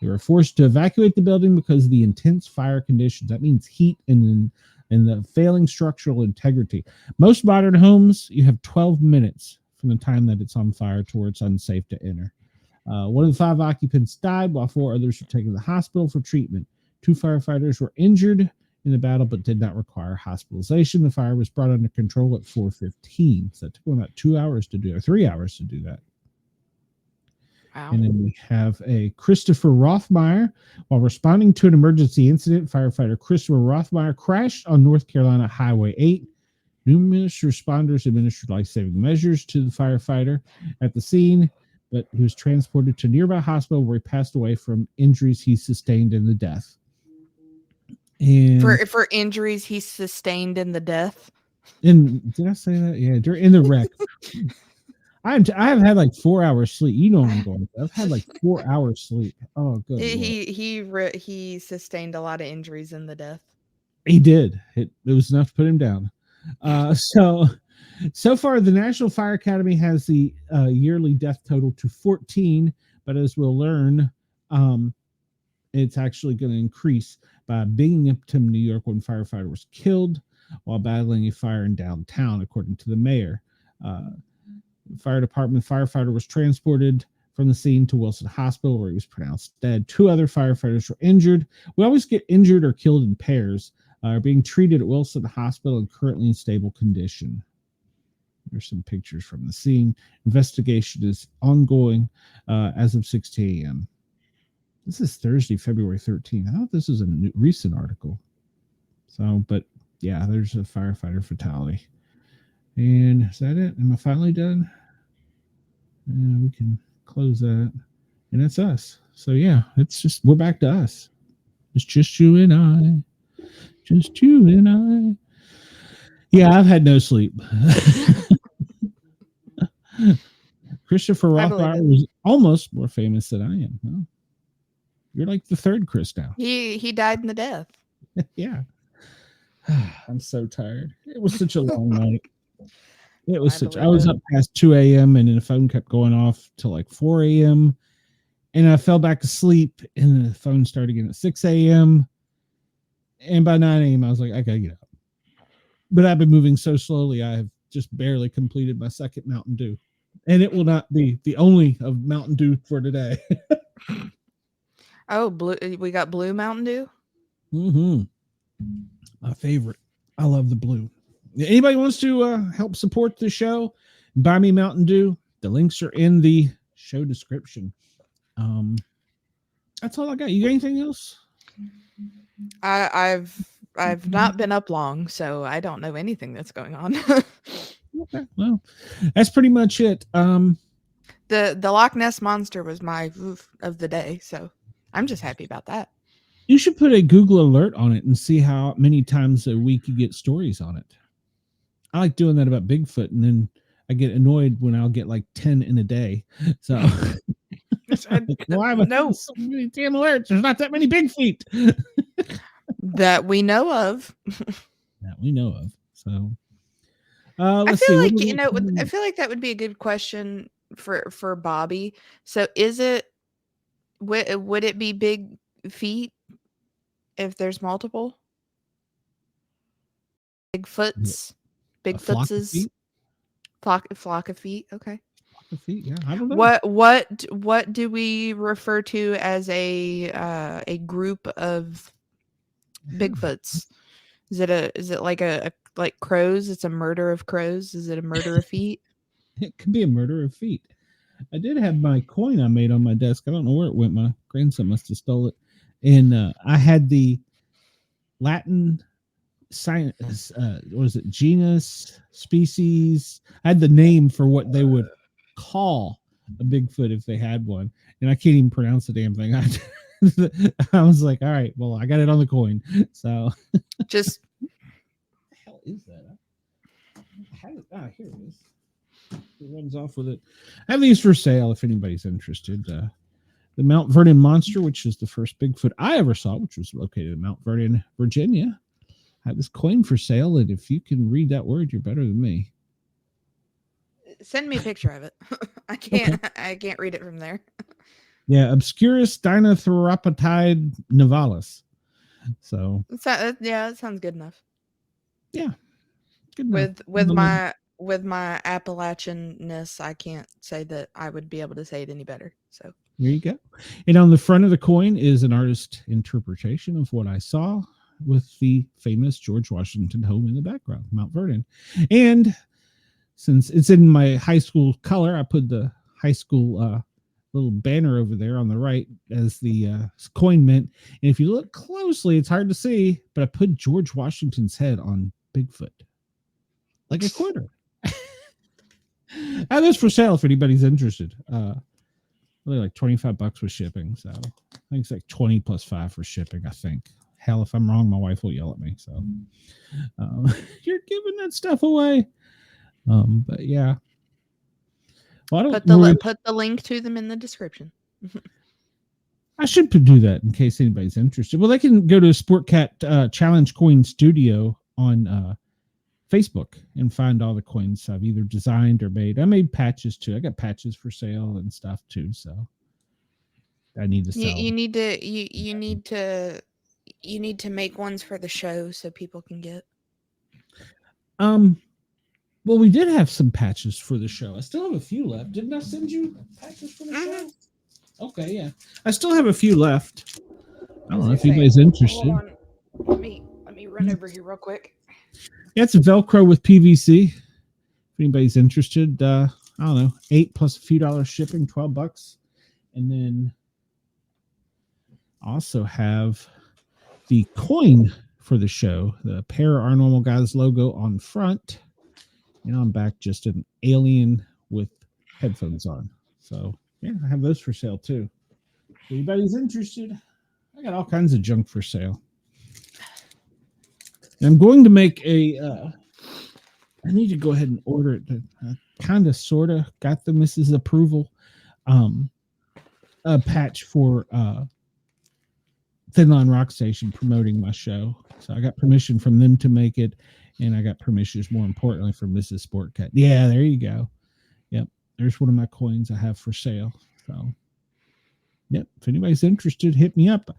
They were forced to evacuate the building because of the intense fire conditions. That means heat and the failing structural integrity. Most modern homes, you have 12 minutes from the time that it's on fire to where it's unsafe to enter. 1 of the 5 occupants died, while 4 others were taken to the hospital for treatment. 2 firefighters were injured in the battle, but did not require hospitalization. The fire was brought under control at 4:15. So it took about 2 hours to do, or 3 hours to do that. Wow. And then we have a Christopher Rothmeyer. While responding to an emergency incident, firefighter Christopher Rothmeyer crashed on North Carolina Highway 8. Numerous responders administered life-saving measures to the firefighter at the scene, but he was transported to a nearby hospital where he passed away from injuries he sustained in the death. And For injuries he sustained in the death. did I say that? Yeah, in the wreck. I have had like 4 hours sleep. You know what I'm going with. I've had like 4 hours sleep. Oh, good. He sustained a lot of injuries in the death. He did. It was enough to put him down. So far, the National Fire Academy has the yearly death total to 14, but as we'll learn, it's actually going to increase. By Binghamton, New York, one firefighter was killed while battling a fire in downtown, according to the mayor. Fire department firefighter was transported from the scene to Wilson Hospital, where he was pronounced dead. 2 other firefighters were injured. We always get injured or killed in pairs. Are being treated at Wilson Hospital and currently in stable condition. There's some pictures from the scene. Investigation is ongoing as of 6 a.m. This is Thursday, February 13th. I thought this was a recent article. So, but yeah, there's a firefighter fatality. And is that it? Am I finally done? We can close that. And that's us. So yeah, we're back to us. It's just you and I. Just you and I. Yeah, I've had no sleep. Christopher Rothmeyer was almost more famous than I am. Huh? You're like the 3rd Chris now. He died in the death. Yeah. I'm so tired. It was such a long night. It was I was up past 2 a.m. and then the phone kept going off till like 4 a.m. And I fell back asleep and the phone started again at 6 a.m. And by 9 a.m. I was like, I gotta get up. But I've been moving so slowly, I have just barely completed my 2nd Mountain Dew. And it will not be the only of Mountain Dew for today. Oh, blue! We got blue Mountain Dew. Mm-hmm. My favorite. I love the blue. Anybody wants to help support the show? Buy me Mountain Dew. The links are in the show description. That's all I got. You got anything else? I've not been up long, so I don't know anything that's going on. Okay, well, that's pretty much it. The Loch Ness Monster was my oof of the day, so I'm just happy about that. You should put a Google alert on it and see how many times a week you get stories on it. I like doing that about Bigfoot, and then I get annoyed when I'll get like 10 in a day. So Like, why am I getting No, so many damn alerts? There's not that many big feet that we know of. that we know of. So I let's feel see. What like, do we got I coming up? feel like that would be a good question for Bobby. So is it, would it be big feet if there's multiple Is it Bigfoots? a flock of Bigfootses, feet? flock of feet. Okay. Flock of feet? Yeah, I don't know. What do we refer to as a group of Yeah. Bigfoots? Is it like a like crows? It's a murder of crows. Is it a murder of feet? It could be a murder of feet. I did have my coin I made on my desk. I don't know where it went. My grandson must have stole it. And I had the Latin science, what is it, genus, species. I had the name for what they would call a Bigfoot if they had one. And I can't even pronounce the damn thing. I was like, all right, well, I got it on the coin. So, what Just the hell is that? I had it. Ah, here it is. It runs off with it. I have these for sale if anybody's interested. The Mount Vernon Monster, which is the first Bigfoot I ever saw, which was located in Mount Vernon, Virginia. I have this coin for sale, and if you can read that word, you're better than me. send me a picture of it. Okay. I can't read it from there. Yeah, Obscurus Dinotherapatide nivalis. So, Yeah, that sounds good enough. yeah, good enough. With my Appalachianness, I can't say that I would be able to say it any better. So There you go. And on the front of the coin is an artist interpretation of what I saw with the famous George Washington home in the background, Mount Vernon. And since it's in my high school color, I put the high school little banner over there on the right as the coin mint. And if you look closely, it's hard to see, but I put George Washington's head on Bigfoot, like a quarter. And this for sale if anybody's interested. Really like $25 with shipping. So I think it's like 20 plus 5 for shipping, I think. Hell, if I'm wrong, my wife will yell at me. So you're giving that stuff away. But yeah. Well, I don't really, put the link to them in the description. I should do that in case anybody's interested. Well, they can go to Sportcat Challenge Coin Studio on Facebook and find all the coins I've either designed or made. I made patches too. I got patches for sale and stuff too. So I need to sell. You need to you need to make ones for the show so people can get. Um, well, we did have some patches for the show. I still have a few left. Didn't I send you patches for the show? Okay, yeah. I still have a few left. I don't know if anybody's interested. Hold on. Let me run over here real quick. Yeah, it's a Velcro with PVC. If anybody's interested, I don't know, 8 plus a few dollars shipping, $12. And then also have the coin for the show, the Pair Our Normal Guys logo on front. And on back, just an alien with headphones on. So yeah, I have those for sale too. If anybody's interested, I got all kinds of junk for sale. And I'm going to make a. I need to go ahead and order it. Kind of, sort of got the Mrs. Approval, a patch for Thin Line Rock Station promoting my show. So I got permission from them to make it, and I got permissions, more importantly, from Mrs. Sportcat. Yeah, there you go. Yep, there's one of my coins I have for sale. So, yep, if anybody's interested, hit me up.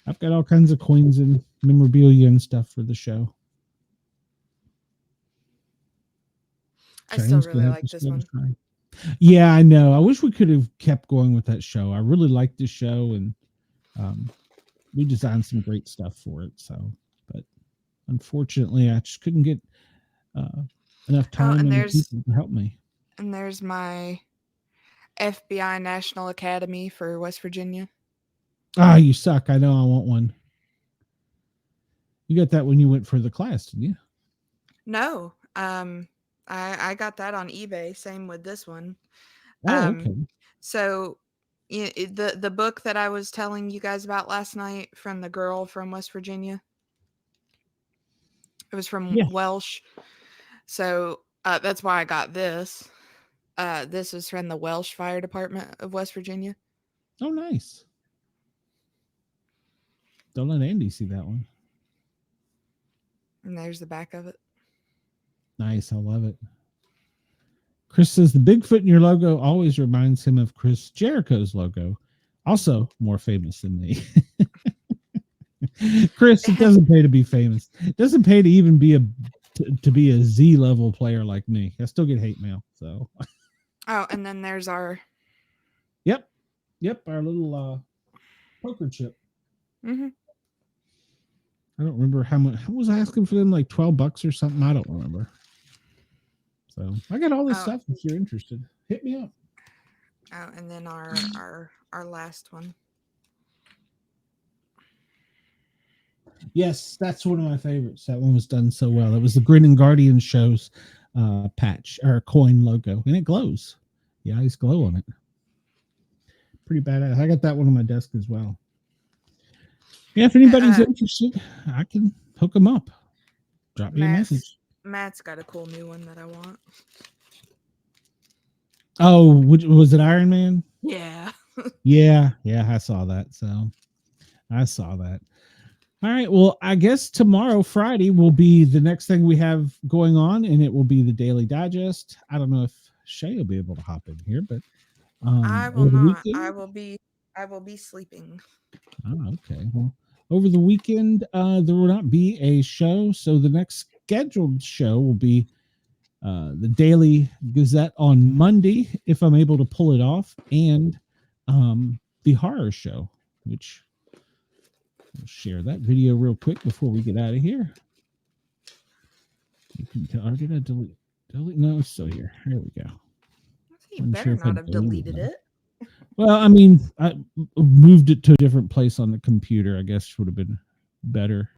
I've got all kinds of coins and memorabilia and stuff for the show. I still really like this one. Yeah, I know. I wish we could have kept going with that show. I really liked the show, and we designed some great stuff for it. So, but unfortunately, I just couldn't get enough time and people to help me. And there's my FBI National Academy for West Virginia. Ah, you suck. I know. I want one. You got that when you went for the class, didn't you? No. I got that on eBay. Same with this one. Oh, okay. So the book that I was telling you guys about last night from the girl from West Virginia. It was from Welsh. So that's why I got this. This was from the Welsh Fire Department of West Virginia. Oh, nice. Don't let Andy see that one. And there's the back of it. Nice. I love it. Chris says the Bigfoot in your logo always reminds him of Chris Jericho's logo, also more famous than me. Chris, it doesn't pay to be famous. It doesn't pay to even be to be a Z level player like me. I still get hate mail. So. Oh, and then there's our. Yep, our little poker chip. Mm-hmm. I don't remember how much. I was asking for them like $12 or something. I don't remember. So I got all this stuff. If you're interested, hit me up. Oh, and then our last one. Yes, that's one of my favorites. That one was done so well. It was the Grin and Guardian show's patch or coin logo, and it glows. The eyes glow on it. Pretty badass. I got that one on my desk as well. Yeah, if anybody's interested, I can hook them up. Drop me a message. Matt's got a cool new one that I want. Oh, was it Iron Man? Yeah. yeah, I saw that. So I saw that. All right. Well, I guess tomorrow, Friday, will be the next thing we have going on, and it will be the Daily Digest. I don't know if Shay will be able to hop in here, but I will not. I will be sleeping. Oh, okay. Well, over the weekend, there will not be a show, so the next scheduled show will be the Daily Gazette on Monday, if I'm able to pull it off, and the horror show, which I'll share that video real quick before we get out of here. You can tell, or did I delete? No, it's still here. Here we go. You better not have deleted it. Well, I mean, I moved it to a different place on the computer. I guess would have been better.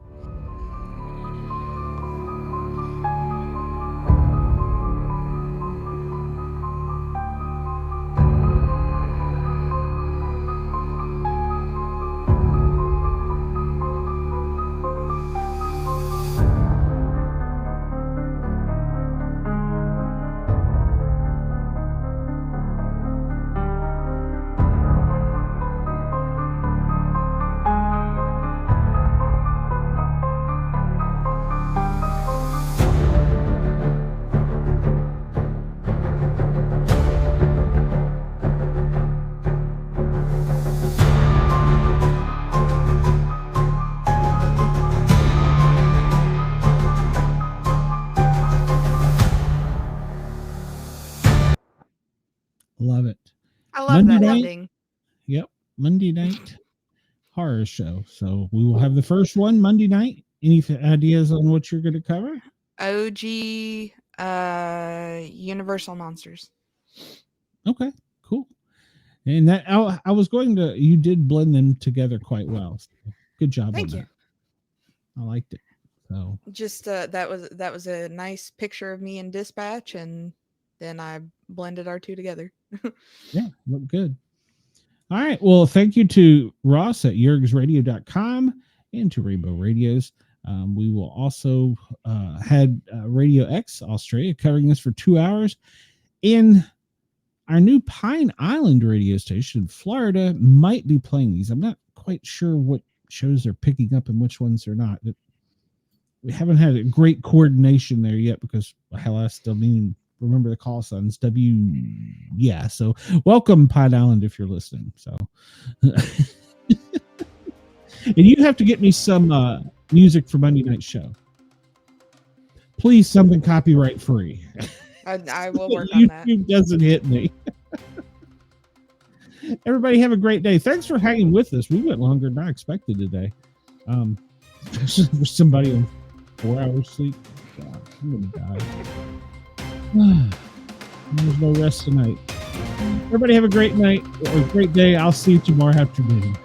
Love it. I love Monday that night, ending. Yep. Monday night horror show. So we will have the first one Monday night. Any ideas on what you're going to cover? OG Universal Monsters. Okay, cool. And that I was going to, you did blend them together quite well. So good job. Thank you. That. I liked it. So just that was a nice picture of me in Dispatch, and then I blended our two together. Yeah, look good. All right. Well, thank you to Ross at yergsradio.com and to Rainbow Radios. We will also had Radio X Australia covering this for 2 hours. In our new Pine Island radio station in Florida might be playing these. I'm not quite sure what shows they're picking up and which ones they're not. We haven't had a great coordination there yet because hell, I still mean remember the call signs yeah. So welcome Pine Island if you're listening. So and you have to get me some music for Monday night show. Please, something copyright free. I will work on that. YouTube doesn't hit me. Everybody have a great day. Thanks for hanging with us. We went longer than I expected today. Especially for somebody on 4 hours sleep. God, I'm gonna die. There's no rest tonight. Everybody have a great night or a great day. I'll see you tomorrow afternoon.